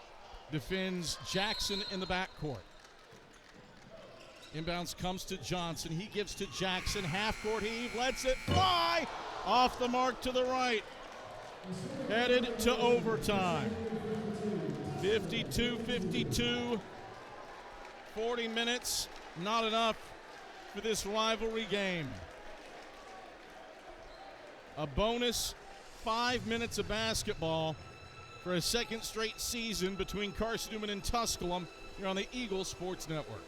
defends Jackson in the backcourt. Inbounds comes to Johnson. He gives to Jackson. Half-court heave. Lets it fly. Off the mark to the right. Headed to overtime. 52-52. 40 minutes. Not enough for this rivalry game. A bonus 5 minutes of basketball for a second straight season between Carson-Newman and Tusculum here on the Eagles Sports Network.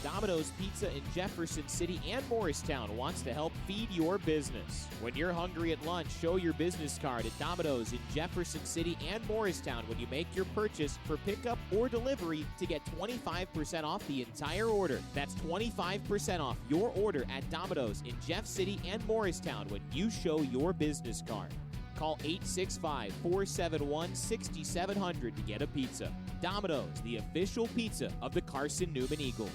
Domino's Pizza in Jefferson City and Morristown wants to help feed your business. When you're hungry at lunch, show your business card at Domino's in Jefferson City and Morristown when you make your purchase for pickup or delivery to get 25% off the entire order. That's 25% off your order at Domino's in Jeff City and Morristown when you show your business card. Call 865-471-6700 to get a pizza. Domino's, the official pizza of the Carson-Newman Eagles.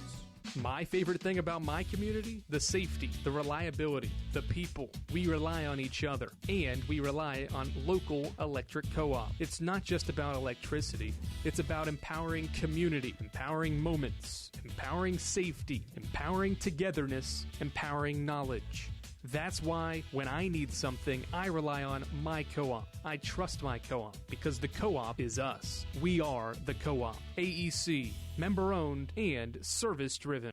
My favorite thing about my community? The safety, the reliability, the people. We rely on each other, and we rely on local electric co-op. It's not just about electricity. It's about empowering community, empowering moments, empowering safety, empowering togetherness, empowering knowledge. That's why when I need something, I rely on my co-op. I trust my co-op because the co-op is us. We are the co-op. AEC, member-owned and service-driven.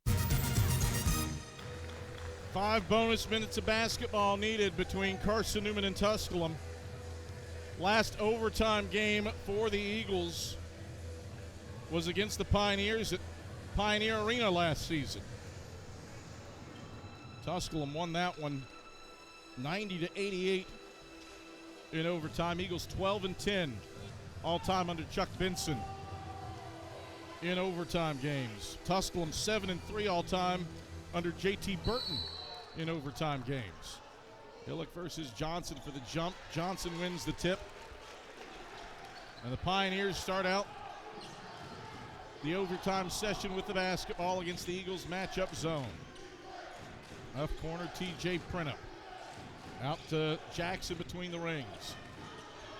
5 bonus minutes of basketball needed between Carson-Newman and Tusculum. Last overtime game for the Eagles was against the Pioneers at Pioneer Arena last season. Tusculum won that one 90-88 in overtime. Eagles 12-10 all-time under Chuck Benson in overtime games. Tusculum 7-3 all-time under JT Burton in overtime games. Hillick versus Johnson for the jump. Johnson wins the tip. And the Pioneers start out the overtime session with the basketball against the Eagles matchup zone. Left corner, TJ Printup. Out to Jackson between the rings.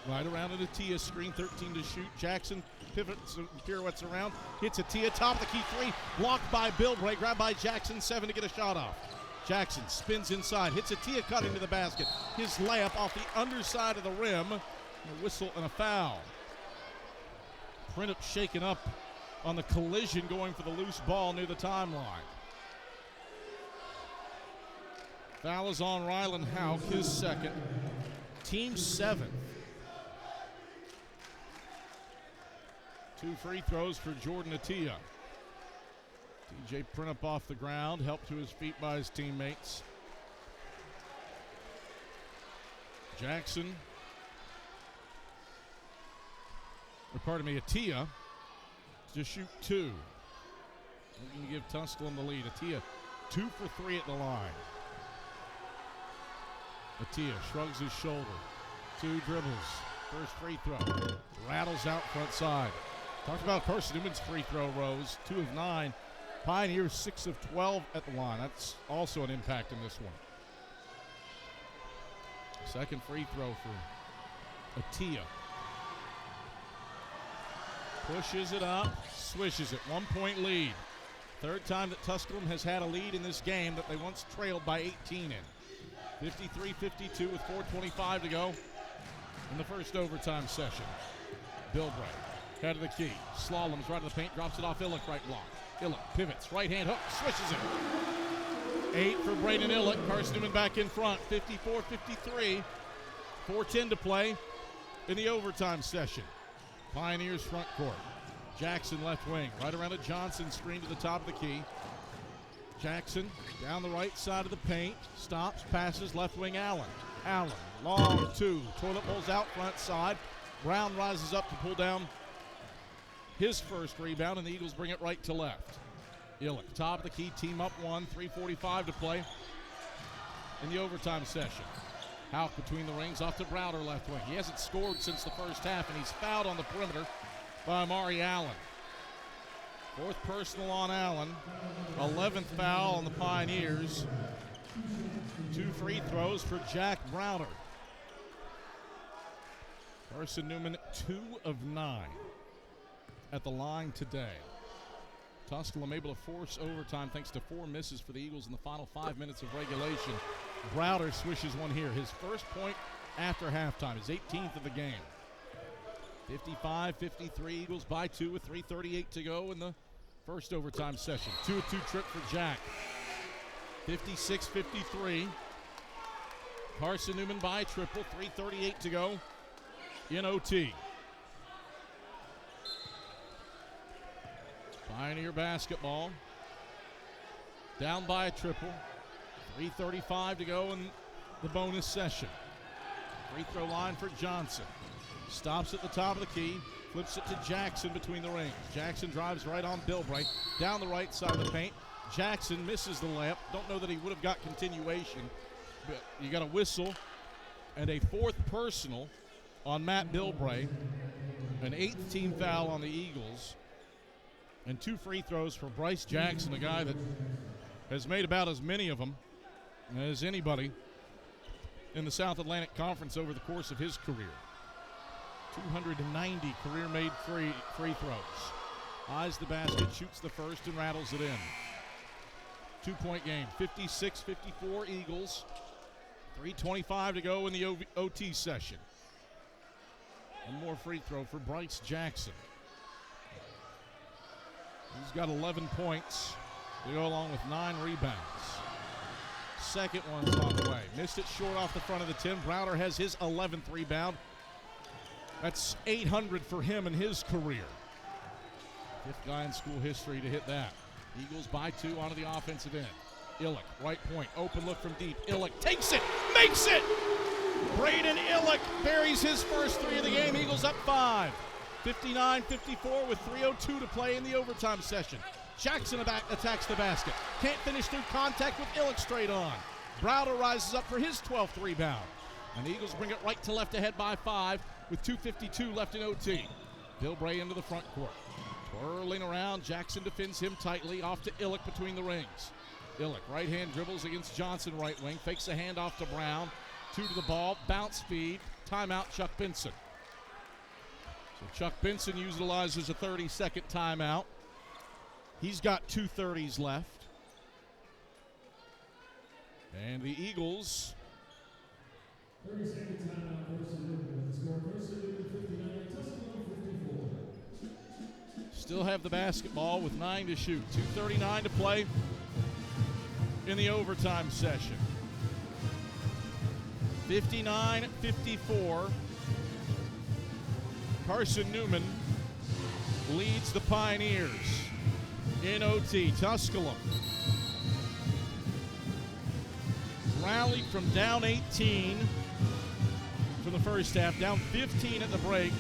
Right around an Atia screen, 13 to shoot. Jackson pivots and pirouettes around. Hits Atia, top of the key three. Blocked by Bilbray, grabbed by Jackson, 7 to get a shot off. Jackson spins inside, hits Atia, cut into the basket. His layup off the underside of the rim. A whistle and a foul. Printup shaken up on the collision going for the loose ball near the timeline. Foul is on Rylan Hauk, his second. Team 7. 2 free throws for Jordan Attia. TJ Printup off the ground, helped to his feet by his teammates. Jackson, Attia to shoot 2. Looking to give Tusculum the lead. Attia 2 for 3 at the line. Attia shrugs his shoulder. 2 dribbles. First free throw. Rattles out front side. Talked about Carson-Newman's free throw rows. 2 of 9. Pioneers 6 of 12 at the line. That's also an impact in this one. Second free throw for Attia. Pushes it up, swishes it. 1-point lead. Third time that Tusculum has had a lead in this game that they once trailed by 18 in. 53-52 with 4:25 to go in the first overtime session. Bilbray, head of the key. Slaloms right of the paint, drops it off Illick, right block. Illick pivots, right hand hook, swishes it. 8 for Braden Illick. Carson-Newman back in front, 54-53. 4:10 to play in the overtime session. Pioneers front court. Jackson left wing, right around a Johnson screen to the top of the key. Jackson down the right side of the paint, stops, passes, left wing Allen. Allen, long 2, toilet bowls out front side. Brown rises up to pull down his first rebound, and the Eagles bring it right to left. Illick, top of the key, team up 1, 3:45 to play in the overtime session. Hauk between the rings, off to Browder left wing. He hasn't scored since the first half, and he's fouled on the perimeter by Amari Allen. 4th personal on Allen. 11th foul on the Pioneers. 2 free throws for Jack Browder. Carson-Newman 2 of 9 at the line today. Tusculum able to force overtime thanks to 4 misses for the Eagles in the final 5 minutes of regulation. Browder swishes one here. His first point after halftime, his 18th of the game. 55-53, Eagles by 2 with 3:38 to go in the first overtime session. 2-2 trip for Jack. 56-53. Carson-Newman by triple, 3:38 to go in OT. Pioneer basketball. Down by a triple. 3:35 to go in the bonus session. Free throw line for Johnson. Stops at the top of the key. Flips it to Jackson between the rings. Jackson drives right on Bilbray. Down the right side of the paint. Jackson misses the layup. Don't know that he would have got continuation. But you got a whistle and a 4th personal on Matt Bilbray. An 8th team foul on the Eagles. And 2 free throws for Bryce Jackson, a guy that has made about as many of them as anybody in the South Atlantic Conference over the course of his career. 290 career-made free throws. Eyes the basket, shoots the first, and rattles it in. 2-point game, 56-54 Eagles. 3:25 to go in the OT session. One more free throw for Bryce Jackson. He's got 11 points to go along with 9 rebounds. Second one's on the way. Missed it short off the front of the 10. Browder has his 11th rebound. That's 800 for him in his career. 5th guy in school history to hit that. Eagles by 2 onto the offensive end. Illick, right point, open look from deep. Illick takes it, makes it! Braden Illick buries his first 3 of the game. Eagles up 5. 59-54 with 3:02 to play in the overtime session. Jackson attacks the basket. Can't finish through contact with Illick straight on. Browder rises up for his 12th rebound. And the Eagles bring it right to left ahead by 5 with 2:52 left in OT. Bilbray into the front court. Twirling around, Jackson defends him tightly, off to Illick between the rings. Illick, right hand dribbles against Johnson right wing, fakes a handoff to Brown. 2 to the ball, bounce feed, timeout Chuck Benson. So Chuck Benson utilizes a 30-second timeout. He's got 2:30s left. And the Eagles 30-second timeout, Carson-Newman with the score. Carson-Newman 59, Tusculum 54. still have the basketball with 9 to shoot. 2:39 to play in the overtime session. 59-54. Carson-Newman leads the Pioneers in OT. Tusculum rallied from down 18 for the first half, down 15 at the break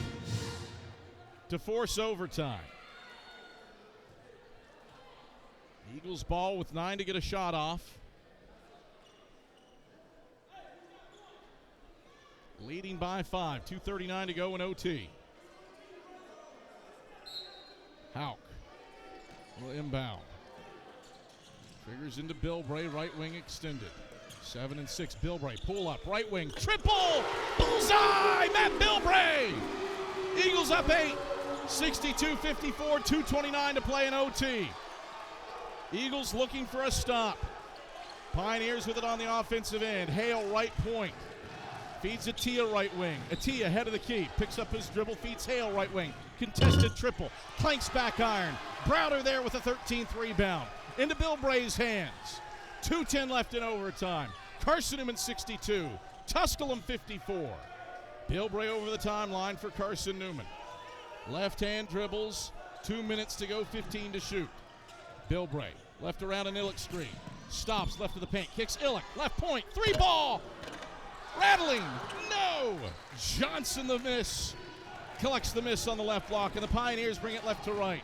to force overtime. Eagles ball with 9 to get a shot off. Leading by 5, 2:39 to go in OT. Hauk will inbound. Triggers into Bilbray, right wing extended. 7 and 6, Bilbray, pull up, right wing, triple, bullseye, Matt Bilbray! Eagles up 8, 62-54, 2:29 to play in OT. Eagles looking for a stop. Pioneers with it on the offensive end. Hale, right point. Feeds Atia right wing. Atia head of the key. Picks up his dribble. Feeds Hale right wing. Contested triple. Clanks back iron. Browder there with a 13th rebound. Into Bilbray's hands. 2:10 left in overtime. Carson-Newman 62. Tusculum 54. Bilbray over the timeline for Carson-Newman. Left hand dribbles. 2 minutes to go. 15 to shoot. Bilbray left around an Illick screen. Stops left of the paint. Kicks Illick. Left point. 3 ball. Rattling, no! Johnson the miss. Collects the miss on the left block, and the Pioneers bring it left to right.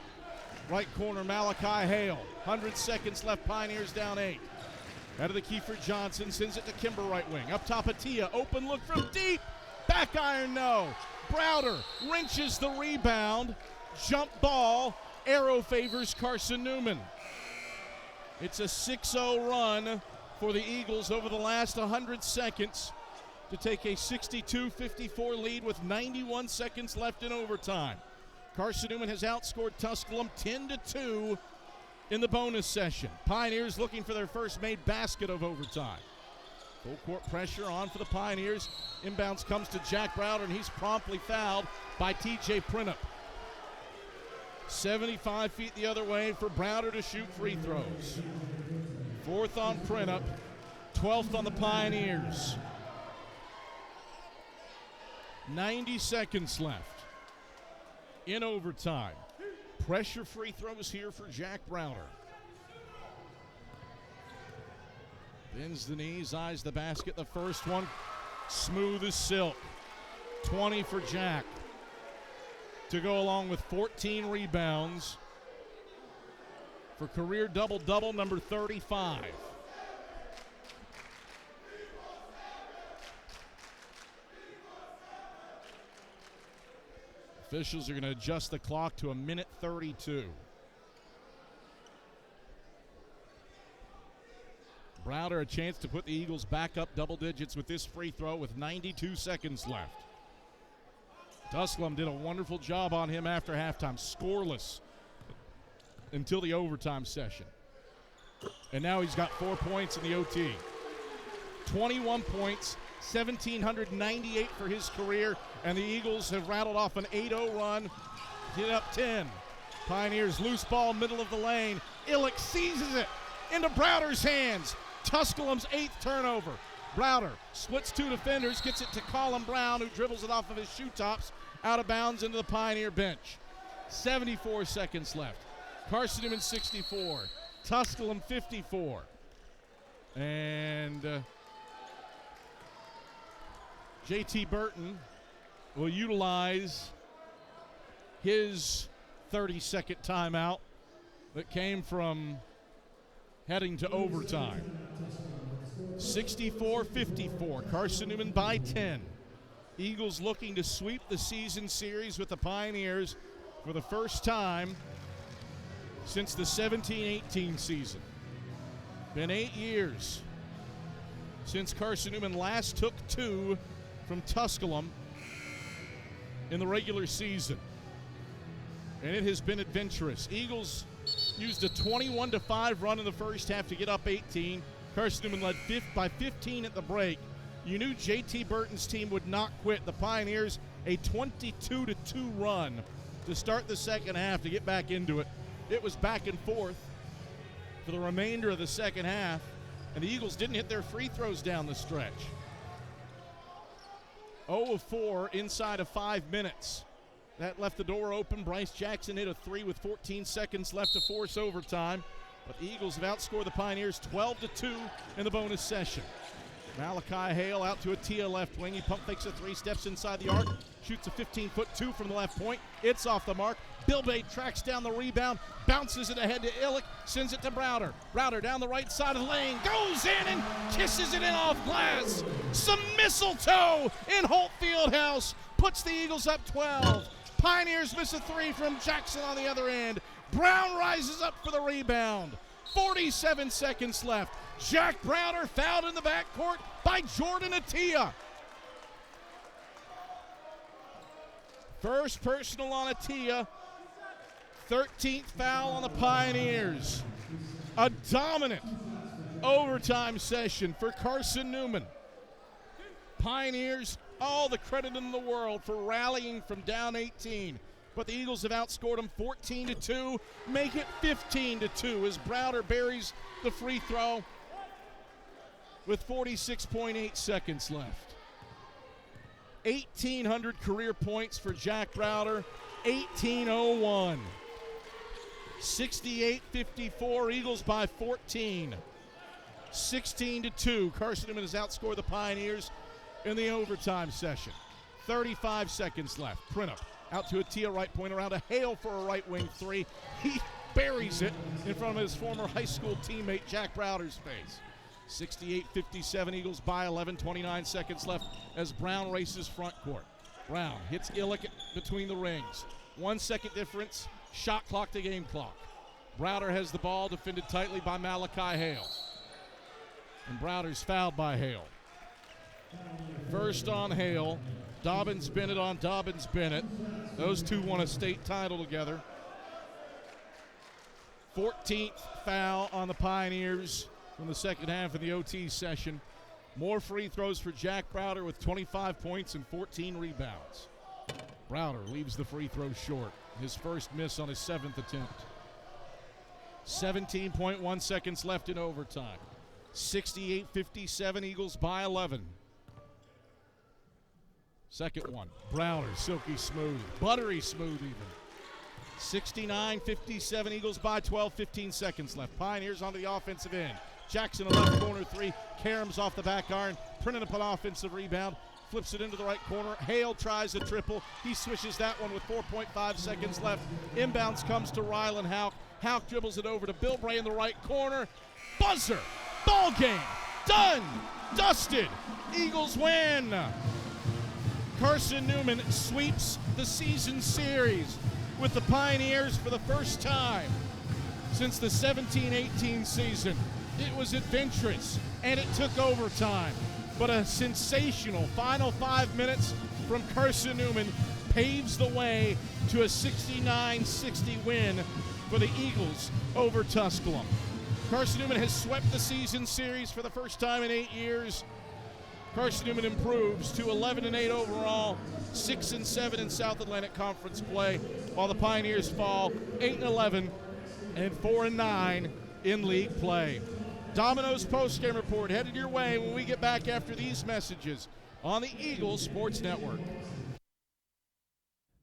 Right corner, Malachi Hale. 100 seconds left, Pioneers down 8. Out of the key for Johnson, sends it to Kimber right wing. Up top, Atia, open look from deep. Back iron, no. Browder wrenches the rebound. Jump ball, arrow favors Carson-Newman. It's a 6-0 run for the Eagles over the last 100 seconds. To take a 62-54 lead with 91 seconds left in overtime. Carson-Newman has outscored Tusculum 10-2 in the bonus session. Pioneers looking for their first made basket of overtime. Full court pressure on for the Pioneers. Inbounds comes to Jack Browder, and he's promptly fouled by TJ Printup. 75 feet the other way for Browder to shoot free throws. 4th on Printup, 12th on the Pioneers. 90 seconds left in overtime. Pressure free throws here for Jack Browder. Bends the knees, eyes the basket. The first one, smooth as silk. 20 for Jack. To go along with 14 rebounds for career double-double number 35. Officials are going to adjust the clock to 1:32. Browder a chance to put the Eagles back up double digits with this free throw with 92 seconds left. Tusculum did a wonderful job on him after halftime, scoreless until the overtime session. And now he's got 4 points in the OT. 21 points, 1,798 for his career, and the Eagles have rattled off an 8-0 run, get up 10. Pioneers loose ball, middle of the lane. Illick seizes it into Browder's hands. Tusculum's 8th turnover. Browder splits 2 defenders, gets it to Colin Brown, who dribbles it off of his shoe tops, out of bounds into the Pioneer bench. 74 seconds left. Carson-Newman 64. Tusculum 54. And JT Burton will utilize his 30-second timeout that came from heading to overtime. 64-54, Carson-Newman by 10. Eagles looking to sweep the season series with the Pioneers for the first time since the 17-18 season. Been 8 years since Carson-Newman last took 2 from Tusculum in the regular season. And it has been adventurous. Eagles used a 21-5 run in the first half to get up 18. Carson-Newman led by 15 at the break. You knew JT Burton's team would not quit. The Pioneers, a 22-2 run to start the second half to get back into it. It was back and forth for the remainder of the second half, and the Eagles didn't hit their free throws down the stretch. 0 of 4 inside of 5 minutes. That left the door open. Bryce Jackson hit a 3 with 14 seconds left to force overtime. But the Eagles have outscored the Pioneers 12-2 in the bonus session. Malachi Hale out to Atia left wing. He pump fakes a 3, steps inside the arc, shoots a 15-foot 2 from the left point. It's off the mark. Bilbay tracks down the rebound, bounces it ahead to Illick, sends it to Browder. Browder down the right side of the lane, goes in and kisses it in off glass. Some mistletoe in Holt Fieldhouse puts the Eagles up 12. Pioneers miss a 3 from Jackson on the other end. Brown rises up for the rebound. 47 seconds left. Jack Browder fouled in the backcourt by Jordan Atia. First personal on Atia. 13th foul on the Pioneers. A dominant overtime session for Carson-Newman. Pioneers, all the credit in the world for rallying from down 18. But the Eagles have outscored them 14-2, make it 15-2 as Browder buries the free throw with 46.8 seconds left. 1,800 career points for Jack Browder, 1801. 68-54, Eagles by 14. 16-2, Carson-Newman has outscored the Pioneers in the overtime session. 35 seconds left. Printup out to Atia, right point around to Hale for a right wing 3. He buries it in front of his former high school teammate Jack Browder's face. 68-57, Eagles by 11, 29 seconds left as Brown races front court. Brown hits Illick between the rings. 1 second difference, shot clock to game clock. Browder has the ball, defended tightly by Malachi Hale. And Browder's fouled by Hale. First on Hale, Dobbins-Bennett on Dobbins-Bennett. Those two won a state title together. 14th foul on the Pioneers from the second half of the OT session. More free throws for Jack Browder with 25 points and 14 rebounds. Browder leaves the free throw short. His first miss on his 7th attempt. 17.1 seconds left in overtime. 68-57, Eagles by 11. Second one, Browder, silky smooth, buttery smooth even. 69-57, Eagles by 12, 15 seconds left. Pioneers onto the offensive end. Jackson, a left corner 3, Karams off the back iron, printing up an offensive rebound, flips it into the right corner. Hale tries a triple. He swishes that one with 4.5 seconds left. Inbounds comes to Rylan Houck. Houck dribbles it over to Bilbray in the right corner. Buzzer! Ball game! Done! Dusted! Eagles win! Carson-Newman sweeps the season series with the Pioneers for the first time since the 17-18 season. It was adventurous, and it took overtime. But a sensational final 5 minutes from Carson-Newman paves the way to a 69-60 win for the Eagles over Tusculum. Carson-Newman has swept the season series for the first time in 8 years. Carson-Newman improves to 11-8 overall, 6-7 in South Atlantic Conference play, while the Pioneers fall 8-11 and 4-9 in league play. Domino's postgame report headed your way when we get back after these messages on the Eagles Sports Network.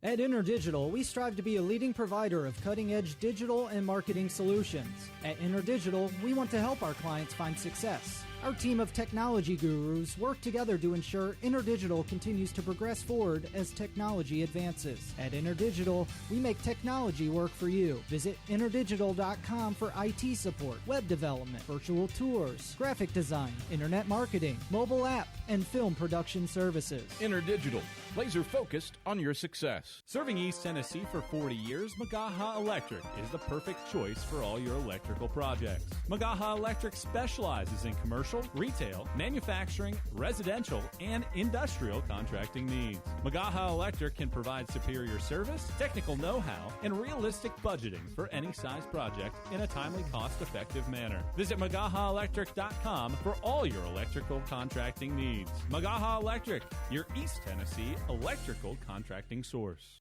At InterDigital, we strive to be a leading provider of cutting-edge digital and marketing solutions. At InterDigital, we want to help our clients find success. Our team of technology gurus work together to ensure InterDigital continues to progress forward as technology advances. At InterDigital, we make technology work for you. Visit interdigital.com for IT support, web development, virtual tours, graphic design, internet marketing, mobile app, and film production services. InterDigital, laser focused on your success. Serving East Tennessee for 40 years, Magaha Electric is the perfect choice for all your electrical projects. Magaha Electric specializes in commercial, retail, manufacturing, residential, and industrial contracting needs. Magaha Electric can provide superior service, technical know-how, and realistic budgeting for any size project in a timely, cost-effective manner. Visit MagahaElectric.com for all your electrical contracting needs. Magaha Electric, your East Tennessee electrical contracting source.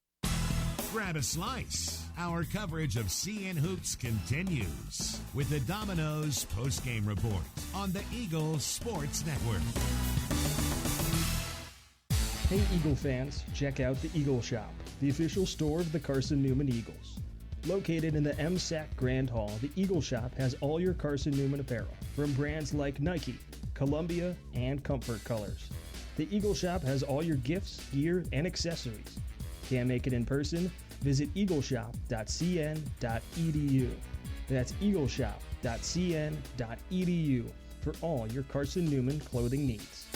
Grab a slice. Our coverage of CN Hoops continues with the Domino's postgame report on the Eagles Sports Network. Hey Eagle fans, check out the Eagle Shop, the official store of the Carson-Newman Eagles. Located in the MSAC Grand Hall, the Eagle Shop has all your Carson-Newman apparel, from brands like Nike, Columbia, and Comfort Colors. The Eagle Shop has all your gifts, gear, and accessories. Can't make it in person? Visit eagleshop.cn.edu. That's eagleshop.cn.edu for all your Carson-Newman clothing needs.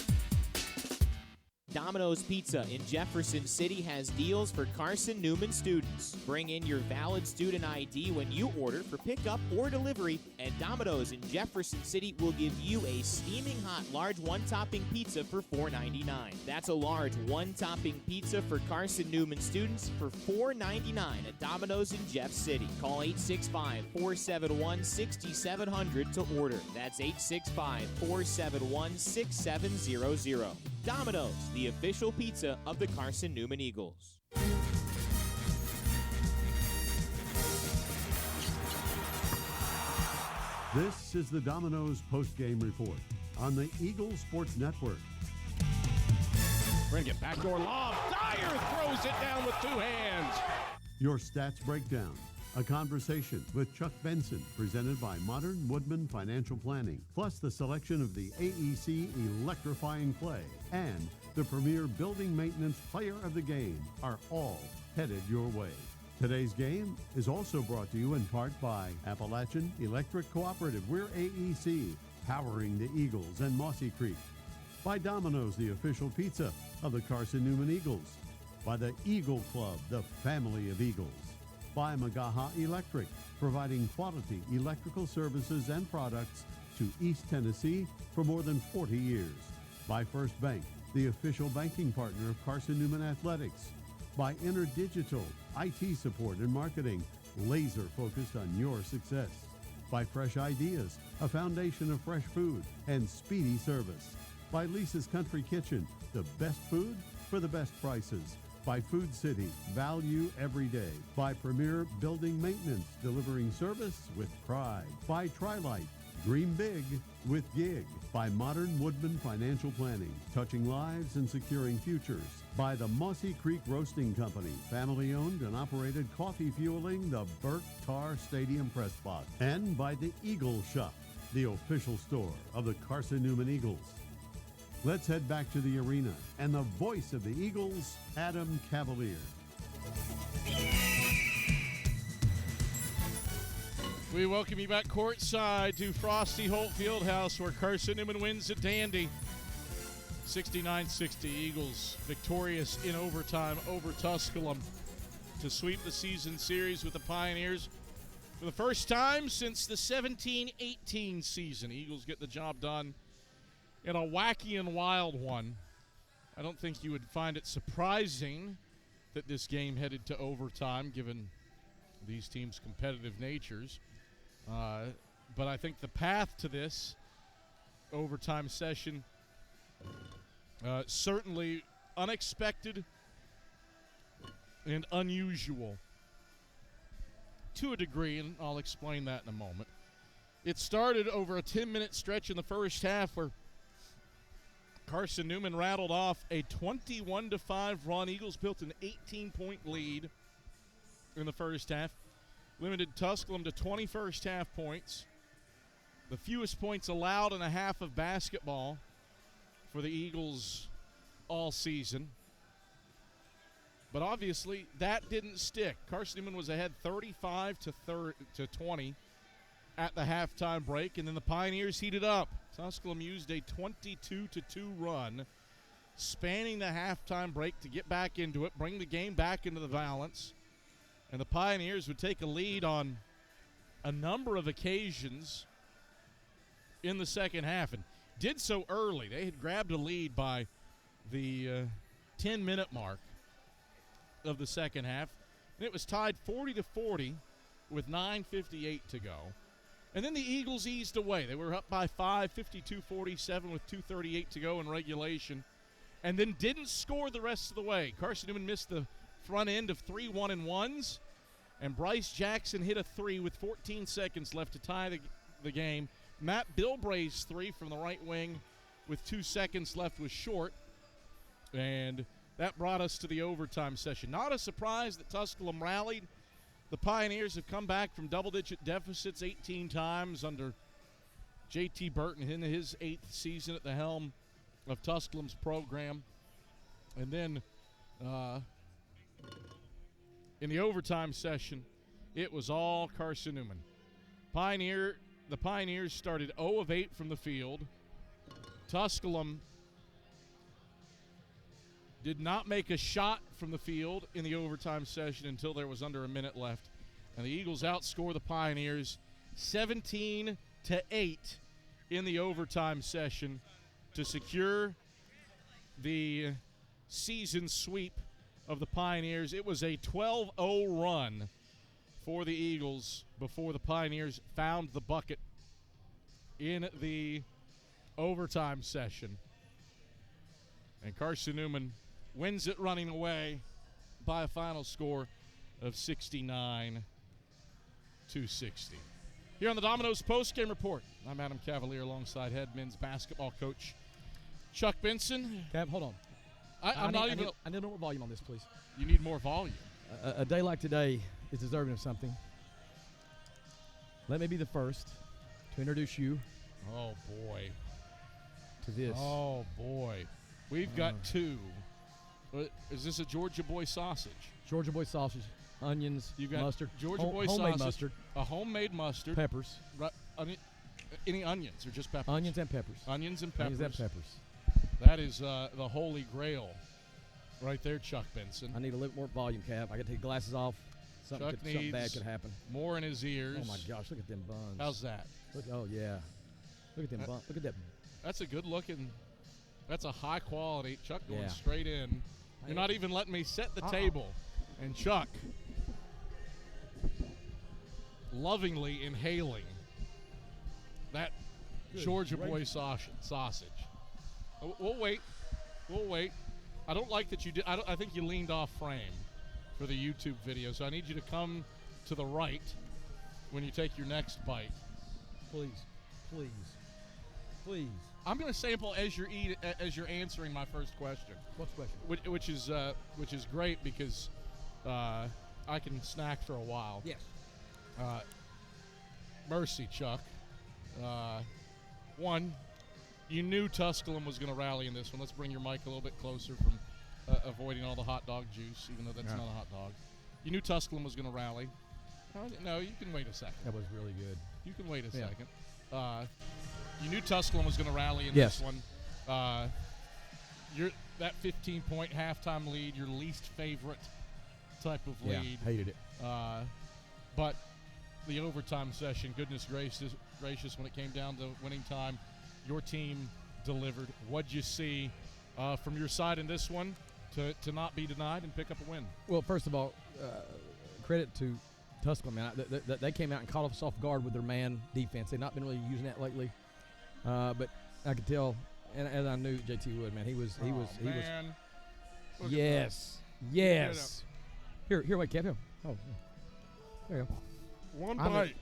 Domino's Pizza in Jefferson City has deals for Carson-Newman students. Bring in your valid student ID when you order for pickup or delivery, and Domino's in Jefferson City will give you a steaming hot large one-topping pizza for $4.99. That's a large one-topping pizza for Carson-Newman students for $4.99 at Domino's in Jeff City. Call 865-471-6700 to order. That's 865-471-6700. Domino's, the official pizza of the Carson-Newman Eagles. This is the Domino's postgame report on the Eagle Sports Network. We're going to get backdoor lob. Dyer throws it down with two hands. Your stats breakdown. A conversation with Chuck Benson, presented by Modern Woodman Financial Planning, plus the selection of the AEC Electrifying Play and the premier building maintenance player of the game are all headed your way. Today's game is also brought to you in part by Appalachian Electric Cooperative. We're AEC, powering the Eagles and Mossy Creek. By Domino's, the official pizza of the Carson-Newman Eagles. By the Eagle Club, the family of Eagles. By Magaha Electric, providing quality electrical services and products to East Tennessee for more than 40 years. By First Bank, the official banking partner of Carson-Newman Athletics. By InterDigital, IT support and marketing, laser focused on your success. By Fresh Ideas, a foundation of fresh food and speedy service. By Lisa's Country Kitchen, the best food for the best prices. By Food City, value every day. By Premier Building Maintenance, delivering service with pride. By Trilite, dream big with gig. By Modern Woodman Financial Planning, touching lives and securing futures. By the Mossy Creek Roasting Company, family-owned and operated coffee fueling the Burt Tarr Stadium Press Box. And by the Eagle Shop, the official store of the Carson-Newman Eagles. Let's head back to the arena and the voice of the Eagles, Adam Cavalier. We welcome you back courtside to Frosty Holt Fieldhouse, where Carson-Newman wins at Dandy. 69-60, Eagles victorious in overtime over Tusculum to sweep the season series with the Pioneers for the first time since the 17-18 season. Eagles get the job done in a wacky and wild one. I don't think you would find it surprising that this game headed to overtime, given these teams' competitive natures. But I think the path to this overtime session certainly unexpected and unusual to a degree, and I'll explain that in a moment. It started over a 10-minute stretch in the first half where Carson-Newman rattled off a 21-5 run. Eagles built an 18-point lead in the first half, limited Tusculum to 20 first-half points, the fewest points allowed in a half of basketball for the Eagles all season. But obviously, that didn't stick. Carson-Newman was ahead 35-20 at the halftime break, and then the Pioneers heated up. Tusculum used a 22-2 run, spanning the halftime break to get back into it, bring the game back into the balance, and the Pioneers would take a lead on a number of occasions in the second half, and did so early. They had grabbed a lead by the 10-minute mark of the second half, and it was tied 40-40 with 9:58 to go. And then the Eagles eased away. They were up by 5, 52-47 with 2:38 to go in regulation, and then didn't score the rest of the way. Carson-Newman missed the front end of 3 1-and-1s, and Bryce Jackson hit a 3 with 14 seconds left to tie the game. Matt Bilbray's 3 from the right wing with 2 seconds left was short, and that brought us to the overtime session. Not a surprise that Tusculum rallied. The Pioneers have come back from double-digit deficits 18 times under J.T. Burton in his 8th season at the helm of Tusculum's program. And then in the overtime session, it was all Carson-Newman. The Pioneers started 0 of 8 from the field. Tusculum did not make a shot from the field in the overtime session until there was under a minute left. And the Eagles outscore the Pioneers 17-8 in the overtime session to secure the season sweep of the Pioneers. It was a 12-0 run for the Eagles before the Pioneers found the bucket in the overtime session. And Carson-Newman wins it running away by a final score of 69-60. Here on the Domino's postgame report, I'm Adam Cavalier alongside head men's basketball coach Chuck Benson. Cav, hold on. I need more volume on this, please. You need more volume. A day like today is deserving of something. Let me be the first to introduce you. Oh, boy. To this. Oh, boy. We've got two. Is this a Georgia Boy sausage? Georgia Boy sausage, onions, You've got mustard, Georgia Boy homemade sausage, mustard, a homemade mustard, peppers. Right, any onions or just peppers? Onions and peppers. Onions and peppers. Onions and peppers. That is the holy grail right there, Chuck Benson. I need a little more volume, Cav. I got to take glasses off. Something bad could happen. More in his ears. Oh, my gosh. Look at them buns. How's that? Oh, yeah. Look at them buns. Look at that. That's a good looking. That's a high quality. Chuck going Yeah. straight in. You're not even letting me set the table. And Chuck lovingly inhaling that Georgia Boy sausage. We'll wait. We'll wait. I don't like that you did. I think you leaned off frame for the YouTube video, so I need you to come to the right when you take your next bite. Please. Please. Please. I'm going to sample as you're answering my first question. What's the question? Which is great because I can snack for a while. Yes. Mercy, Chuck. One, you knew Tusculum was going to rally in this one. Let's bring your mic a little bit closer from avoiding all the hot dog juice, even though that's not a hot dog. You knew Tusculum was going to rally. No, you can wait a second. That was really good. You can wait a second. You knew Tusculum was going to rally in Yes. this one. That 15-point halftime lead, your least favorite type of lead. Yeah, hated it. But the overtime session, goodness gracious, when it came down to winning time, your team delivered. What'd you see from your side in this one to not be denied and pick up a win? Well, first of all, credit to Tusculum, man. They came out and caught us off guard with their man defense. They've not been really using that lately. But I could tell, and as I knew JT would, man, he was. Yes. Yes. Here, wait, Kev. Here. Oh, there you go. One bite,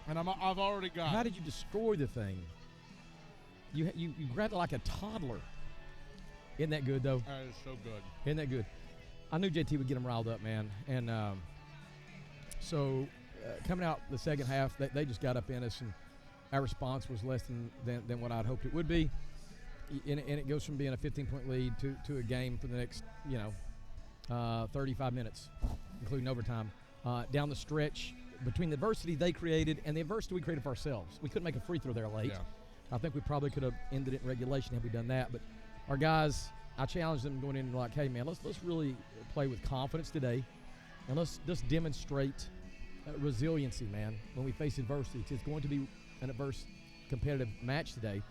and I've already got. How did you destroy the thing? You grabbed it like a toddler. Isn't that good, though? That is so good. Isn't that good? I knew JT would get them riled up, man. And so coming out the second half, they just got up in us, and our response was less than what I'd hoped it would be. And it goes from being a 15-point lead to a game for the next, 35 minutes, including overtime. Down the stretch, between the adversity they created and the adversity we created for ourselves. We couldn't make a free throw there late. Yeah. I think we probably could have ended it in regulation had we done that. But our guys, I challenged them going in like, hey, man, let's really play with confidence today. And let's just demonstrate resiliency, man, when we face adversity. It's going to be an adverse competitive match today.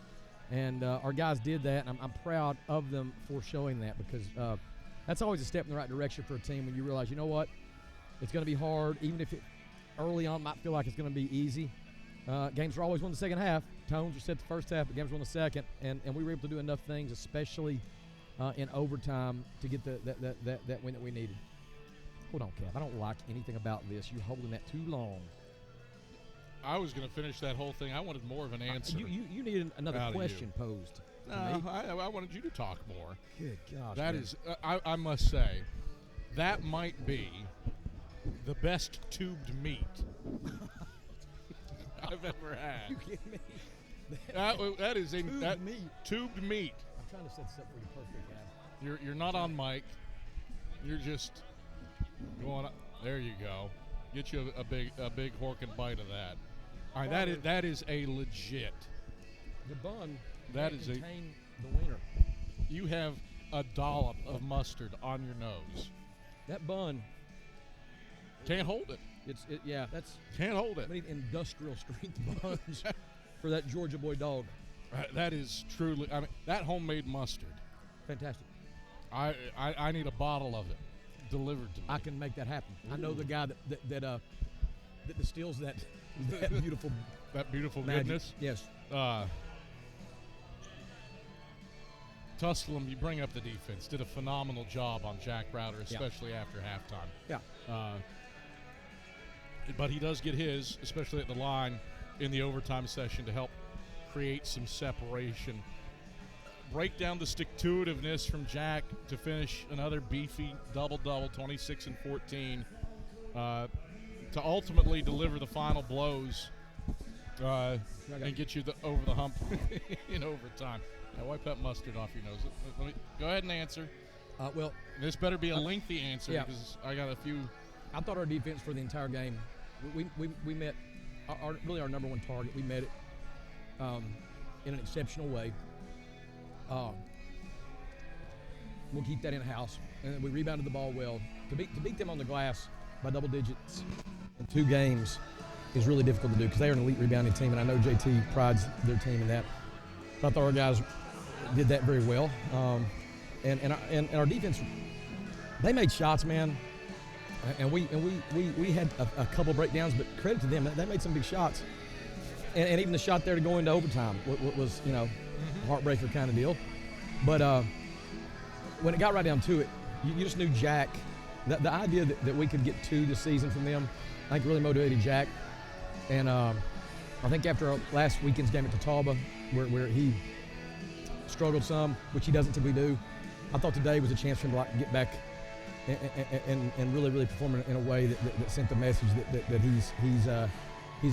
And our guys did that, and I'm proud of them for showing that because that's always a step in the right direction for a team when you realize, you know what, it's going to be hard, even if it early on might feel like it's going to be easy. Games are always won the second half. Tones are set the first half, but games were won the second, and we were able to do enough things, especially in overtime, to get that win that we needed. Hold on, Kev. I don't like anything about this. You're holding that too long. I was going to finish that whole thing. I wanted more of an answer. You needed another question posed. No, I wanted you to talk more. Good gosh. That man. is, I must say, that might be the best tubed meat I've ever had. You kidding me? That is a Tubed meat. Tubed meat. I'm trying to set this up for you perfect, Adam. You're not on mic. You're just going up. There you go. Get you a big horkin' bite of that. All right, that is a legit. The bun That is contain the wiener. You have a dollop of mustard on your nose. That bun can't hold it. That's can't hold it. We need industrial strength buns for that Georgia boy dog. That is truly. I mean, that homemade mustard. Fantastic. I need a bottle of it delivered to me. I can make that happen. Ooh. I know the guy that distills that beautiful magic. Goodness. Yes. Tusculum, you bring up the defense. Did a phenomenal job on Jack Browder, especially after halftime. Yeah. But he does get his, especially at the line in the overtime session, to help create some separation. Break down the stick-to-itiveness from Jack to finish another beefy double-double, 26 and 14, to ultimately deliver the final blows and get you over the hump in overtime. Now wipe that mustard off your nose. Go ahead and answer. Well, this better be a lengthy answer because I got a few. I thought our defense for the entire game, we met our number one target. We met it in an exceptional way. We'll keep that in-house, and we rebounded the ball well. To beat them on the glass by double digits in 2 games is really difficult to do because they are an elite rebounding team, and I know JT prides their team in that. But I thought our guys did that very well, and our defense, they made shots, man, and we had a couple breakdowns, but credit to them, they made some big shots, and even the shot there to go into overtime was heartbreaker kind of deal. But when it got right down to it, you just knew Jack. The idea that we could get 2 this season from them, I think really motivated Jack. And I think after our last weekend's game at Catawba, where he struggled some, which he doesn't typically do, I thought today was a chance for him to get back and really, really perform in a way that sent the message that he's a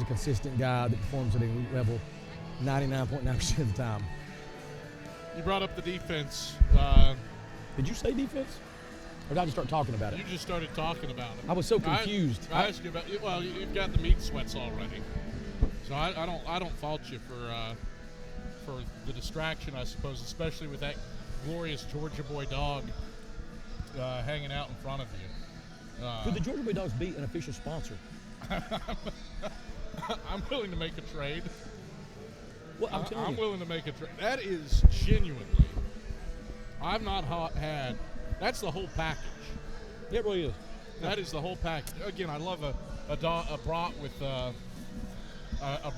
consistent guy that performs at an elite level 99.9% of the time. You brought up the defense. Did you say defense? Or did I just start talking about it? You just started talking about it. I was so confused. I asked you about. Well, you've got the meat sweats already, so I don't fault you for the distraction, I suppose, especially with that glorious Georgia boy dog hanging out in front of you. Could the Georgia boy dogs be an official sponsor? I'm willing to make a trade. Well, I'm willing to make a trade. That is genuinely. I've not had. That's the whole package. It really is. That is the whole package. Again, I love a brat with a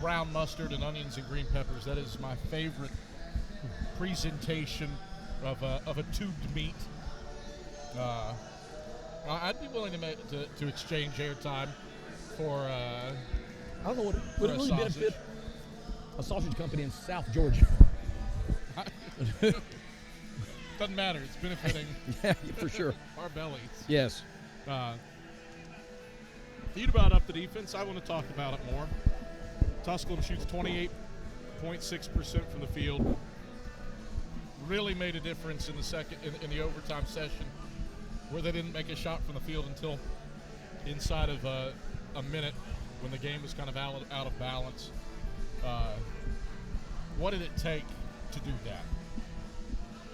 brown mustard and onions and green peppers. That is my favorite presentation of a tubed meat. I'd be willing to exchange airtime for. I don't know would it really benefit a sausage company in South Georgia. Doesn't matter. It's benefiting. Yeah, for sure. Our bellies. Yes. You brought up the defense. I want to talk about it more. Tusculum shoots 28.6% from the field. Really made a difference in the overtime session, where they didn't make a shot from the field until inside of a minute when the game was kind of out of balance. What did it take to do that?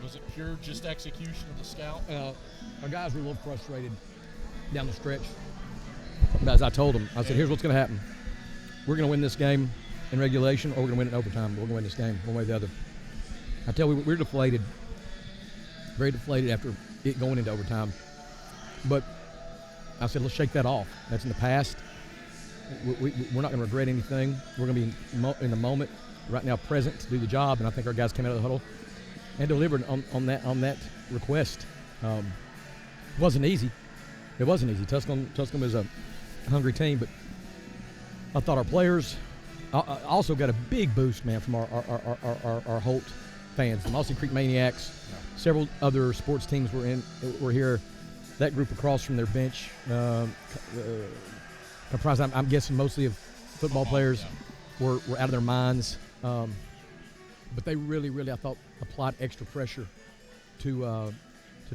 Was it pure just execution of the scout? Our guys were a little frustrated down the stretch. But as I told them, I said, here's what's going to happen. We're going to win this game in regulation, or we're going to win it in overtime. We're going to win this game one way or the other. I tell you, we're deflated, very deflated after it going into overtime. But I said, let's shake that off. That's in the past. We're not going to regret anything. We're going to be in the moment, right now, present to do the job. And I think our guys came out of the huddle and delivered on that request. It wasn't easy. It wasn't easy. Tusculum is a hungry team, but I thought our players also got a big boost, man, from our Holt fans. The Mossy Creek Maniacs, several other sports teams were here. That group across from their bench, comprised, I'm guessing, mostly of football players, were out of their minds. But they really, I thought, applied extra pressure to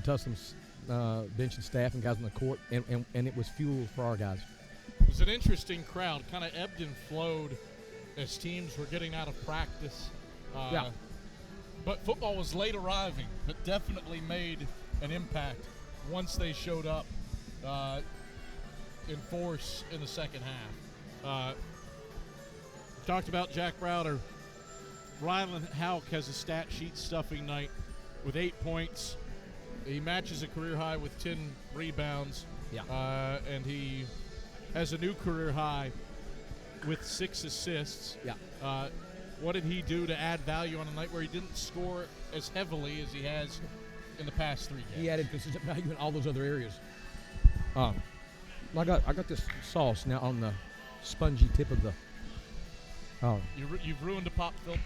Tusculum's bench and staff and guys on the court, and it was fuel for our guys. It was an interesting crowd, kind of ebbed and flowed as teams were getting out of practice. But football was late arriving, but definitely made an impact once they showed up in force in the second half. Talked about Jack Browder. Rylan Houck has a stat sheet stuffing night with 8 points. He matches a career high with 10 rebounds. And he has a new career high with 6 assists. What did he do to add value on a night where he didn't score as heavily as he has in the past 3 games? He added consistent value in all those other areas. I got this sauce now on the spongy tip of the. You've ruined a pop filter.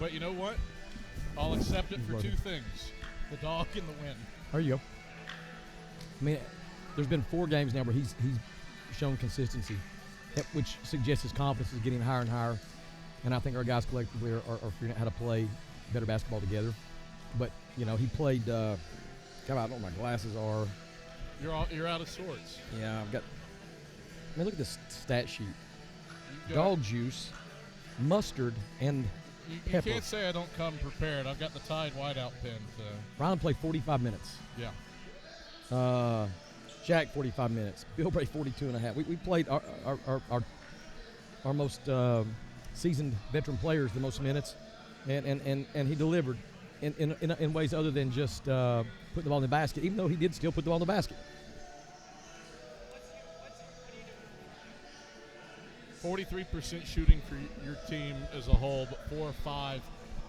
But you know what? I'll accept it for 2 things: the dog and the win. There you go. I mean, there's been 4 games now where he's shown consistency, which suggests his confidence is getting higher and higher. And I think our guys collectively are figuring out how to play better basketball together. But, he played, God, I don't know what my glasses are. You're out of sorts. Yeah, I've got, look at this stat sheet. Dog juice, mustard, and pepper. You can't say I don't come prepared. I've got the Tide whiteout pen. Ryan played 45 minutes. Yeah. Jack 45 minutes. Bill Bray 42 and a half. We played our most seasoned veteran players the most minutes, and he delivered in ways other than just putting the ball in the basket, even though he did still put the ball in the basket. 43% shooting for your team as a whole, but 4 or 5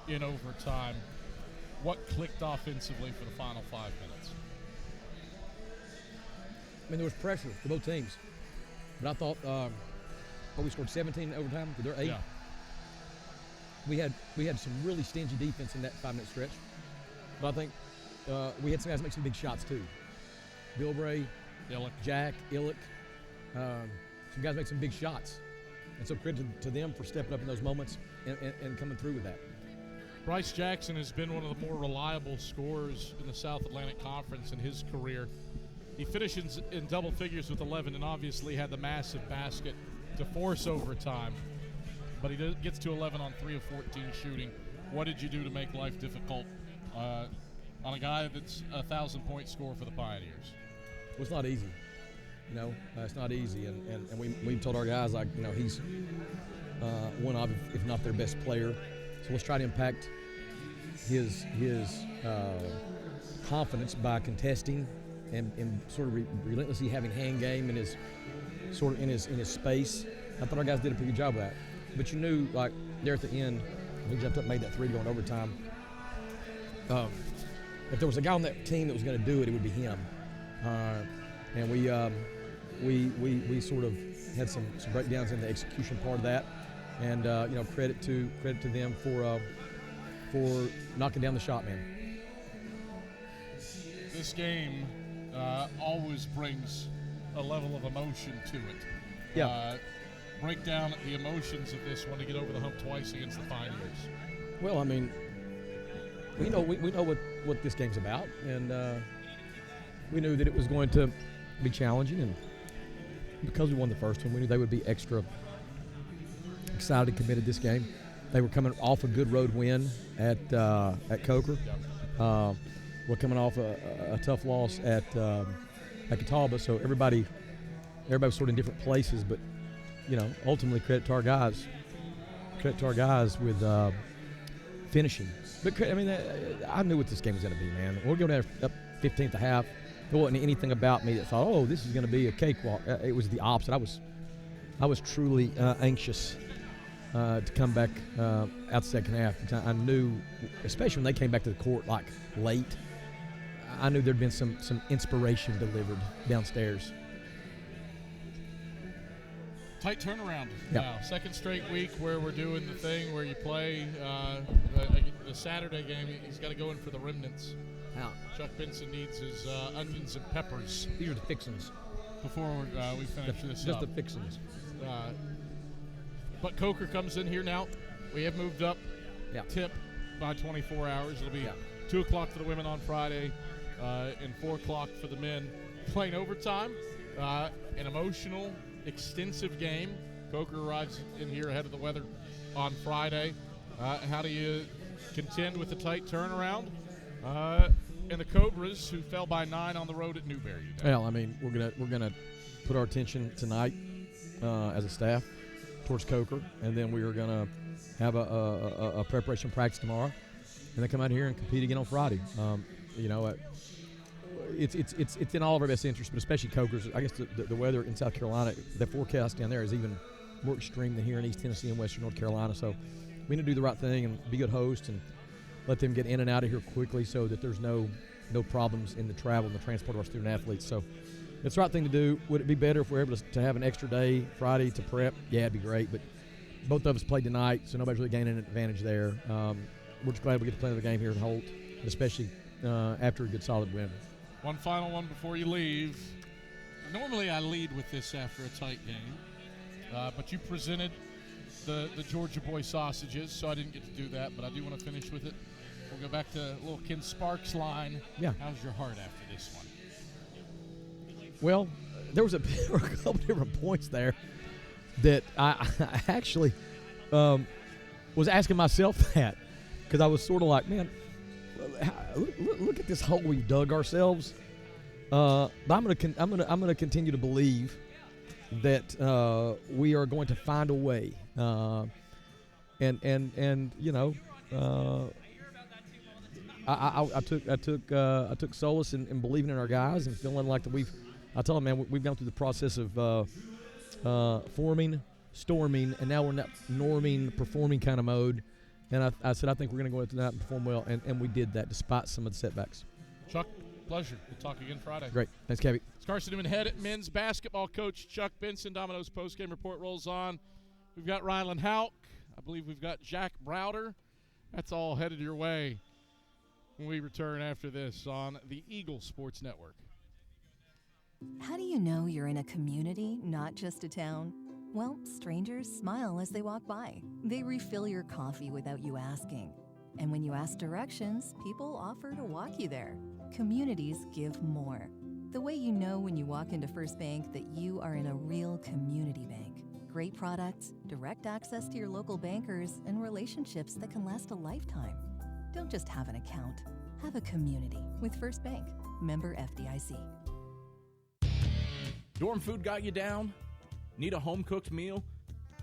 in overtime. What clicked offensively for the final 5 minutes? I mean, there was pressure for both teams. But I thought we scored 17 in overtime. They're 8. Yeah. We had some really stingy defense in that 5-minute stretch. But I think we had some guys make some big shots too. Bill Bray, Jack, Illick. Some guys make some big shots. And so credit to them for stepping up in those moments and coming through with that. Bryce Jackson has been one of the more reliable scorers in the South Atlantic Conference in his career. He finishes in double figures with 11 and obviously had the massive basket to force overtime. But he gets to 11 on 3 of 14 shooting. What did you do to make life difficult on a guy that's a 1,000-point scorer for the Pioneers? Well, it's not easy. It's not easy, and we told our guys, he's one of, if not their best player. So let's try to impact his confidence by contesting and sort of relentlessly having hand game in his space. I thought our guys did a pretty good job of that. But you knew, there at the end, he jumped up and made that 3 to go in overtime. If there was a guy on that team that was going to do it, it would be him. And we sort of had some breakdowns in the execution part of that, and credit to them for knocking down the shot man. This game always brings a level of emotion to it. Yeah. Break down the emotions of this one to get over the hump twice against the Pioneers. Well, I mean, we know what this game's about, and we knew that it was going to be challenging, and because we won the first one, we knew they would be extra excited and committed this game. They were coming off a good road win at Coker. We're coming off a tough loss at Catawba, so everybody was sort of in different places, but ultimately credit to our guys with finishing. But I knew what this game was going to be, man. We're going to have up 15th a half. There wasn't anything about me that thought, oh, this is going to be a cakewalk. It was the opposite. I was truly anxious to come back out the second half. I knew, especially when they came back to the court late, I knew there'd been some inspiration delivered downstairs. Tight turnaround yep. now. Second straight week where we're doing the thing where you play the Saturday game, he's got to go in for the remnants. How? Chuck Benson needs his onions and peppers. These are the fixins. Before we finish this Just up. the fixins. But Coker comes in here now. We have moved up tip by 24 hours. It'll be 2 o'clock for the women on Friday and 4 o'clock for the men. Playing overtime, an emotional, extensive game. Coker arrives in here ahead of the weather on Friday. How do you contend with the tight turnaround? And the Cobras, who fell by 9 on the road at Newberry. Well, I mean, we're gonna put our attention tonight as a staff towards Coker, and then we are gonna have a preparation practice tomorrow, and then come out here and compete again on Friday. It's in all of our best interest, but especially Coker's. I guess the weather in South Carolina, the forecast down there is even more extreme than here in East Tennessee and Western North Carolina. So we need to do the right thing and be good hosts and let them get in and out of here quickly so that there's no problems in the travel and the transport of our student athletes. So it's the right thing to do. Would it be better if we're able to have an extra day Friday to prep? Yeah, it'd be great. But both of us played tonight, so nobody's really gaining an advantage there. We're just glad we get to play another game here at Holt, especially after a good solid win. One final one before you leave. Normally I lead with this after a tight game, but you presented the Georgia Boy sausages, so I didn't get to do that, but I do want to finish with it. We'll go back to little Ken Sparks' line. Yeah. How's your heart after this one? Well, there were a couple different points there that I actually was asking myself that, because I was sort of like, man, look at this hole we've dug ourselves. But I'm gonna continue to believe that we are going to find a way, and you know, I took solace in believing in our guys and feeling like that I tell them, man, we've gone through the process of forming, storming, and now we're in that norming, performing kind of mode. And I said, I think we're going to go into that and perform well, and we did that despite some of the setbacks. Chuck, pleasure. We'll talk again Friday. Great. Thanks, Kevin. It's Carson-Newman head men's basketball coach Chuck Benson. Domino's postgame report rolls on. We've got Rylan Houck. I believe we've got Jack Browder. That's all headed your way when we return after this on the Eagle Sports Network. How do you know you're in a community, not just a town? Well, strangers smile as they walk by. They refill your coffee without you asking. And when you ask directions, people offer to walk you there. Communities give more. The way you know when you walk into First Bank that you are in a real community bank. Great products, direct access to your local bankers, and relationships that can last a lifetime. Don't just have an account. Have a community with First Bank. Member FDIC. Dorm food got you down? Need a home-cooked meal?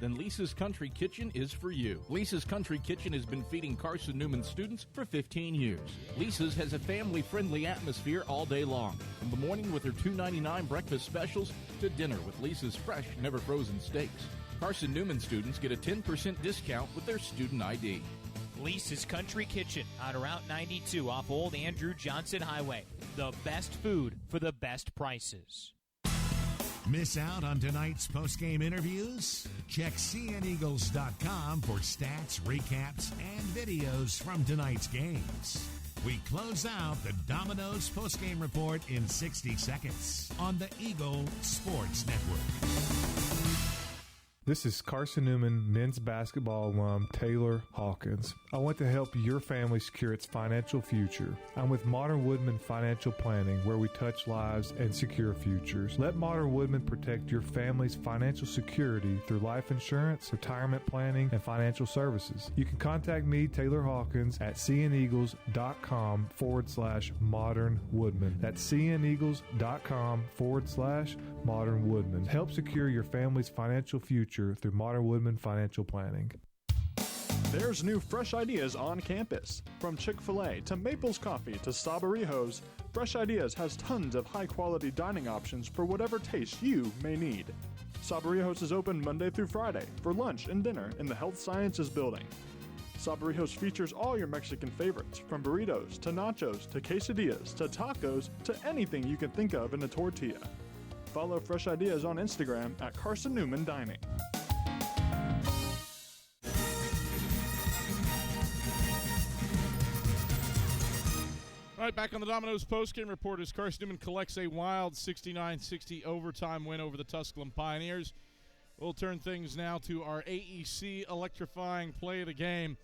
Then Lisa's Country Kitchen is for you. Lisa's Country Kitchen has been feeding Carson-Newman students for 15 years. Lisa's has a family-friendly atmosphere all day long, from the morning with her $2.99 breakfast specials to dinner with Lisa's fresh, never-frozen steaks. Carson-Newman students get a 10% discount with their student ID. Lisa's Country Kitchen on Route 92 off Old Andrew Johnson Highway. The best food for the best prices. Miss out on tonight's post-game interviews? Check cneagles.com for stats, recaps, and videos from tonight's games. We close out the Domino's post-game report in 60 seconds on the Eagle Sports Network. This is Carson-Newman men's basketball alum Taylor Hawkins. I want to help your family secure its financial future. I'm with Modern Woodman Financial Planning, where we touch lives and secure futures. Let Modern Woodman protect your family's financial security through life insurance, retirement planning, and financial services. You can contact me, Taylor Hawkins, at cneagles.com/Modern Woodman. That's cneagles.com/Modern Woodman. Help secure your family's financial future through Modern Woodman Financial Planning. There's new fresh ideas on campus. From Chick-fil-A to Maples Coffee to Sabarijos, Fresh Ideas has tons of high-quality dining options for whatever taste you may need. Sabarijos is open Monday through Friday for lunch and dinner in the Health Sciences Building. Sabarijos features all your Mexican favorites, from burritos to nachos to quesadillas to tacos to anything you can think of in a tortilla. Follow Fresh Ideas on Instagram at Carson-Newman Dining. All right, back on the Domino's postgame report as Carson-Newman collects a wild 69-60 overtime win over the Tusculum Pioneers. We'll turn things now to our AEC electrifying play of the game,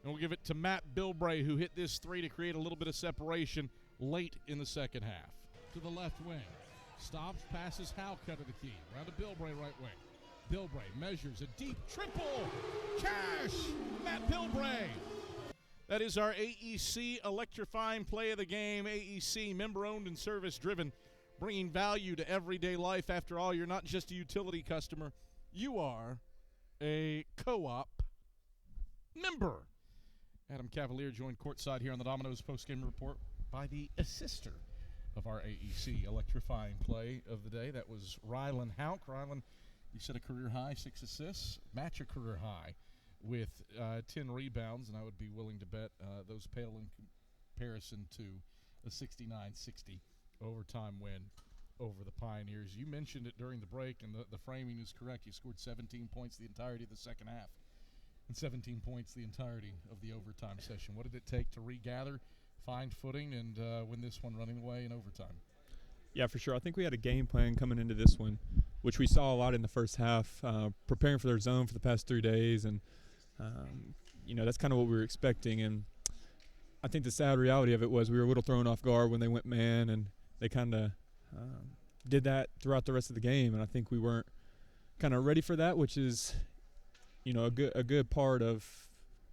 and we'll give it to Matt Bilbray, who hit this three to create a little bit of separation late in the second half. To the left wing. Stops, passes Howe, cut of the key. Round to Bilbray, right wing. Bilbray measures a deep triple. Cash! Matt Bilbray. That is our AEC electrifying play of the game. AEC, member-owned and service-driven, bringing value to everyday life. After all, you're not just a utility customer. You are a co-op member. Adam Cavalier joined courtside here on the Domino's postgame report by the assister of our AEC electrifying play of the day. That was Rylan Hauk. Rylan, you set a career high, 6 assists, match a career high with 10 rebounds, and I would be willing to bet those pale in comparison to a 69-60 overtime win over the Pioneers. You mentioned it during the break, and the framing is correct. You scored 17 points the entirety of the second half and 17 points the entirety of the overtime session. What did it take to regather, find footing, and win this one running away in overtime? Yeah, for sure. I think we had a game plan coming into this one, which we saw a lot in the first half, preparing for their zone for the past 3 days, and that's kind of what we were expecting. And I think the sad reality of it was we were a little thrown off guard when they went man, and they kind of did that throughout the rest of the game. And I think we weren't kind of ready for that, which is, a good part of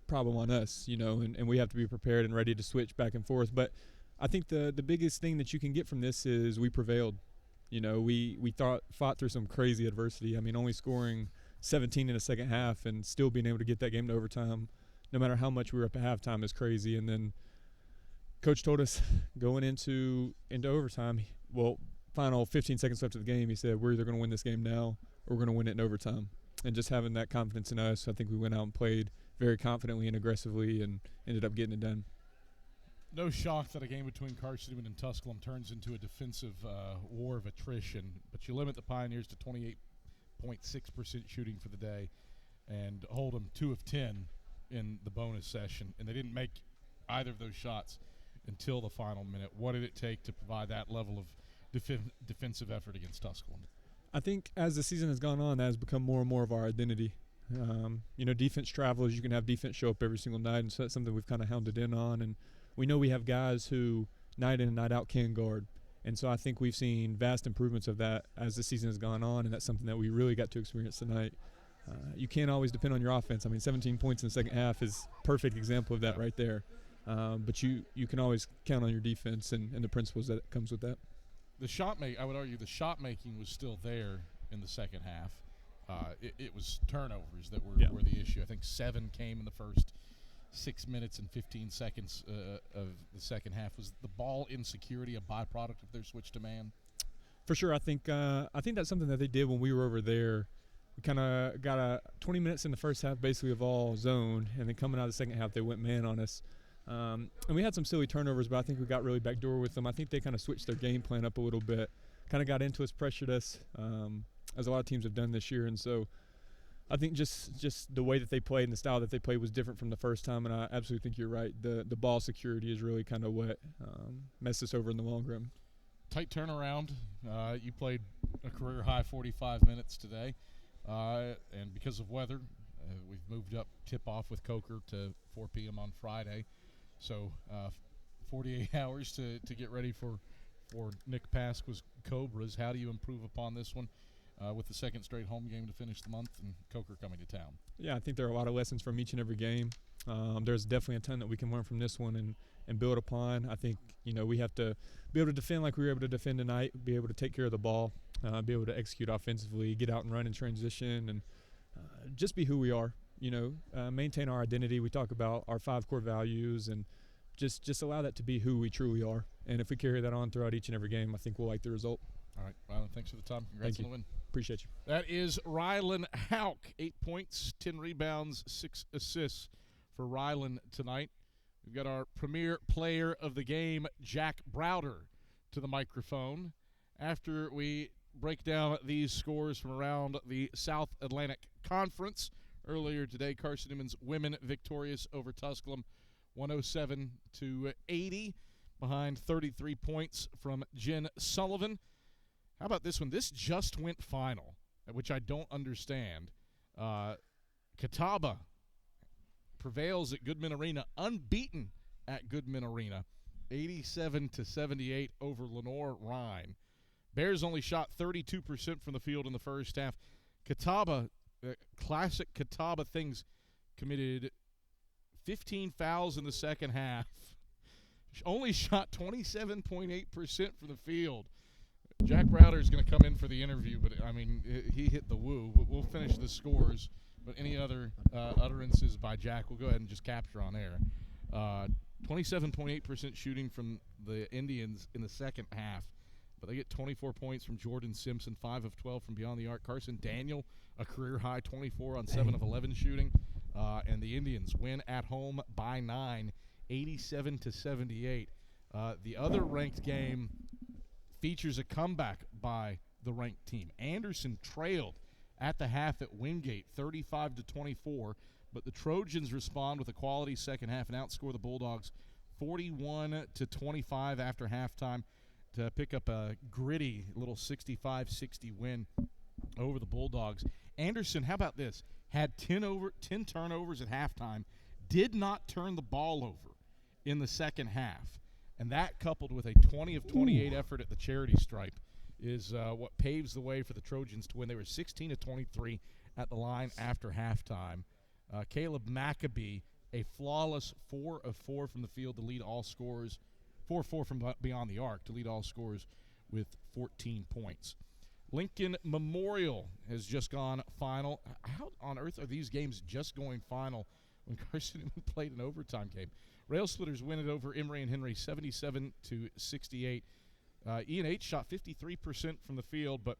problem on us, and we have to be prepared and ready to switch back and forth. But I think the biggest thing that you can get from this is we prevailed. We fought through some crazy adversity. I mean, only scoring 17 in the second half and still being able to get that game to overtime, no matter how much we were up at halftime, is crazy. And then Coach told us going into overtime, final 15 seconds left of the game, he said, we're either going to win this game now or we're going to win it in overtime. And just having that confidence in us, I think we went out and played very confidently and aggressively and ended up getting it done. No shock that a game between Carson-Newman and Tusculum turns into a defensive war of attrition, but you limit the Pioneers to 28.6% shooting for the day and hold them 2 of 10 in the bonus session, and they didn't make either of those shots until the final minute. What did it take to provide that level of defensive effort against Tusculum? I think as the season has gone on, that has become more and more of our identity. Defense travels. You can have defense show up every single night, and so that's something we've kind of hounded in on. And we know we have guys who night in and night out can guard. And so I think we've seen vast improvements of that as the season has gone on, and that's something that we really got to experience tonight. You can't always depend on your offense. I mean, 17 points in the second half is a perfect example of that right there. But you can always count on your defense and the principles that comes with that. I would argue the shot making was still there in the second half. It was turnovers that were the issue. I think 7 came in the first 6 minutes and 15 seconds of the second half. Was the ball insecurity a byproduct of their switch to man? For sure. I think that's something that they did when we were over there. We kind of got 20 minutes in the first half basically of all zone, and then coming out of the second half they went man on us. And we had some silly turnovers, but I think we got really backdoor with them. I think they kind of switched their game plan up a little bit, kind of got into us, pressured us, as a lot of teams have done this year. And so I think just the way that they played and the style that they played was different from the first time, and I absolutely think you're right. The ball security is really kind of what messed us over in the long run. Tight turnaround. You played a career-high 45 minutes today, and because of weather, we've moved up tip-off with Coker to 4 p.m. on Friday. So 48 hours to get ready for Nick Pasqua's Cobras. How do you improve upon this one with the second straight home game to finish the month and Coker coming to town? Yeah, I think there are a lot of lessons from each and every game. There's definitely a ton that we can learn from this one and build upon. I think, we have to be able to defend like we were able to defend tonight, be able to take care of the ball, be able to execute offensively, get out and run in transition, and just be who we are. Maintain our identity. We talk about our 5 core values and just allow that to be who we truly are. And if we carry that on throughout each and every game, I think we'll like the result. All right, Rylan, thanks for the time. Congrats on the win. Appreciate you. That is Rylan Hauk, 8 points, 10 rebounds, 6 assists for Rylan tonight. We've got our premier player of the game, Jack Browder, to the microphone. After we break down these scores from around the South Atlantic Conference, earlier today, Carson-Newman's women victorious over Tusculum, 107-80. behind 33 points from Jen Sullivan. How about this one? This just went final, which I don't understand. Catawba prevails at Goodman Arena, unbeaten at Goodman Arena, 87-78 over Lenore Rhine. Bears only shot 32% from the field in the first half. Catawba, classic Catawba things, committed 15 fouls in the second half. Only shot 27.8% from the field. Jack Browder is going to come in for the interview, but, I mean, he hit the woo. But we'll finish the scores. But any other utterances by Jack, we'll go ahead and just capture on air. 27.8% shooting from the Indians in the second half. But they get 24 points from Jordan Simpson, 5 of 12 from beyond the arc. Carson Daniel, a career-high 24 on 7 of 11 shooting. And the Indians win at home by 9, 87-78. The other ranked game features a comeback by the ranked team. Anderson trailed at the half at Wingate, 35-24, but the Trojans respond with a quality second half and outscore the Bulldogs 41-25 after halftime to pick up a gritty little 65-60 win over the Bulldogs. Anderson, how about this? Had 10 turnovers at halftime, did not turn the ball over in the second half. And that, coupled with a 20 of 28 effort at the charity stripe, is what paves the way for the Trojans to win. They were 16 of 23 at the line after halftime. Caleb Maccabee, a flawless 4 of 4 from the field to lead all scorers, 4-4 from beyond the arc to lead all scorers with 14 points. Lincoln Memorial has just gone final. How on earth are these games just going final when Carson-Newman played an overtime game? Rail Splitters win it over Emory and Henry 77-68. E&H shot 53% from the field, but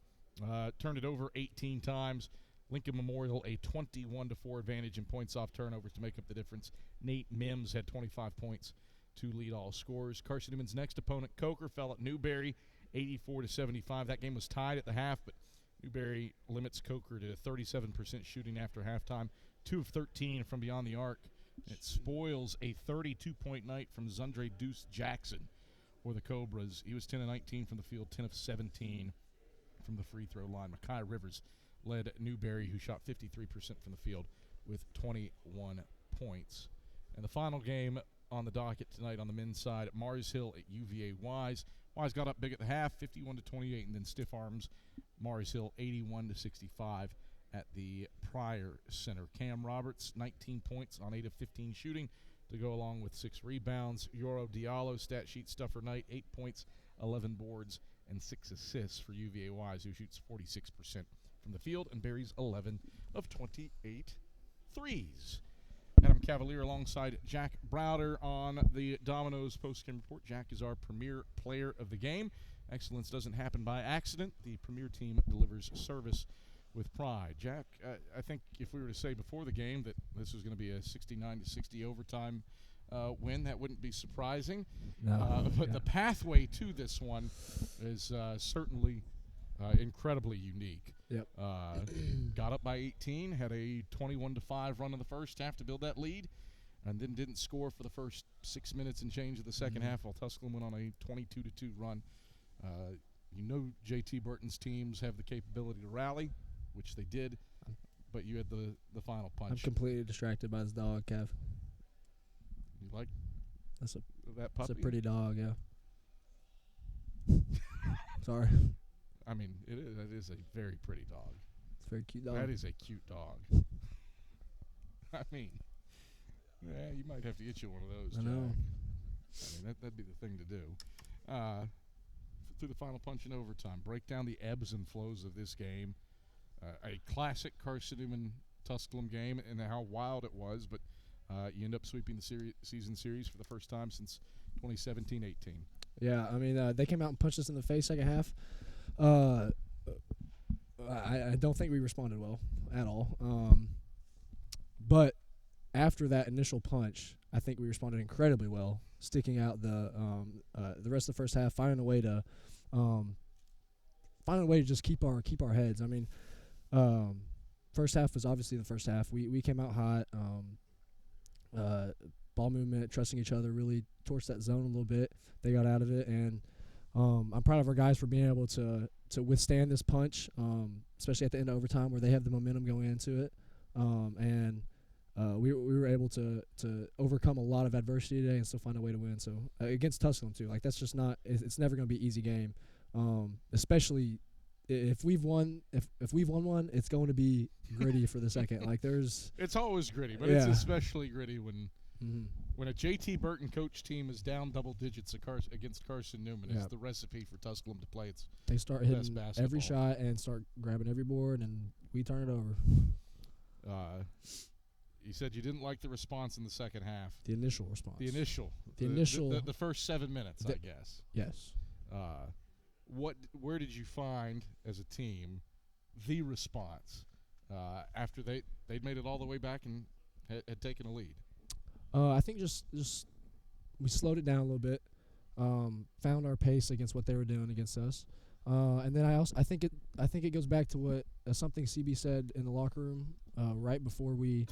turned it over 18 times. Lincoln Memorial a 21-4 advantage in points off turnovers to make up the difference. Nate Mims had 25 points to lead all scorers. Carson-Newman's next opponent, Coker, fell at Newberry 84-75. That game was tied at the half, but Newberry limits Coker to 37% shooting after halftime, 2 of 13 from beyond the arc. It spoils a 32-point night from Zundre Deuce Jackson for the Cobras. He was 10 of 19 from the field, 10 of 17 from the free throw line. Mekhi Rivers led Newberry, who shot 53% from the field with 21 points. And the final game on the docket tonight on the men's side, Mars Hill at UVA Wise. Wise got up big at the half, 51-28, and then stiff arms Mars Hill 81-65 at the Pryor Center. Cam Roberts, 19 points on 8 of 15 shooting to go along with 6 rebounds. Yoro Diallo, stat sheet stuffer night, 8 points, 11 boards, and 6 assists for UVA Wise, who shoots 46% from the field and buries 11 of 28 threes. Adam Cavalier alongside Jack Browder on the Domino's postgame report. Jack is our premier player of the game. Excellence doesn't happen by accident. The premier team delivers service with pride. Jack, I think if we were to say before the game that this was going to be a 69-60 overtime win, that wouldn't be surprising. No. But the pathway to this one is certainly incredibly unique. Yep. Got up by 18, had a 21-5 run in the first half to build that lead, and then didn't score for the first 6 minutes and change of the second half while Tusculum went on a 22-2 run. You know JT Burton's teams have the capability to rally, which they did, but you had the final punch. I'm completely distracted by this dog, Kev. You like that puppy? That's a pretty dog, yeah. Sorry. I mean, that is a very pretty dog. It's a very cute dog. That is a cute dog. I mean, yeah, you might have to get you one of those, Jack. I know. I mean, that'd be the thing to do. Through the final punch in overtime, break down the ebbs and flows of this game. A classic Carson-Newman Tusculum game and how wild it was, but you end up sweeping the season series for the first time since 2017-18. Yeah, I mean, they came out and punched us in the face second half. I don't think we responded well at all. But after that initial punch, I think we responded incredibly well, sticking out the rest of the first half, finding a way to just keep our heads. I mean, first half was obviously the first half. We came out hot. ball movement, trusting each other, really torched that zone a little bit. They got out of it, and I'm proud of our guys for being able to withstand this punch, especially at the end of overtime where they have the momentum going into it. We were able to overcome a lot of adversity today and still find a way to win. So against Tusculum too, like that's just not. It's never going to be an easy game, especially if we've won one, it's going to be gritty for the second. Like it's always gritty, but yeah. It's especially gritty when when a JT Burton coach team is down double digits against Carson-Newman. Yeah. It's the recipe for Tusculum to play its they start best hitting basketball. every shot and start grabbing every board, and we turn it over. You said you didn't like the response in the second half. The initial response. The first 7 minutes, I guess. Yes. Where did you find as a team the response after they'd made it all the way back and had taken a lead? I think just we slowed it down a little bit, found our pace against what they were doing against us, and then I think it goes back to what something CB said in the locker room right before we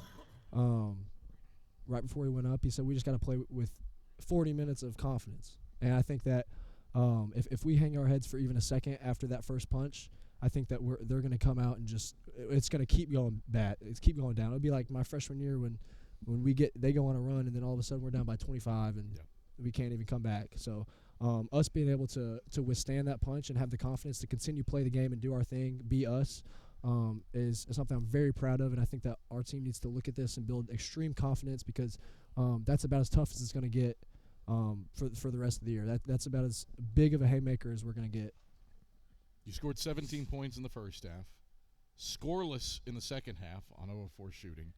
went up. He said we just got to play with 40 minutes of confidence, and I think that if we hang our heads for even a second after that first punch, I think that they're going to come out and it's going to keep going bad. It's keep going down. It'll be like my freshman year when they go on a run and then all of a sudden we're down by 25 and we can't even come back. So us being able to withstand that punch and have the confidence to continue play the game and do our thing, be us, is something I'm very proud of. And I think that our team needs to look at this and build extreme confidence because that's about as tough as it's going to get for the rest of the year. That's about as big of a haymaker as we're going to get. You scored 17 points in the first half, scoreless in the second half on 0 of 4 shooting.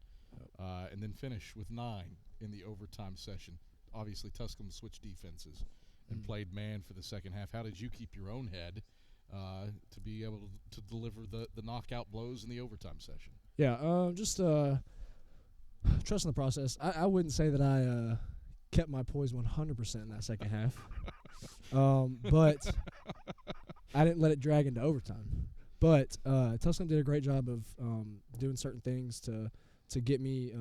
And then finish with 9 in the overtime session. Obviously, Tusculum switched defenses and played man for the second half. How did you keep your own head to be able to deliver the knockout blows in the overtime session? Yeah, just trusting the process. I wouldn't say that I kept my poise 100% in that second half, but I didn't let it drag into overtime. But Tusculum did a great job of doing certain things to get me,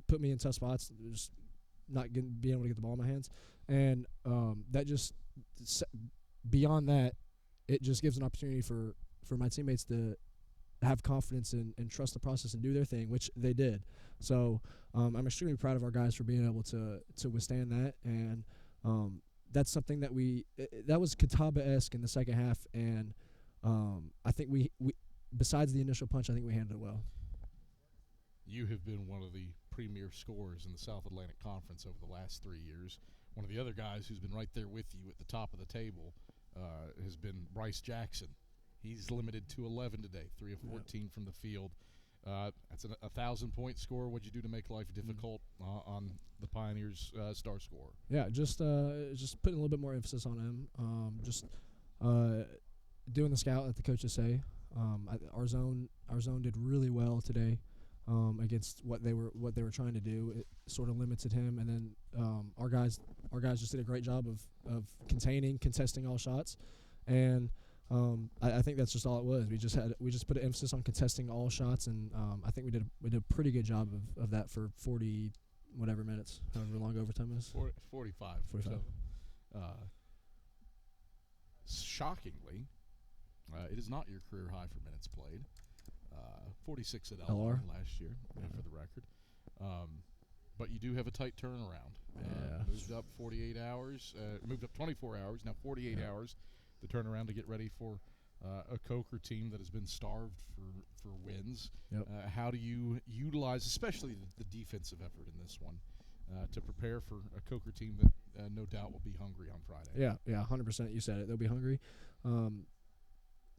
put me in tough spots, just not being able to get the ball in my hands. And that just, beyond that, it just gives an opportunity for my teammates to have confidence and trust the process and do their thing, which they did. So I'm extremely proud of our guys for being able to withstand that. And that's something that that was Catawba-esque in the second half. And I think we besides the initial punch, I think we handled it well. You have been one of the premier scorers in the South Atlantic Conference over the last 3 years. One of the other guys who's been right there with you at the top of the table has been Bryce Jackson. He's limited to 11 today, 3 of 14 from the field. That's a 1,000-point score. What'd you do to make life difficult on the Pioneers' star scorer? Yeah, just putting a little bit more emphasis on him. Just doing the scout, like the coaches say. Our zone did really well today. Against what they were trying to do, it sort of limited him, and then our guys just did a great job of contesting all shots, and I think that's just all it was. We just put an emphasis on contesting all shots, and I think we did a pretty good job of that for 40 whatever minutes, however long overtime is. 45. So, shockingly, it is not your career high for minutes played. 46 at LR last year, for the record. But you do have a tight turnaround. Moved up 48 hours, moved up 24 hours, now 48 hours, the turnaround to get ready for a Coker team that has been starved for wins. Yep. How do you utilize, especially the defensive effort in this one, to prepare for a Coker team that no doubt will be hungry on Friday? Yeah, 100%. You said it. They'll be hungry.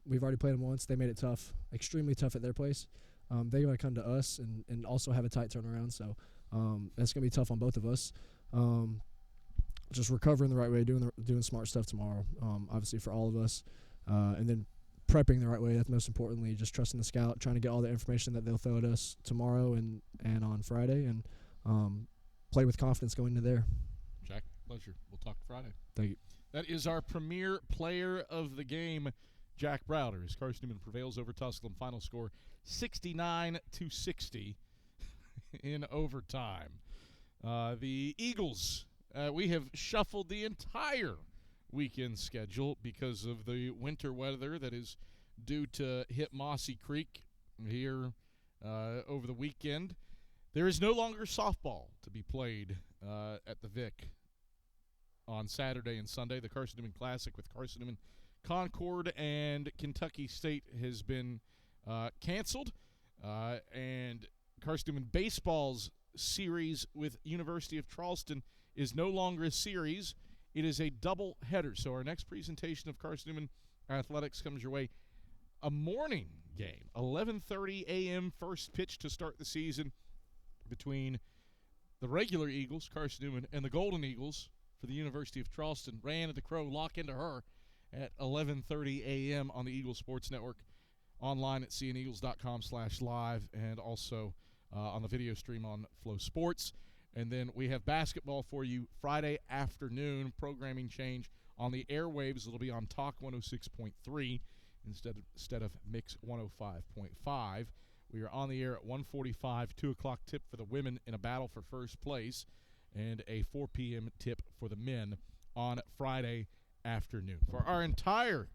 We've already played them once. They made it tough, extremely tough at their place. They're going to come to us and also have a tight turnaround. So that's going to be tough on both of us. Just recovering the right way, doing smart stuff tomorrow, obviously for all of us. And then prepping the right way, that's most importantly, just trusting the scout, trying to get all the information that they'll throw at us tomorrow and on Friday, and play with confidence going into there. Jack, pleasure. We'll talk Friday. Thank you. That is our premier player of the game, Jack Browder, as Carson-Newman prevails over Tusculum. Final score 69-60 in overtime. The Eagles, we have shuffled the entire weekend schedule because of the winter weather that is due to hit Mossy Creek here over the weekend. There is no longer softball to be played at the Vic on Saturday and Sunday. The Carson-Newman Classic with Carson-Newman Concord and Kentucky State has been canceled. And Carson-Newman Baseball's series with University of Charleston is no longer a series. It is a double header. So our next presentation of Carson-Newman Athletics comes your way. A morning game, 11:30 a.m. first pitch to start the season between the regular Eagles, Carson-Newman, and the Golden Eagles for the University of Charleston. Ran at the Crow, lock into her at 11:30 a.m. on the Eagles Sports Network, online at cneagles.com/live, and also on the video stream on Flow Sports. And then we have basketball for you Friday afternoon, programming change on the airwaves. It'll be on Talk 106.3 instead of Mix 105.5. We are on the air at 1:45, 2 o'clock tip for the women in a battle for first place, and a 4 p.m. tip for the men on Friday afternoon. For our entire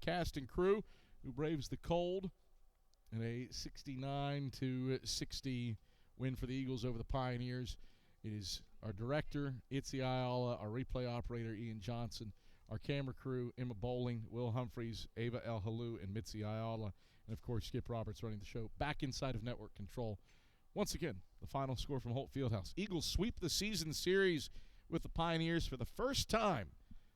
cast and crew who braves the cold in a 69-60 win for the Eagles over the Pioneers, it is our director, Itzi Ayala, our replay operator, Ian Johnson, our camera crew, Emma Bowling, Will Humphreys, Ava El Halou, and Mitzi Ayala, and, of course, Skip Roberts running the show back inside of network control. Once again, the final score from Holt Fieldhouse. Eagles sweep the season series with the Pioneers for the first time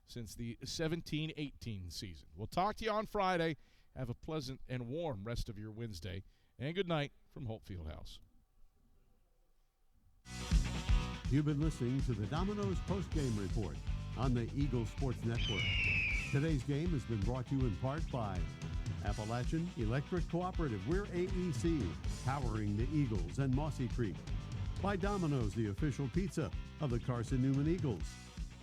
since the 17-18 season. We'll talk to you on Friday. Have a pleasant and warm rest of your Wednesday. And good night from Holt Fieldhouse. You've been listening to the Domino's Post-Game Report on the Eagle Sports Network. Today's game has been brought to you in part by Appalachian Electric Cooperative. We're AEC, powering the Eagles and Mossy Creek. By Domino's, the official pizza of the Carson-Newman Eagles.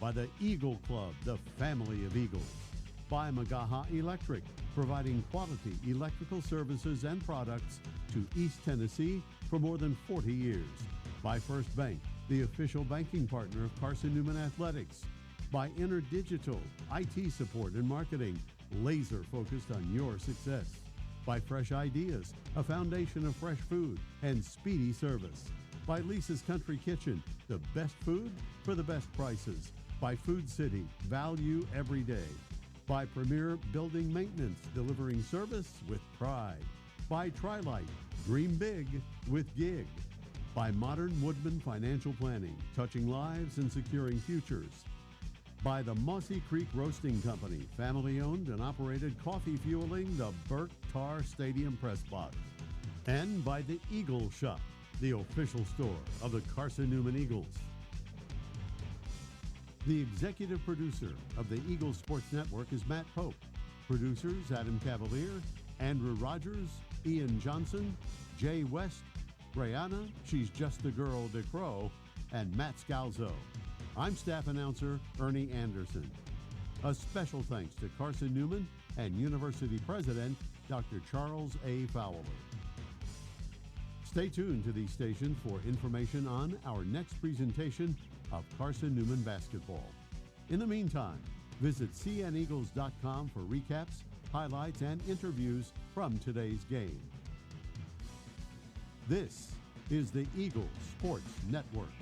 By the Eagle Club, the family of Eagles. By Magaha Electric, providing quality electrical services and products to East Tennessee for more than 40 years. By First Bank, the official banking partner of Carson-Newman Athletics. By InterDigital, IT support and marketing, laser focused on your success. By Fresh Ideas, a foundation of fresh food and speedy service. By Lisa's Country Kitchen, the best food for the best prices. By Food City, value every day. By Premier Building Maintenance, delivering service with pride. By Trilight, dream big with gig. By Modern Woodman Financial Planning, touching lives and securing futures. By the Mossy Creek Roasting Company, family-owned and operated, coffee fueling the Burke Tar Stadium press box. And by the Eagle Shop, the official store of the Carson-Newman Eagles. The executive producer of the Eagle Sports Network is Matt Pope. Producers Adam Cavalier, Andrew Rogers, Ian Johnson, Jay West, Brianna, she's just the girl DeCrow, and Matt Scalzo. I'm staff announcer Ernie Anderson. A special thanks to Carson-Newman and University President Dr. Charles A. Fowler. Stay tuned to these stations for information on our next presentation of Carson-Newman basketball. In the meantime, visit cneagles.com for recaps, highlights, and interviews from today's game. This is the Eagle Sports Network.